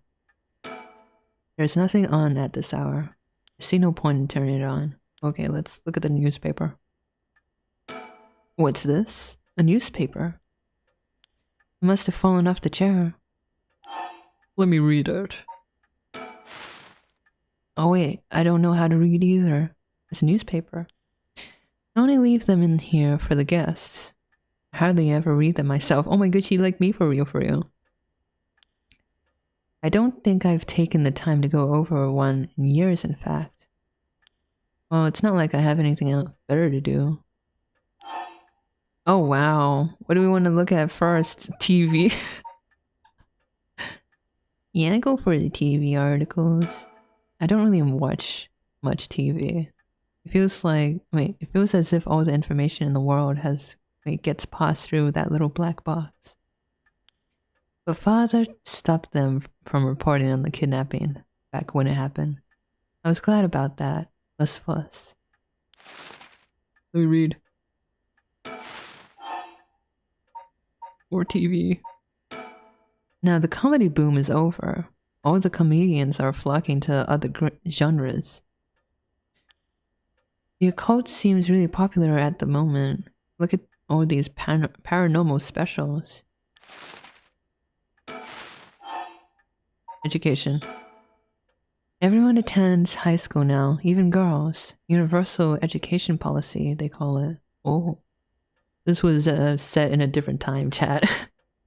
There's nothing on at this hour. I see no point in turning it on. Okay, let's look at the newspaper. What's this? A newspaper? It must have fallen off the chair. Let me read it. Oh wait, I don't know how to read either. It's a newspaper. I only leave them in here for the guests. I hardly ever read them myself. Oh my god, she like me for real, for real. I don't think I've taken the time to go over one in years, in fact. Well, it's not like I have anything else better to do. Oh wow, what do we want to look at first? TV? Yeah, go for the TV articles. I don't really watch much TV. It feels like, it feels as if all the information in the world gets passed through that little black box. But father stopped them from reporting on the kidnapping back when it happened. I was glad about that. Less fuss. Let me read. More TV. Now the comedy boom is over. All the comedians are flocking to other genres. The occult seems really popular at the moment. Look at all these paranormal specials. Education. Everyone attends high school now, even girls. Universal education policy, they call it. Oh. This was set in a different time, chat.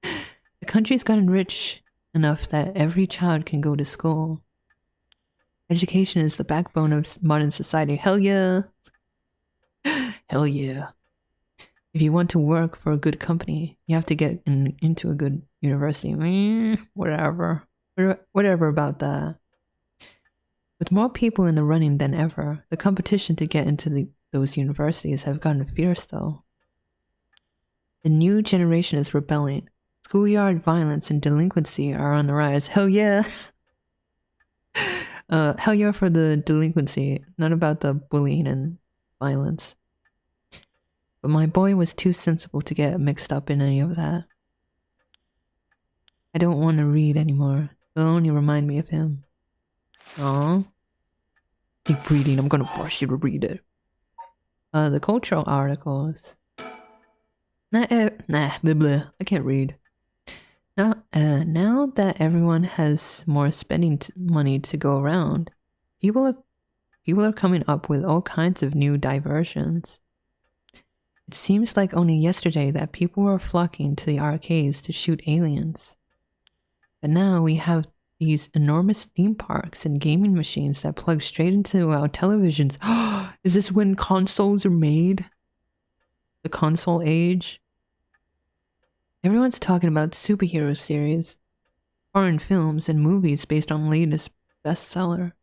The country's gotten rich enough that every child can go to school. Education is the backbone of modern society. Hell yeah! Hell yeah. If you want to work for a good company, you have to get into a good university. Whatever. Whatever about that. With more people in the running than ever, the competition to get into those universities have gotten fierce though. The new generation is rebelling. Schoolyard violence and delinquency are on the rise. Hell yeah! Hell yeah for the delinquency, not about the bullying and violence. But my boy was too sensible to get mixed up in any of that. I don't want to read anymore. It'll only remind me of him. Aww. Keep reading, I'm gonna force you to read it. The cultural articles. Blah, blah, I can't read. Now that everyone has more spending money to go around, people are coming up with all kinds of new diversions. It seems like only yesterday that people were flocking to the arcades to shoot aliens. But now we have these enormous theme parks and gaming machines that plug straight into our televisions. Is this when consoles are made? The console age? Everyone's talking about superhero series, foreign films, and movies based on latest bestseller.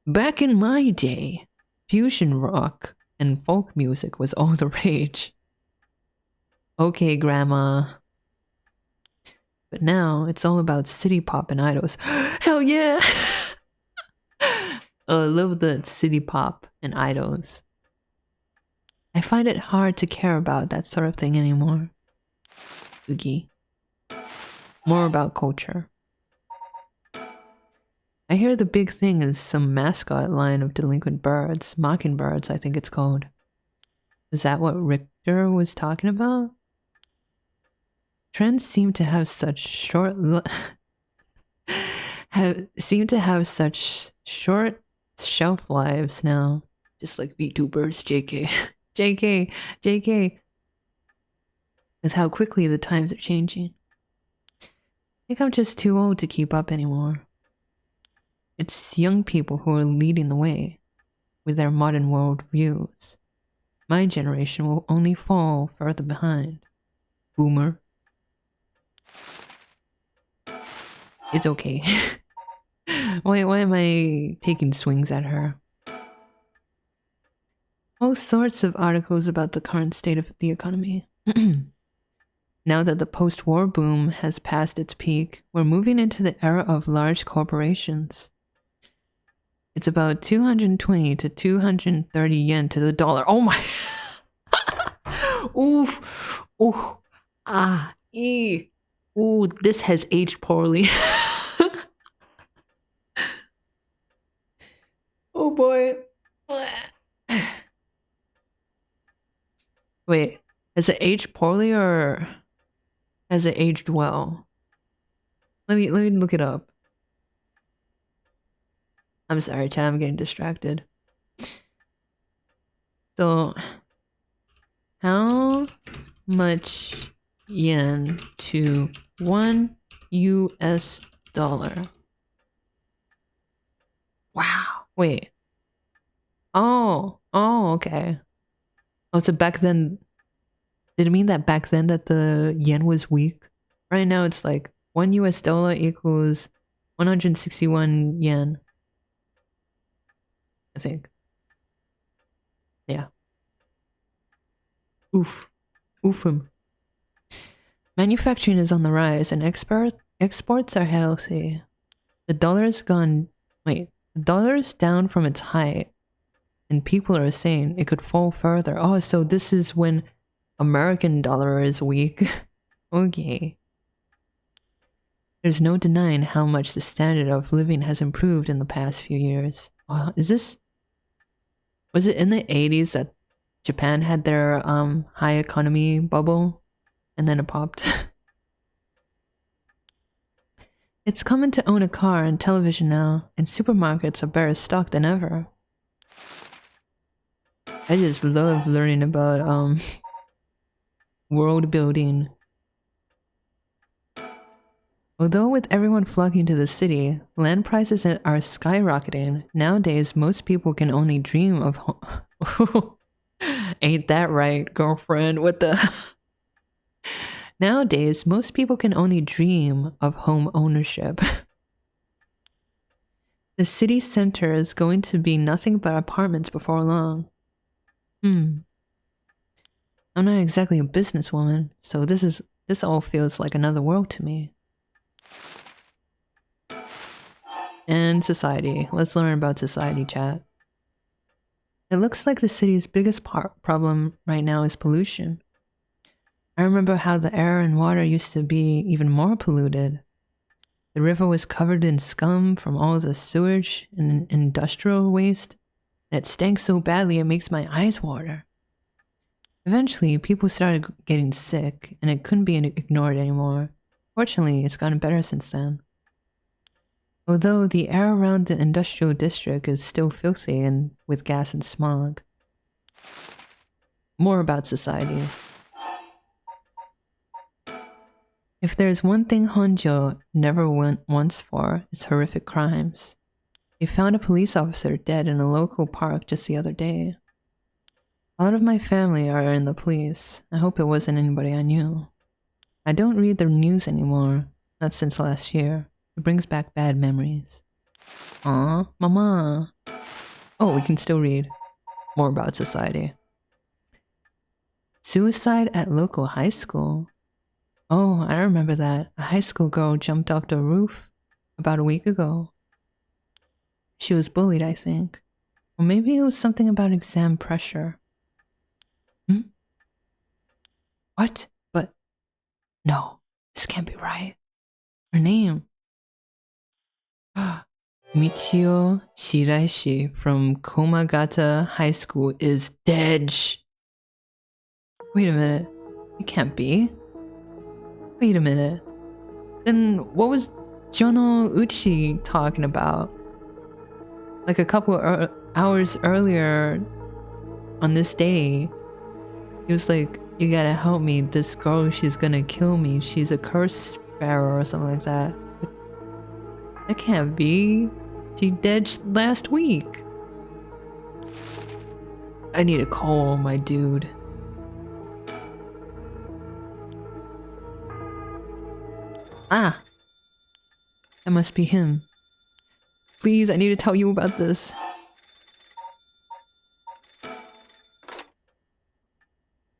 Back in my day, fusion rock and folk music was all the rage. Okay, Grandma. But now, it's all about city pop and idols. Hell yeah! I love the city pop and idols. I find it hard to care about that sort of thing anymore. Oogie. More about culture. I hear the big thing is some mascot line of delinquent birds. Mockingbirds, I think it's called. Is that what Richter was talking about? Trends seem to have such short shelf lives now. Just like VTubers, JK. JK. With how quickly the times are changing. I think I'm just too old to keep up anymore. It's young people who are leading the way with their modern world views. My generation will only fall further behind. Boomer. It's okay. Why am I taking swings at her? All sorts of articles about the current state of the economy. Now that the post-war boom has passed its peak, we're moving into the era of large corporations. It's about 220 to 230 yen to the dollar. Oh my! Oof! Ooh! Ah! Ee! Ooh, this has aged poorly. Oh boy. Wait, has it aged poorly or has it aged well? Let me look it up. I'm sorry, chat, I'm getting distracted. So, how much yen to $1 US? Wow, wait. Oh, okay. Oh, so back then, did it mean that back then that the yen was weak? Right now it's like $1 US equals 161 yen. I think. Yeah. Oofum. Manufacturing is on the rise and exports are healthy. The dollar's down from its height. And people are saying it could fall further. Oh, so this is when American dollar is weak. Okay. There's no denying how much the standard of living has improved in the past few years. Was it in the 80s that Japan had their high economy bubble and then it popped? It's common to own a car and television now, and supermarkets are better stocked than ever. I just love learning about world building. Although with everyone flocking to the city, land prices are skyrocketing. Nowadays, most people can only dream of Ain't that right, girlfriend? What the Nowadays, most people can only dream of home ownership. The city center is going to be nothing but apartments before long. I'm not exactly a businesswoman, so this all feels like another world to me. And society. Let's learn about society, chat. It looks like the city's biggest problem right now is pollution. I remember how the air and water used to be even more polluted. The river was covered in scum from all the sewage and industrial waste, and it stank so badly it makes my eyes water. Eventually, people started getting sick, and it couldn't be ignored anymore. Fortunately, it's gotten better since then. Although the air around the industrial district is still filthy and with gas and smog. More about society. If there's one thing Honjo never went once for, it's horrific crimes. They found a police officer dead in a local park just the other day. A lot of my family are in the police. I hope it wasn't anybody I knew. I don't read the news anymore, not since last year. It brings back bad memories. Aw, mama. Oh, we can still read. More about society. Suicide at local high school. Oh, I remember that. A high school girl jumped off the roof about a week ago. She was bullied, I think. Or maybe it was something about exam pressure. What? But... no, this can't be right. Her name. Michio Shiraishi from Komagata High School is dead. Wait a minute. It can't be. Wait a minute. Then what was Jono Uchi talking about? Like a couple hours earlier on this day, he was like, you gotta help me. This girl, she's gonna kill me. She's a curse bearer or something like that. But that can't be. She dead last week. I need to call my dude. Ah! That must be him. Please, I need to tell you about this.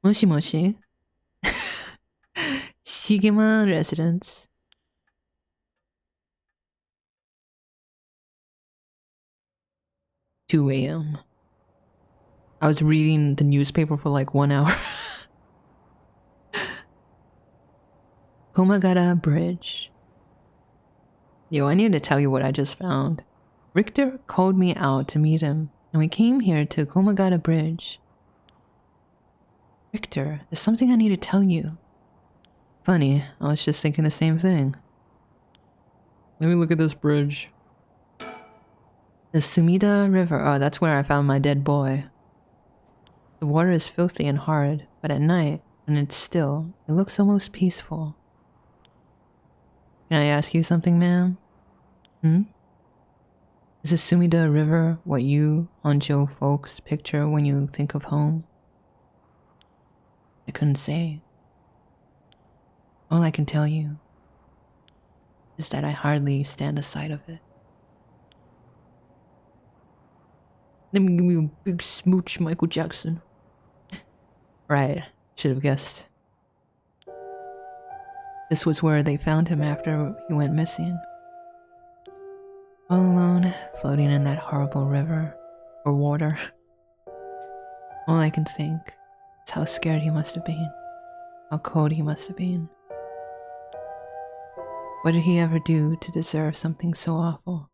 Moshi moshi. Shigima residence. 2 a.m. I was reading the newspaper for like 1 hour. Komagata Bridge. Yo, I need to tell you what I just found. Richter called me out to meet him, and we came here to Komagata Bridge. Victor, there's something I need to tell you. Funny, I was just thinking the same thing. Let me look at this bridge. The Sumida River. Oh, that's where I found my dead boy. The water is filthy and hard, but at night, when it's still, it looks almost peaceful. Can I ask you something, ma'am? Is the Sumida River what you, Honjo folks, picture when you think of home? I couldn't say. All I can tell you is that I hardly stand the sight of it. Let me give you a big smooch, Michael Jackson. Right, should have guessed. This was where they found him after he went missing. All alone, floating in that horrible river, or water. All I can think is how scared he must have been, how cold he must have been. What did he ever do to deserve something so awful?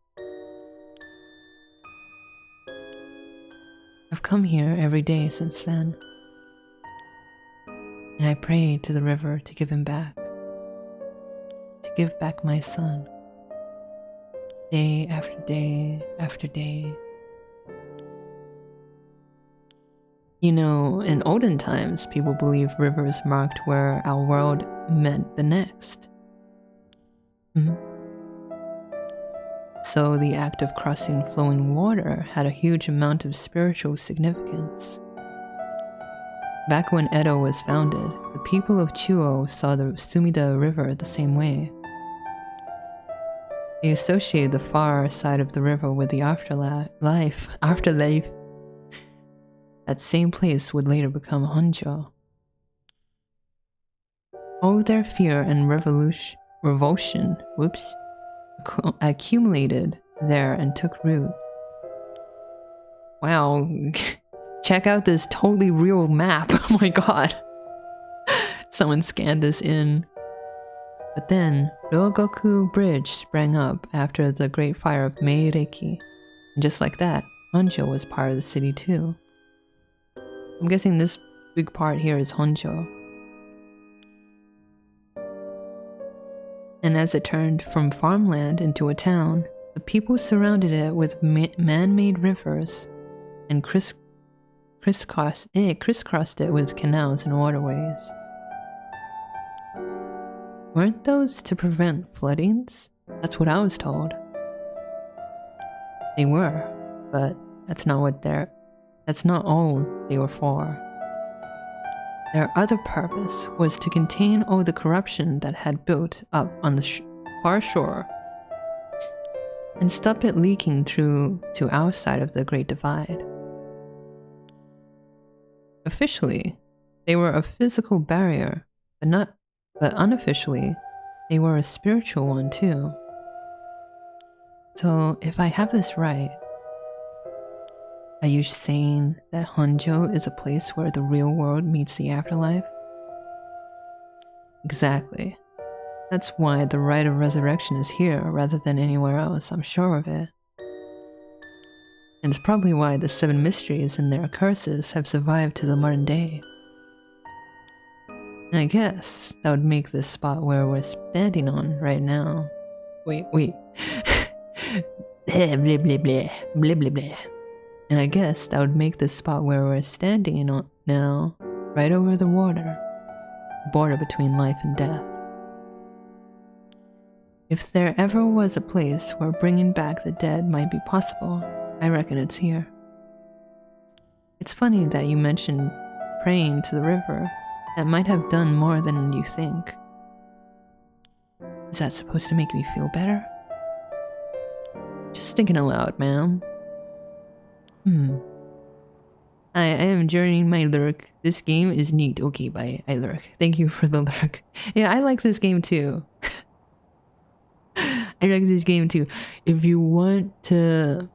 I've come here every day since then, and I prayed to the river to give him back, to give back my son. Day after day after day. You know, in olden times, people believed rivers marked where our world met the next. So the act of crossing flowing water had a huge amount of spiritual significance. Back when Edo was founded, the people of Chuo saw the Sumida River the same way. They associated the far side of the river with the afterlife. That same place would later become Honjo. All their fear and revulsion, accumulated there and took root. Wow, check out this totally real map. Oh my god. Someone scanned this in. But then, Ryogoku Bridge sprang up after the Great Fire of Meireki. And just like that, Honjo was part of the city too. I'm guessing this big part here is Honjo. And as it turned from farmland into a town, the people surrounded it with man-made rivers and crisscrossed it with canals and waterways. Weren't those to prevent floodings? That's what I was told. They were, but that's not all they were for. Their other purpose was to contain all the corruption that had built up on the far shore and stop it leaking through to our side of the Great Divide. Officially, they were a physical barrier, but unofficially, they were a spiritual one too. So, if I have this right, are you saying that Honjo is a place where the real world meets the afterlife? Exactly. That's why the rite of resurrection is here rather than anywhere else, I'm sure of it. And it's probably why the 7 mysteries and their curses have survived to the modern day. And I guess that would make this spot where we're standing on right now. Wait. blah, blah, blah, blah, blah, blah, blah. And I guess that would make this spot where we're standing on now, right over the water, the border between life and death. If there ever was a place where bringing back the dead might be possible, I reckon it's here. It's funny that you mentioned praying to the river. That might have done more than you think. Is that supposed to make me feel better? Just thinking aloud, ma'am. I am journeying my lurk. This game is neat. Okay, bye. I lurk. Thank you for the lurk. Yeah, I like this game too. I like this game too. If you want to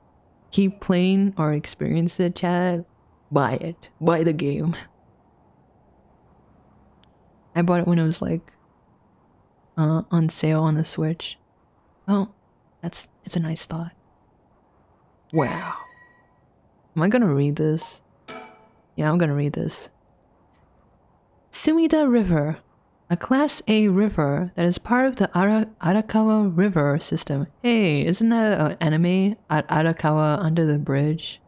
keep playing or experience it, chat, buy it. Buy the game. I bought it when it was like on sale on the Switch. Well, it's a nice thought. Wow. Am I gonna read this? Yeah, I'm gonna read this. Sumida River, a Class A river that is part of the Arakawa River system. Hey, isn't that an anime at Arakawa Under the Bridge?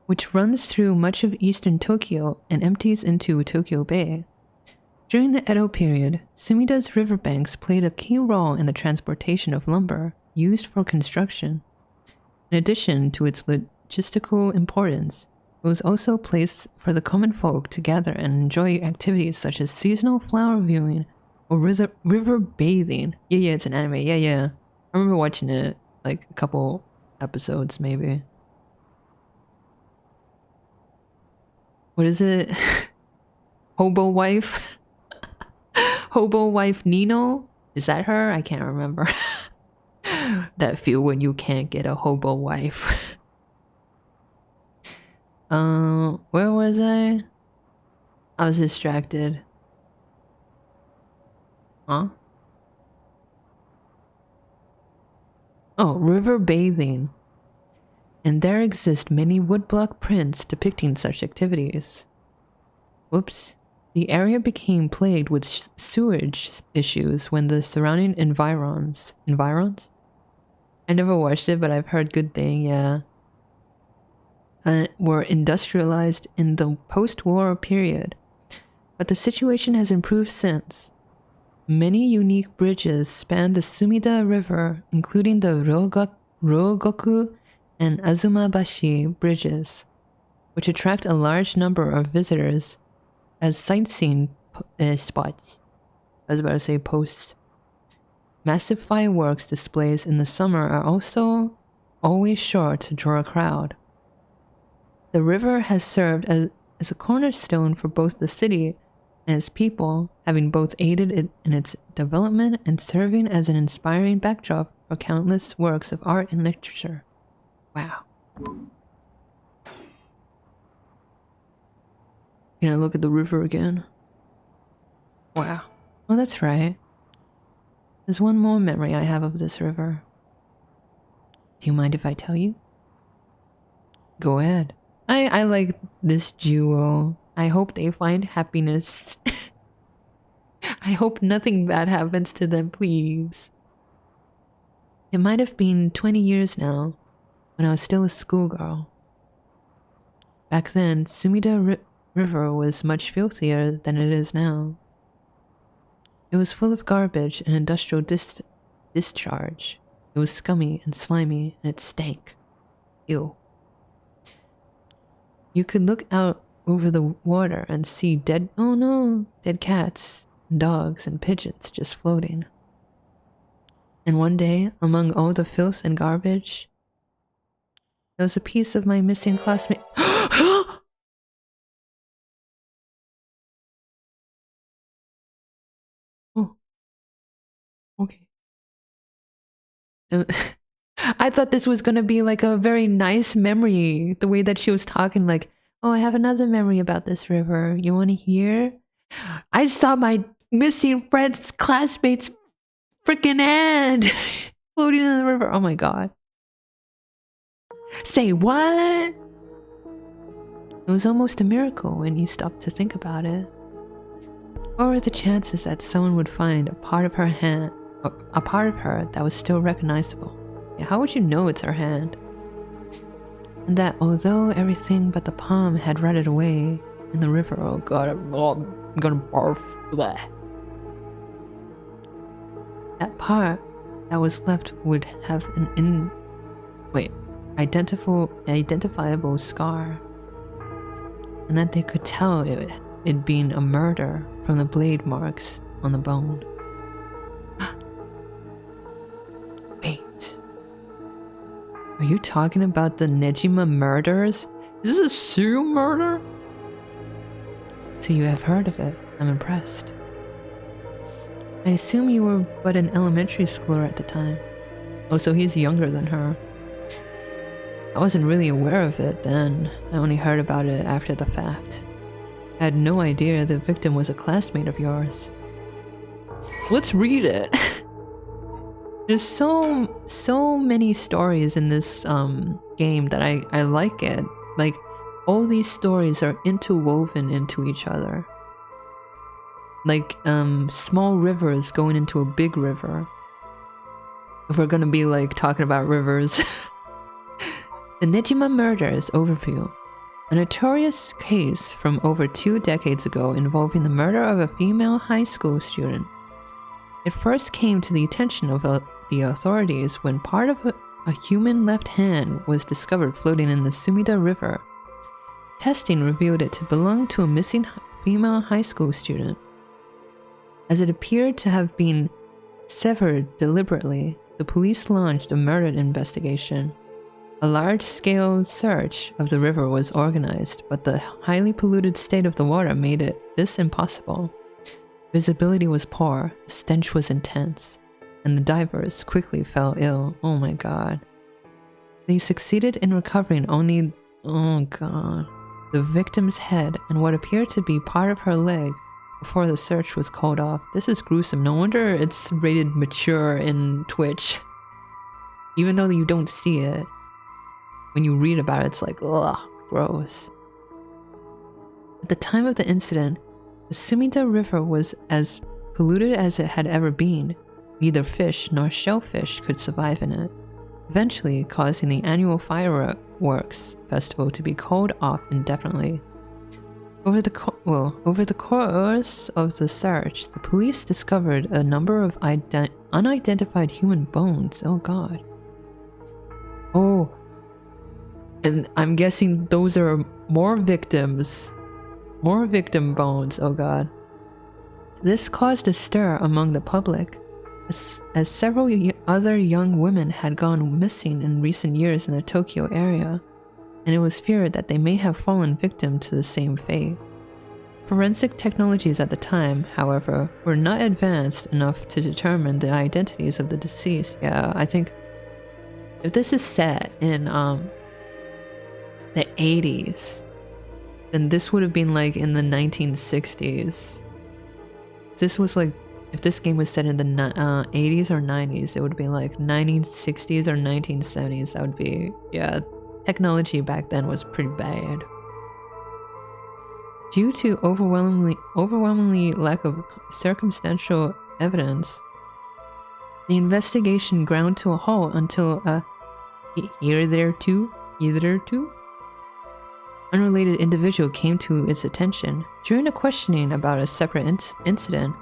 Which runs through much of eastern Tokyo and empties into Tokyo Bay. During the Edo period, Sumida's riverbanks played a key role in the transportation of lumber used for construction. In addition to its logistical importance, it was also a place for the common folk to gather and enjoy activities such as seasonal flower viewing or river bathing. Yeah, it's an anime. Yeah. I remember watching it, like a couple episodes maybe. What is it? Hobo wife? Hobo wife Nino? Is that her? I can't remember. That feel when you can't get a hobo wife. Where was I? I was distracted. Huh? Oh, river bathing. And there exist many woodblock prints depicting such activities. Whoops. The area became plagued with sewage issues when the surrounding environs? I never watched it, but I've heard good thing, yeah. Were industrialized in the post-war period. But the situation has improved since. Many unique bridges span the Sumida River, including the Rogoku and Azumabashi bridges, which attract a large number of visitors as sightseeing spots. I was about to say posts. Massive fireworks displays in the summer are also always sure to draw a crowd. The river has served as a cornerstone for both the city and its people, having both aided in its development and serving as an inspiring backdrop for countless works of art and literature. Wow. Can I look at the river again? Wow. Oh, that's right. There's one more memory I have of this river. Do you mind if I tell you? Go ahead. I like this duo. I hope they find happiness. I hope nothing bad happens to them, please. It might have been 20 years now, when I was still a schoolgirl. Back then, Sumida River was much filthier than it is now. It was full of garbage and industrial discharge. It was scummy and slimy, and it stank. Ew. You could look out over the water and see dead cats, and dogs, and pigeons just floating. And one day, among all the filth and garbage, there was a piece of my missing classmate. Oh, okay. I thought this was gonna be like a very nice memory, the way that she was talking, like, oh, I have another memory about this river. You wanna hear? I saw my missing friend's classmate's freaking hand floating in the river. Oh my god. Say what? It was almost a miracle when you stopped to think about it. What were the chances that someone would find a part of her hand, or a part of her that was still recognizable? Yeah, how would you know it's her hand? And that although everything but the palm had rotted away in the river, oh god, I'm gonna barf. Bleh. That part that was left would have an identifiable scar, and that they could tell it being a murder from the blade marks on the bone. Wait, are you talking about the Nejima murders? Is this a serial murder? So you have heard of it. I'm impressed. I assume you were but an elementary schooler at the time. Oh, so he's younger than her. I wasn't really aware of it then. I only heard about it after the fact. I had no idea the victim was a classmate of yours. Let's read it. There's so many stories in this game that I like it. Like all these stories are interwoven into each other. Like small rivers going into a big river. If we're gonna be like talking about rivers. The Nejima murders overview. A notorious case from over 2 decades ago involving the murder of a female high school student. It first came to the attention of the authorities when part of a human left hand was discovered floating in the Sumida River. Testing revealed it to belong to a missing female high school student. As it appeared to have been severed deliberately, the police launched a murder investigation. A large-scale search of the river was organized, but the highly polluted state of the water made this impossible. Visibility was poor, the stench was intense, and the divers quickly fell ill. Oh my god. They succeeded in recovering only, oh god, the victim's head and what appeared to be part of her leg before the search was called off. This is gruesome. No wonder it's rated mature in Twitch. Even though you don't see it, when you read about it, it's like, ugh, gross. At the time of the incident, the Sumida River was as polluted as it had ever been. Neither fish nor shellfish could survive in it, eventually causing the annual fireworks festival to be called off indefinitely. Over the course of the search, the police discovered a number of unidentified human bones. Oh god. Oh, and I'm guessing those are more victims. More victim bones, oh god. This caused a stir among the public, as several other young women had gone missing in recent years in the Tokyo area, and it was feared that they may have fallen victim to the same fate. Forensic technologies at the time, however, were not advanced enough to determine the identities of the deceased. Yeah, I think if this is set in the 80s, then this would have been like in the 1960s. This was like, if this game was set in the 80s or 90s, it would be like 1960s or 1970s. That would be, yeah, technology back then was pretty bad. Due to overwhelmingly lack of circumstantial evidence, the investigation ground to a halt until either there too unrelated individual came to its attention. During a questioning about a separate incident,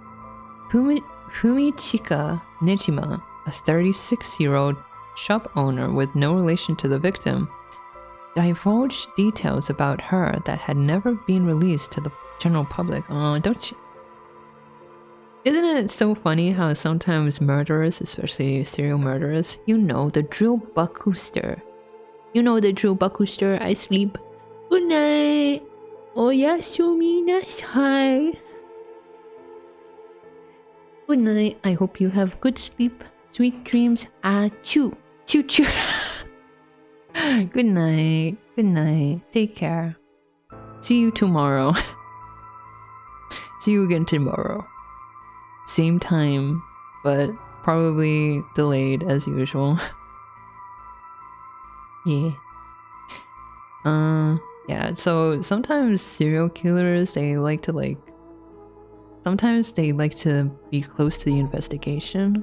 Fumichika Nejima, a 36-year-old shop owner with no relation to the victim, divulged details about her that had never been released to the general public. Oh, don't you? Isn't it so funny how sometimes murderers, especially serial murderers, the drill buckster. I sleep. Good night. Oyasumi nasai. Good night. I hope you have good sleep, sweet dreams. Choo. Choo choo. Good night. Good night. Take care. See you tomorrow. See you again tomorrow. Same time, but probably delayed as usual. Yeah. Yeah, so sometimes serial killers, sometimes they like to be close to the investigation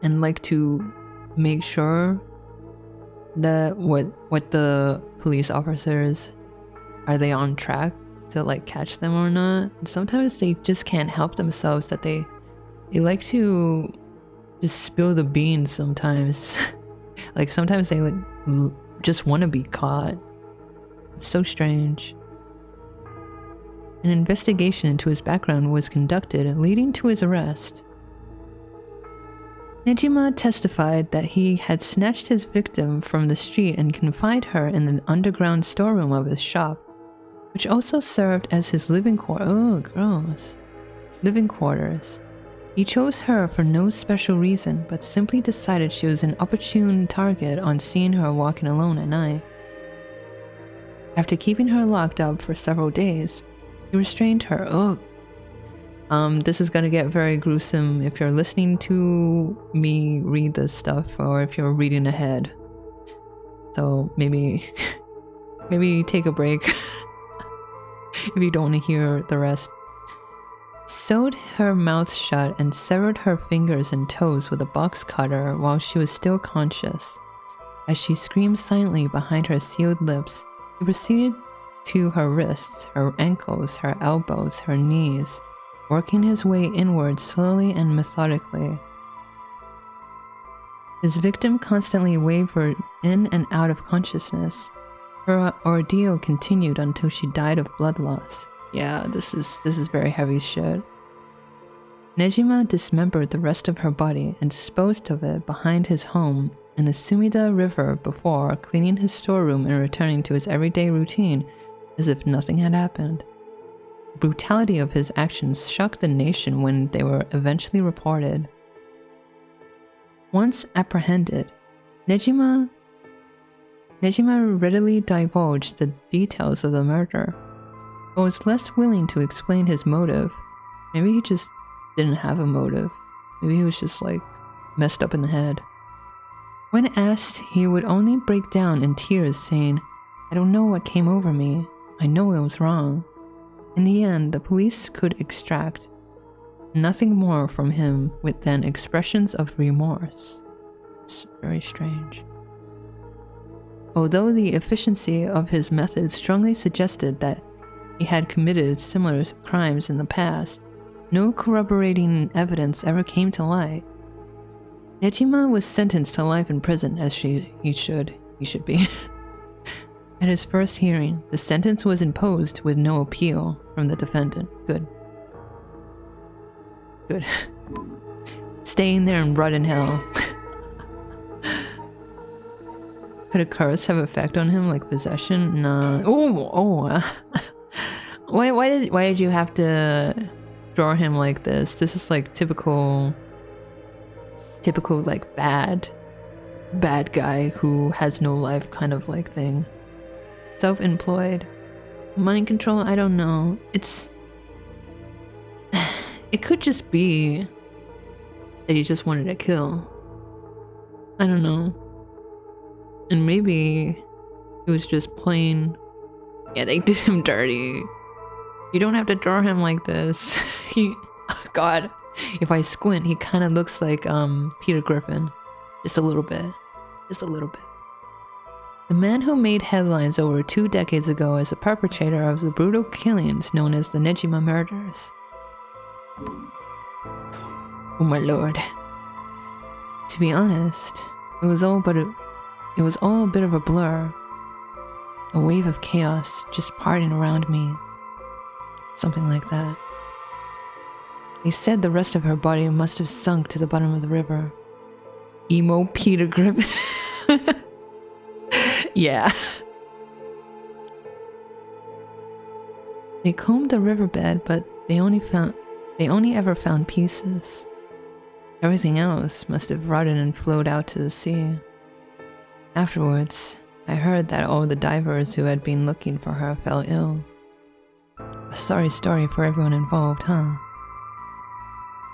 and like to make sure that what the police officers, are they on track to like catch them or not. And sometimes they just can't help themselves, that they like to just spill the beans sometimes. Like sometimes they like just want to be caught. It's so strange. An investigation into his background was conducted, leading to his arrest. Nejima testified that he had snatched his victim from the street and confined her in the underground storeroom of his shop, which also served as his living quarters. He chose her for no special reason, but simply decided she was an opportune target on seeing her walking alone at night. After keeping her locked up for several days, he restrained her. This is gonna get very gruesome if you're listening to me read this stuff, or if you're reading ahead. So maybe Maybe take a break if you don't want to hear the rest. Sewed her mouth shut and severed her fingers and toes with a box cutter while she was still conscious. As she screamed silently behind her sealed lips, he proceeded to her wrists, her ankles, her elbows, her knees, working his way inward slowly and methodically. His victim constantly wavered in and out of consciousness. Her ordeal continued until she died of blood loss. Yeah, this is very heavy shit. Nejima dismembered the rest of her body and disposed of it behind his home in the Sumida River before cleaning his storeroom and returning to his everyday routine as if nothing had happened. The brutality of his actions shocked the nation when they were eventually reported. Once apprehended, Nejima readily divulged the details of the murder, but was less willing to explain his motive. Maybe he just didn't have a motive. Maybe he was just like messed up in the head. When asked, he would only break down in tears saying, "I don't know what came over me. I know it was wrong." In the end, the police could extract nothing more from him than expressions of remorse. It's very strange. Although the efficiency of his methods strongly suggested that he had committed similar crimes in the past, no corroborating evidence ever came to light. Nejima was sentenced to life in prison, as he should be. At his first hearing, the sentence was imposed with no appeal from the defendant. Good. Good. Stay in there and rot in hell. Could a curse have effect on him, like possession? Nah. Why did you have to draw him like this? This is like typical like bad guy who has no life kind of like thing. Self-employed. Mind control, I don't know. It could just be that he just wanted to kill. I don't know. And maybe it was just plain, yeah, they did him dirty. You don't have to draw him like this. God, if I squint, he kind of looks like Peter Griffin. Just a little bit. Just a little bit. The man who made headlines over 2 decades ago as a perpetrator of the brutal killings known as the Nejima murders. Oh my lord. To be honest, it was all a bit of a blur. A wave of chaos just parting around me. Something like that. They said the rest of her body must have sunk to the bottom of the river. Emo Peter Griffin. Yeah. They combed the riverbed, but they only ever found pieces. Everything else must have rotted and flowed out to the sea. Afterwards, I heard that all the divers who had been looking for her fell ill. A sorry story for everyone involved, huh?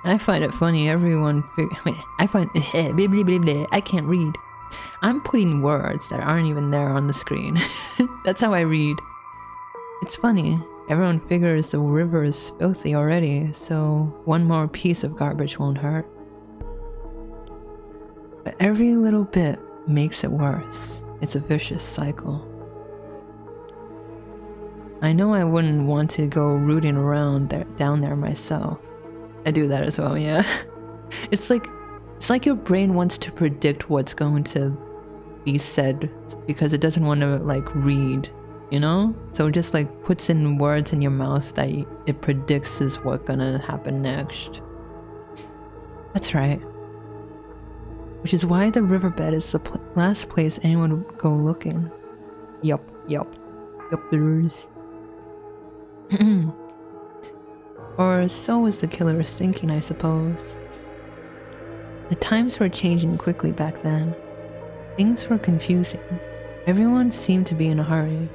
I find it funny I can't read. I'm putting words that aren't even there on the screen. That's how I read. It's funny. Everyone figures the river is filthy already, so one more piece of garbage won't hurt. But every little bit makes it worse. It's a vicious cycle. I know I wouldn't want to go rooting around down there myself. I do that as well, yeah. It's like your brain wants to predict what's going to be said because it doesn't want to like read, you know? So it just like puts in words in your mouth that it predicts is what's gonna happen next. That's right. Which is why the riverbed is the last place anyone would go looking. Yup, there is. Or so was the killer thinking, I suppose. The times were changing quickly back then. Things were confusing. Everyone seemed to be in a hurry.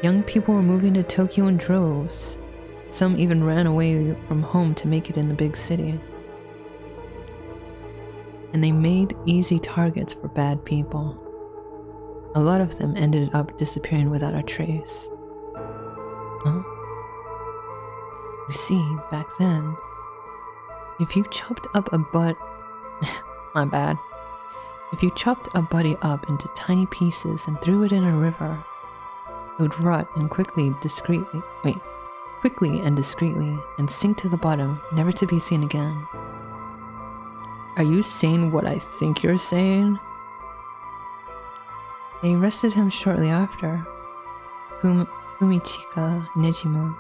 Young people were moving to Tokyo in droves. Some even ran away from home to make it in the big city. And they made easy targets for bad people. A lot of them ended up disappearing without a trace. Huh? You see, back then, if you chopped up a my bad. If you chopped a body up into tiny pieces and threw it in a river, it would rot and quickly and discreetly and sink to the bottom, never to be seen again. Are you saying what I think you're saying? They arrested him shortly after. Fumichika Nejima,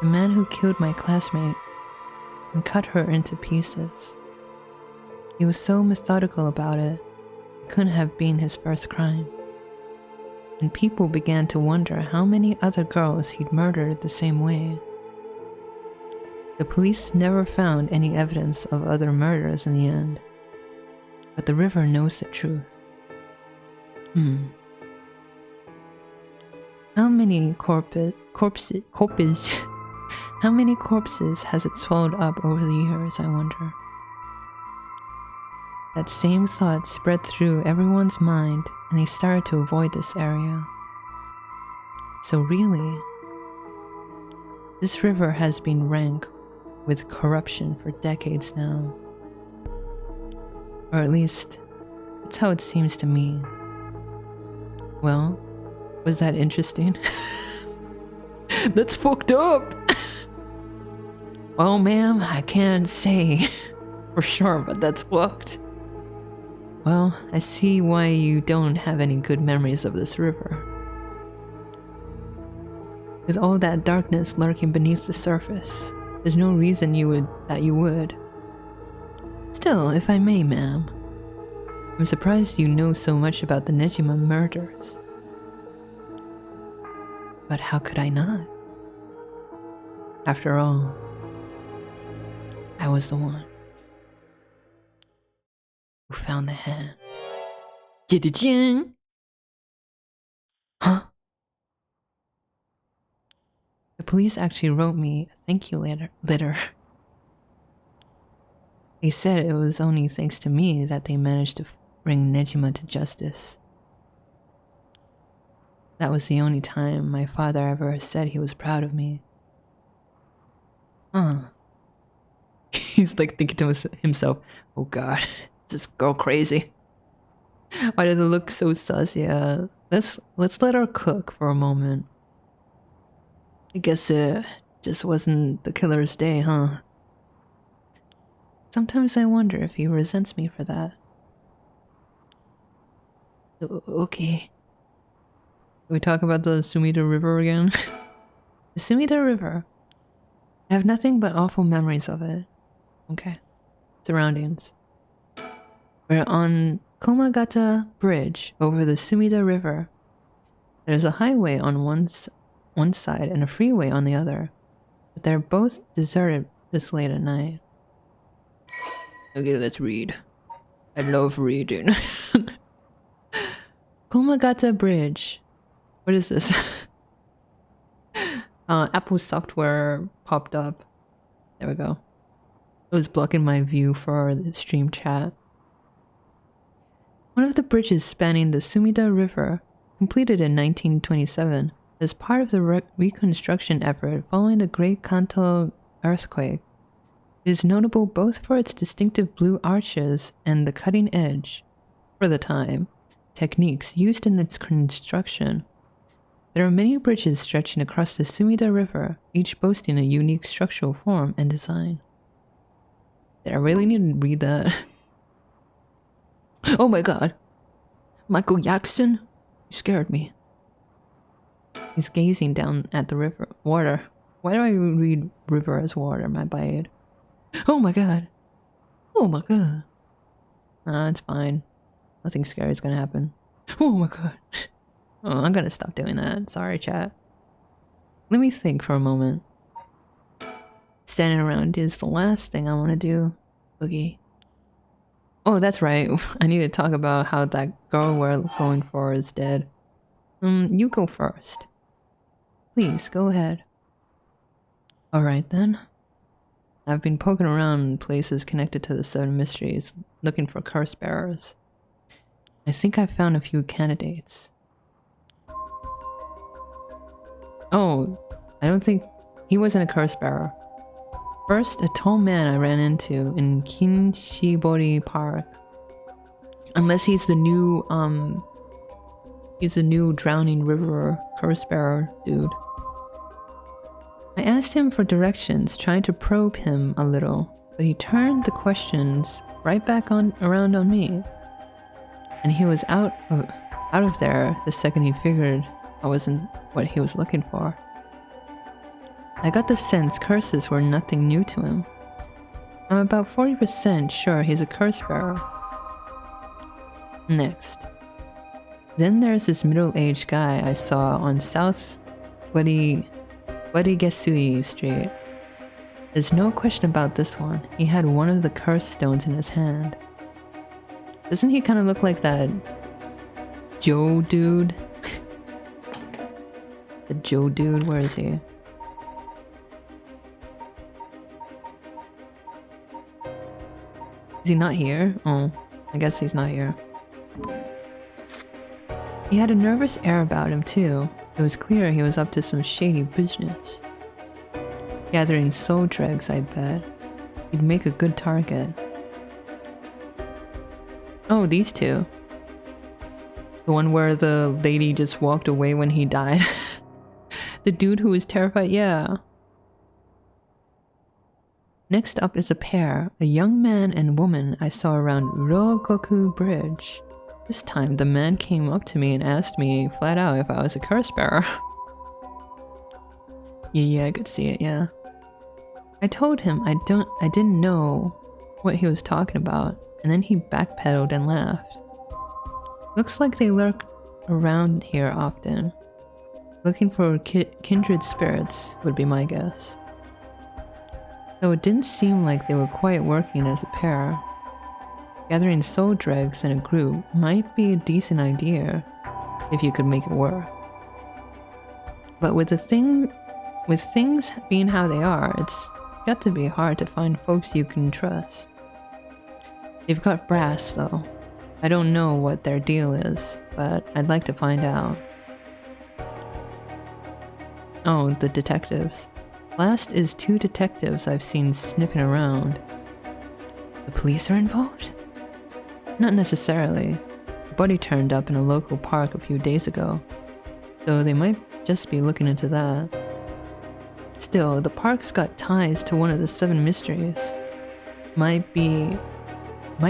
the man who killed my classmate and cut her into pieces. He was so methodical about it, it couldn't have been his first crime. And people began to wonder how many other girls he'd murdered the same way. The police never found any evidence of other murders in the end, but the river knows the truth. How many corpses how many corpses has it swallowed up over the years, I wonder? That same thought spread through everyone's mind, and they started to avoid this area. So really, this river has been rank with corruption for decades now. Or at least, that's how it seems to me. Well, was that interesting? That's fucked up! Well, ma'am, I can't say for sure, but that's fucked. Well, I see why you don't have any good memories of this river. With all that darkness lurking beneath the surface, there's no reason that you would. Still, if I may, ma'am, I'm surprised you know so much about the Nejima murders. But how could I not? After all, I was the one who found the hand. Huh? The police actually wrote me a thank you letter. They said it was only thanks to me that they managed to bring Nejima to justice. That was the only time my father ever said he was proud of me. He's like thinking to himself, oh god, this girl crazy. Why does it look so sus? Yeah, let's let her cook for a moment. I guess it just wasn't the killer's day, huh? Sometimes I wonder if he resents me for that. Okay. Can we talk about the Sumida River again? The Sumida River. I have nothing but awful memories of it. Okay. Surroundings. We're on Komagata Bridge over the Sumida River. There's a highway on one side and a freeway on the other, but they're both deserted this late at night. Okay, let's read. I love reading. Komagata Bridge. What is this? Apple software popped up. There we go. It was blocking my view for the stream chat. One of the bridges spanning the Sumida River, completed in 1927, as part of the reconstruction effort following the Great Kanto earthquake. It is notable both for its distinctive blue arches and the cutting edge, for the time, techniques used in its construction. There are many bridges stretching across the Sumida River, each boasting a unique structural form and design. Did I really need to read that? Oh my god! Michael Jackson? You scared me. He's gazing down at the river. Water. Why do I read river as water, my bad? Oh my god! Oh my god! It's fine. Nothing scary is gonna happen. Oh my god! Oh, I'm gonna stop doing that. Sorry, chat. Let me think for a moment. Standing around is the last thing I want to do. Boogie. Oh, that's right. I need to talk about how that girl we're going for is dead. You go first. Please, go ahead. Alright then. I've been poking around in places connected to the 7 mysteries, looking for curse bearers. I think I found a few candidates. Oh, I don't think he wasn't a curse bearer. First, a tall man I ran into in Kinshibori Park. Unless he's the new drowning river curse bearer dude. I asked him for directions, trying to probe him a little, but he turned the questions right back around on me. And he was out of there the second he figured I wasn't what he was looking for. I got the sense curses were nothing new to him. I'm about 40% sure he's a curse bearer. Next. Then there's this middle-aged guy I saw on South Wadigesui Street. There's no question about this one. He had one of the curse stones in his hand. Doesn't he kind of look like that Joe dude? The Joe dude, where is he? Is he not here? Oh, I guess he's not here. He had a nervous air about him too. It was clear he was up to some shady business. Gathering soul dregs, I bet. He'd make a good target. Oh, these two. The one where the lady just walked away when he died. The dude who was terrified, yeah. Next up is a pair, a young man and woman I saw around Rogoku Bridge. This time, the man came up to me and asked me flat out if I was a curse bearer. Yeah, I could see it, yeah. I told him I didn't know what he was talking about, and then he backpedaled and laughed. Looks like they lurk around here often. Looking for kindred spirits would be my guess. Though it didn't seem like they were quite working as a pair. Gathering soul dregs in a group might be a decent idea if you could make it work. But with things being how they are, it's got to be hard to find folks you can trust. They've got brass though. I don't know what their deal is, but I'd like to find out. Oh, the detectives. Last is 2 detectives I've seen sniffing around. The police are involved? Not necessarily. A buddy turned up in a local park a few days ago, so they might just be looking into that. Still, the park's got ties to one of the 7 mysteries. Might be it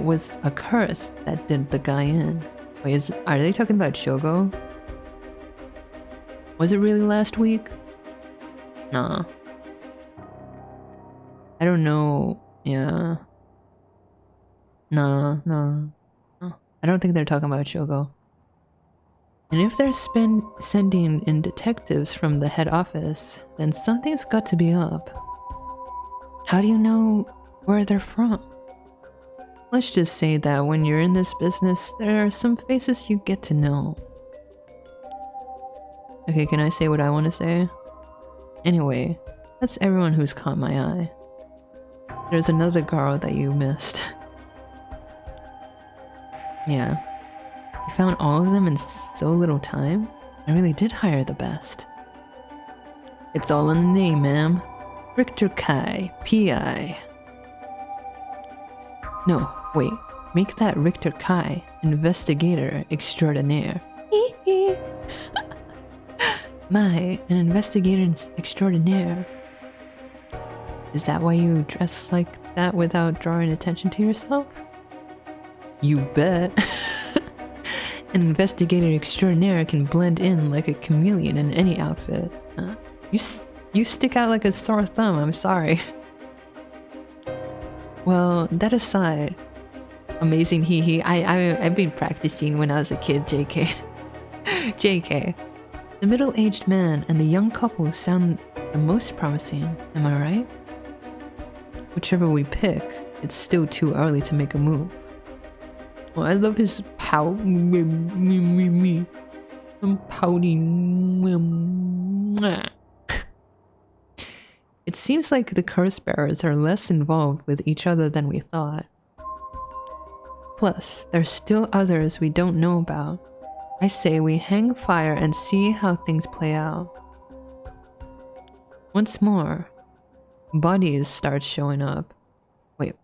was a curse that did the guy in. Wait, are they talking about Shogo? Was it really last week? Nah. I don't know. Yeah. No. I don't think they're talking about Shogo. And if they're sending in detectives from the head office, then something's got to be up. How do you know where they're from? Let's just say that when you're in this business, there are some faces you get to know. Okay, can I say what I want to say? Anyway, that's everyone who's caught my eye. There's another girl that you missed. Yeah. You found all of them in so little time? I really did hire the best. It's all in the name, ma'am. Richter Kai, P.I. No, wait. Make that Richter Kai, investigator extraordinaire. My, an investigator extraordinaire. Is that why you dress like that without drawing attention to yourself? You bet. An investigator extraordinaire can blend in like a chameleon in any outfit. You stick out like a sore thumb, I'm sorry. Well, that aside, amazing hee. I've been practicing when I was a kid, JK. JK. The middle-aged man and the young couple sound the most promising, am I right? Whichever we pick, it's still too early to make a move. Well, I love his pout. I'm pouting. It seems like the curse bearers are less involved with each other than we thought. Plus, there's still others we don't know about. I say we hang fire and see how things play out. Once more, bodies start showing up. Wait.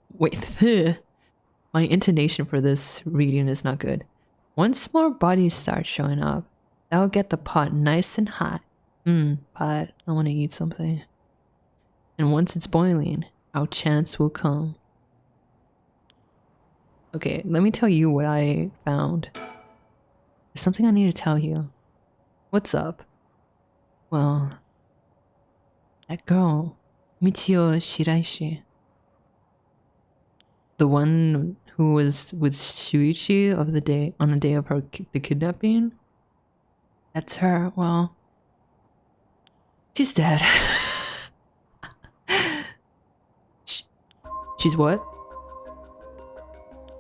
My intonation for this reading is not good. Once more bodies start showing up, that'll get the pot nice and hot. Pot, I want to eat something. And once it's boiling, our chance will come. Okay, let me tell you what I found. There's something I need to tell you. What's up? Well, that girl, Michio Shiraishi. The one who was with Shuichi on the day of the kidnapping? That's her. Well, she's dead. She's what?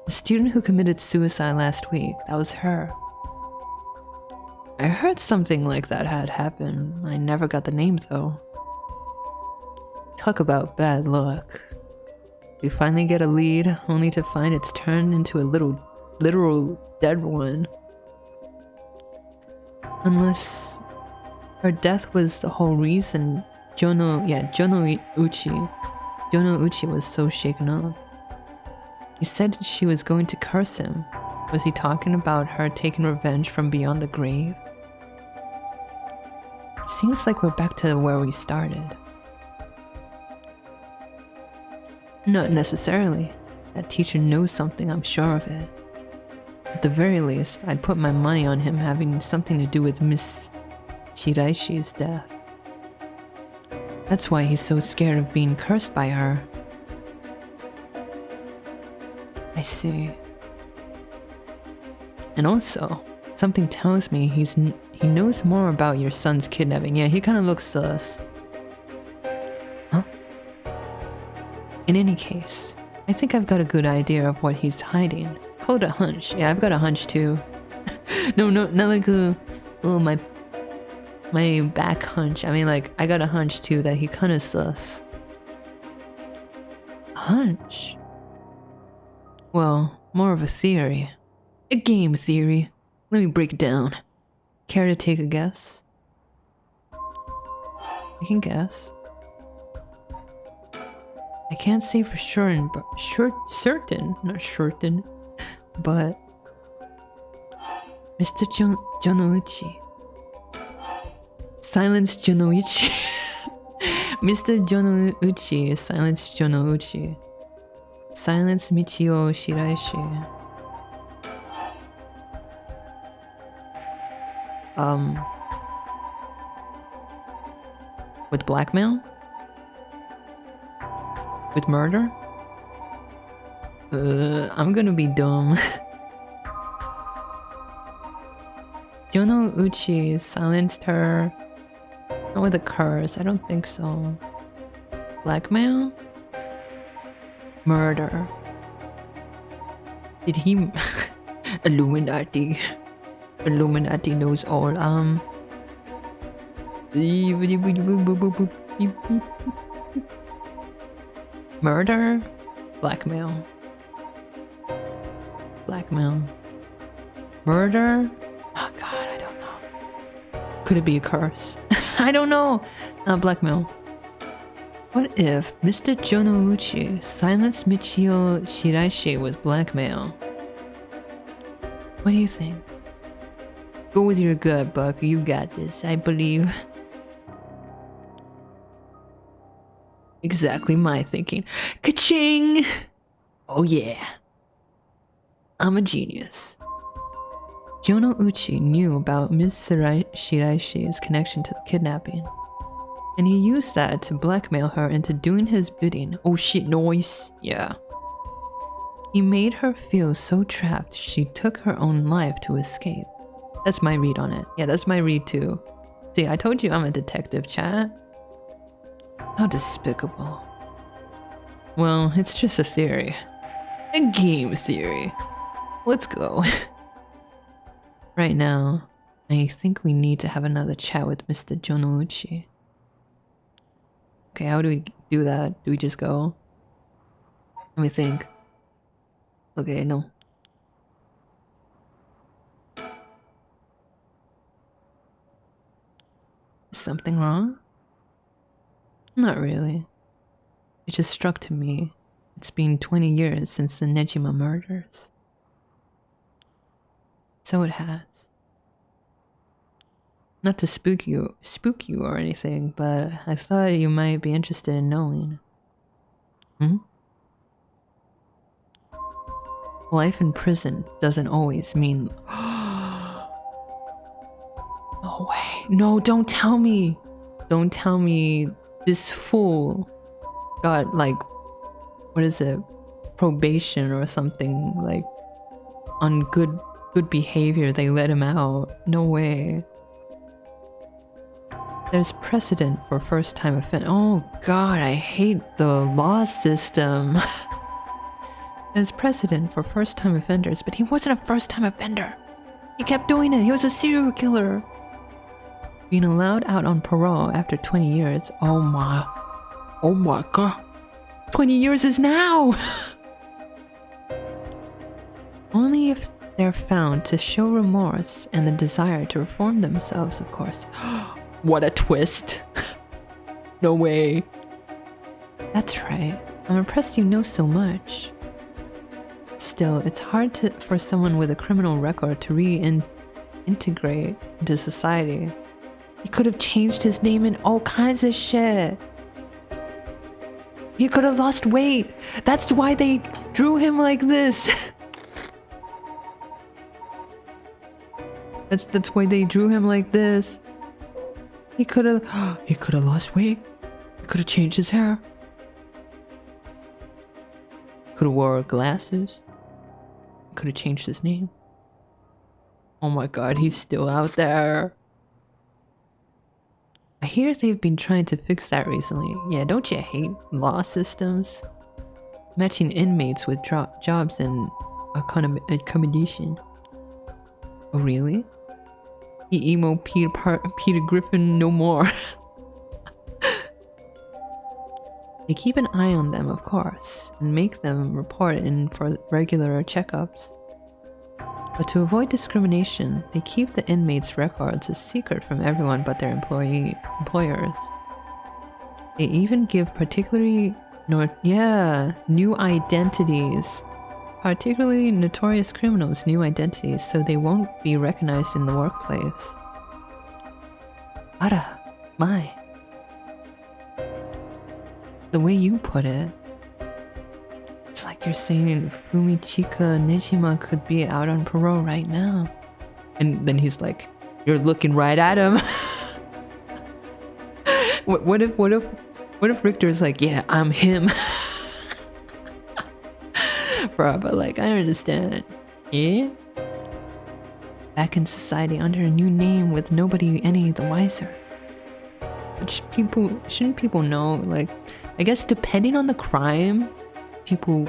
The student who committed suicide last week. That was her. I heard something like that had happened. I never got the name though. Talk about bad luck. We finally get a lead, only to find it's turned into a literal dead one. Unless her death was the whole reason Jono Uchi was so shaken up. He said she was going to curse him. Was he talking about her taking revenge from beyond the grave? It seems like we're back to where we started. Not necessarily. That teacher knows something, I'm sure of it. At the very least, I'd put my money on him having something to do with Miss Shiraishi's death. That's why he's so scared of being cursed by her. I see. And also, something tells me he knows more about your son's kidnapping. Yeah, he kind of looks sus. Huh? In any case, I think I've got a good idea of what he's hiding. Call it a hunch. Yeah, I've got a hunch too. No, not like my back hunch. I mean, like, I got a hunch too that he kind of sus. Hunch? Well, more of a theory. A game theory. Let me break it down. Care to take a guess? I can guess. I can't say for sure, but but Mr. Jonoichi. Silence Jonoichi. Mr. Jonoichi, silence Jonoichi. Silence Michio Shiraishi. With blackmail? With murder? I'm gonna be dumb. Jono Uchi silenced her. Not with a curse, I don't think so. Blackmail? Murder. Did he... Illuminati. Illuminati knows all. Murder? Blackmail. Blackmail. Murder? Oh god, I don't know. Could it be a curse? I don't know. Blackmail. What if Mr. Jonouchi silenced Michio Shiraishi with blackmail? What do you think? Go with your gut, Buck. You got this, I believe. Exactly my thinking. Ka-ching! Oh yeah. I'm a genius. Jonouchi knew about Ms. Shiraishi's connection to the kidnapping, and he used that to blackmail her into doing his bidding. Oh shit, noise. Yeah. He made her feel so trapped she took her own life to escape. That's my read on it. Yeah, that's my read too. See, I told you I'm a detective, chat. How despicable. Well, it's just a theory. A game theory. Let's go. Right now, I think we need to have another chat with Mr. Jonouchi. Okay, how do we do that? Do we just go? Let me think. Okay, no. Is something wrong? Not really. It just struck to me. It's been 20 years since the Nejima murders. So it has. Not to spook you or anything, but I thought you might be interested in knowing. Hmm? Life in prison doesn't always mean... No way. No, don't tell me. Don't tell me this fool got, like, what is it? Probation or something, like, on good behavior. They let him out. No way. There's precedent for first-time offense. Oh god, I hate the law system. There's precedent for first-time offenders, but he wasn't a first-time offender. He kept doing it. He was a serial killer. Being allowed out on parole after 20 years. Oh my god. 20 years is now! Only if they're found to show remorse and the desire to reform themselves, of course. What a twist. No way. That's right. I'm impressed you know so much. Still, it's hard for someone with a criminal record to reintegrate into society. He could have changed his name and all kinds of shit. He could have lost weight. That's why they drew him like this. That's why they drew him like this. He could have lost weight. He could have changed his hair. Could have wore glasses. Could have changed his name. Oh my god, he's still out there. I hear they've been trying to fix that recently. Yeah, don't you hate law systems? Matching inmates with jobs and accommodation. Oh really? Emo Peter Griffin no more. They keep an eye on them, of course, and make them report in for regular checkups. But to avoid discrimination, they keep the inmates' records a secret from everyone but their employers. They even give new identities. Particularly notorious criminals new identities so they won't be recognized in the workplace. Ara, my. The way you put it, it's like you're saying Fumichika Nejima could be out on parole right now. And then he's like, you're looking right at him. What if Richter's like, yeah, I'm him. Bro, but like, I understand. Yeah? Back in society under a new name with nobody any the wiser. Which shouldn't people know? Like, I guess depending on the crime, people,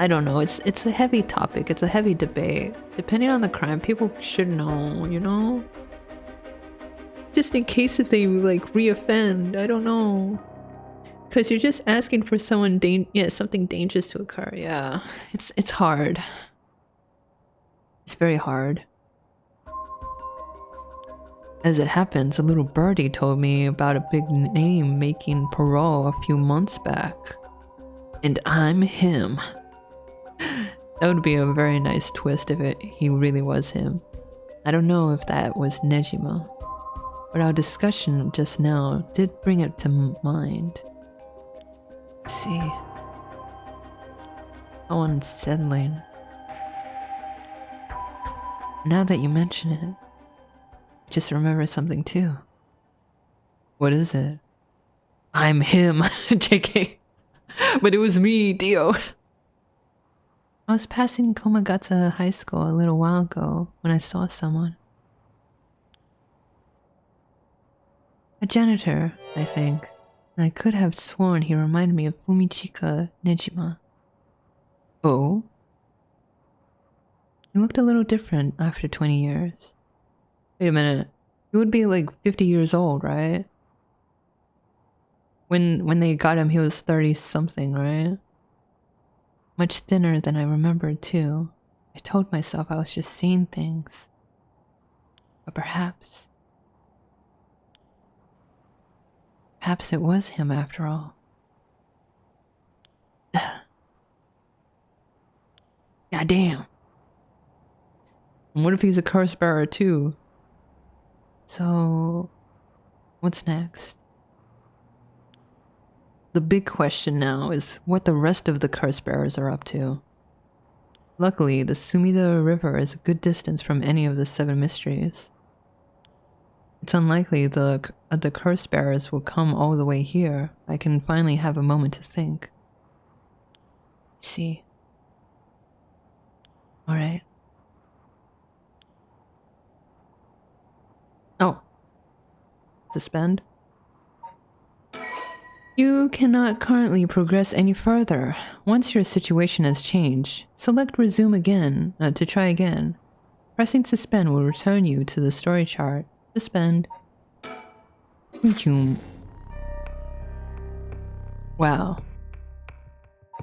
I don't know, it's a heavy topic, it's a heavy debate. Depending on the crime, people should know, you know? Just in case if they like reoffend, I don't know. Because you're just asking for someone something dangerous to occur. Yeah, it's hard. It's very hard. As it happens, a little birdie told me about a big name making parole a few months back. And I'm him. That would be a very nice twist if he really was him. I don't know if that was Nejima, but our discussion just now did bring it to mind. Let's see. How unsettling. Now that you mention it, I just remember something too. What is it? I'm him, JK. But it was me, Dio. I was passing Komagata High School a little while ago when I saw someone. A janitor, I think. And I could have sworn he reminded me of Fumichika Nejima. Oh? He looked a little different after 20 years. Wait a minute. He would be like 50 years old, right? when they got him, he was 30 something, right? Much thinner than I remembered too. I told myself I was just seeing things. But perhaps it was him after all. God damn. And what if he's a curse bearer too? So, what's next? The big question now is what the rest of the curse bearers are up to. Luckily, the Sumida River is a good distance from any of the 7 mysteries. It's unlikely the curse bearers will come all the way here. I can finally have a moment to think. See. Alright. Oh. Suspend. You cannot currently progress any further. Once your situation has changed, select resume again to try again. Pressing suspend will return you to the story chart. Suspend. Wow.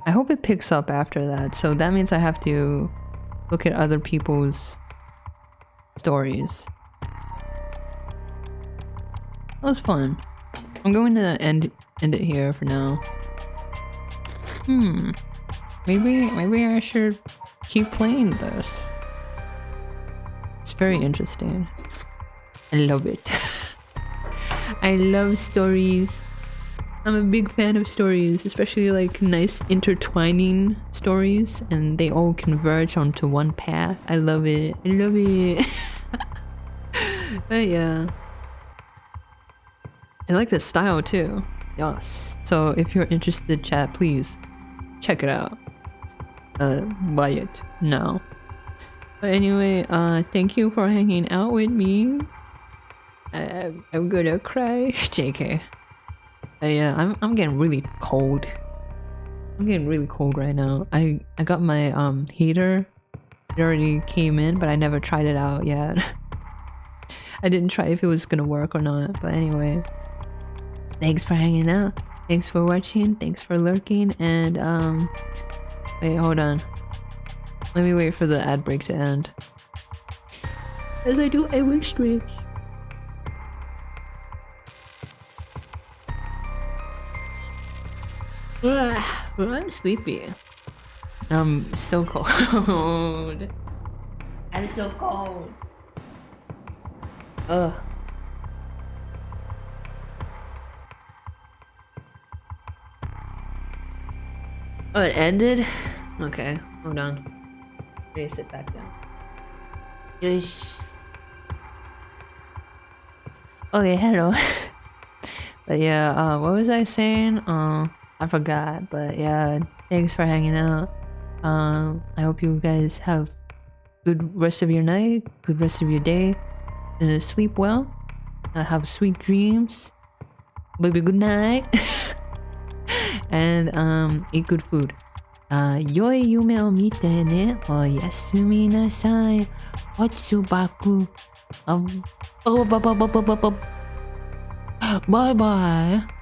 I hope it picks up after that, so that means I have to look at other people's stories. That was fun. I'm going to end it here for now. Maybe I should keep playing this. It's very interesting. I love it. I love stories. I'm a big fan of stories, especially like nice intertwining stories, and they all converge onto one path. I love it. I love it. But yeah. I like the style too. Yes. So if you're interested, chat, please check it out. Buy it now. But anyway, thank you for hanging out with me. I'm gonna cry. JK. Yeah, I'm getting really cold. I'm getting really cold right now. I got my heater. It already came in, but I never tried it out yet. I didn't try if it was gonna work or not. But anyway. Thanks for hanging out. Thanks for watching. Thanks for lurking. And wait, hold on. Let me wait for the ad break to end. As I do, I will stretch. I'm sleepy. I'm so cold. I'm so cold. Ugh. Oh, it ended? Okay, hold on. Let me sit back down. Yes. Okay, hello. But yeah, what was I saying? I forgot, but yeah, thanks for hanging out. I hope you guys have good rest of your night, good rest of your day. Sleep well. Have sweet dreams. Baby, good night. And eat good food. 良い夢を見てね。おやすみなさい。おつばく。バイバイ。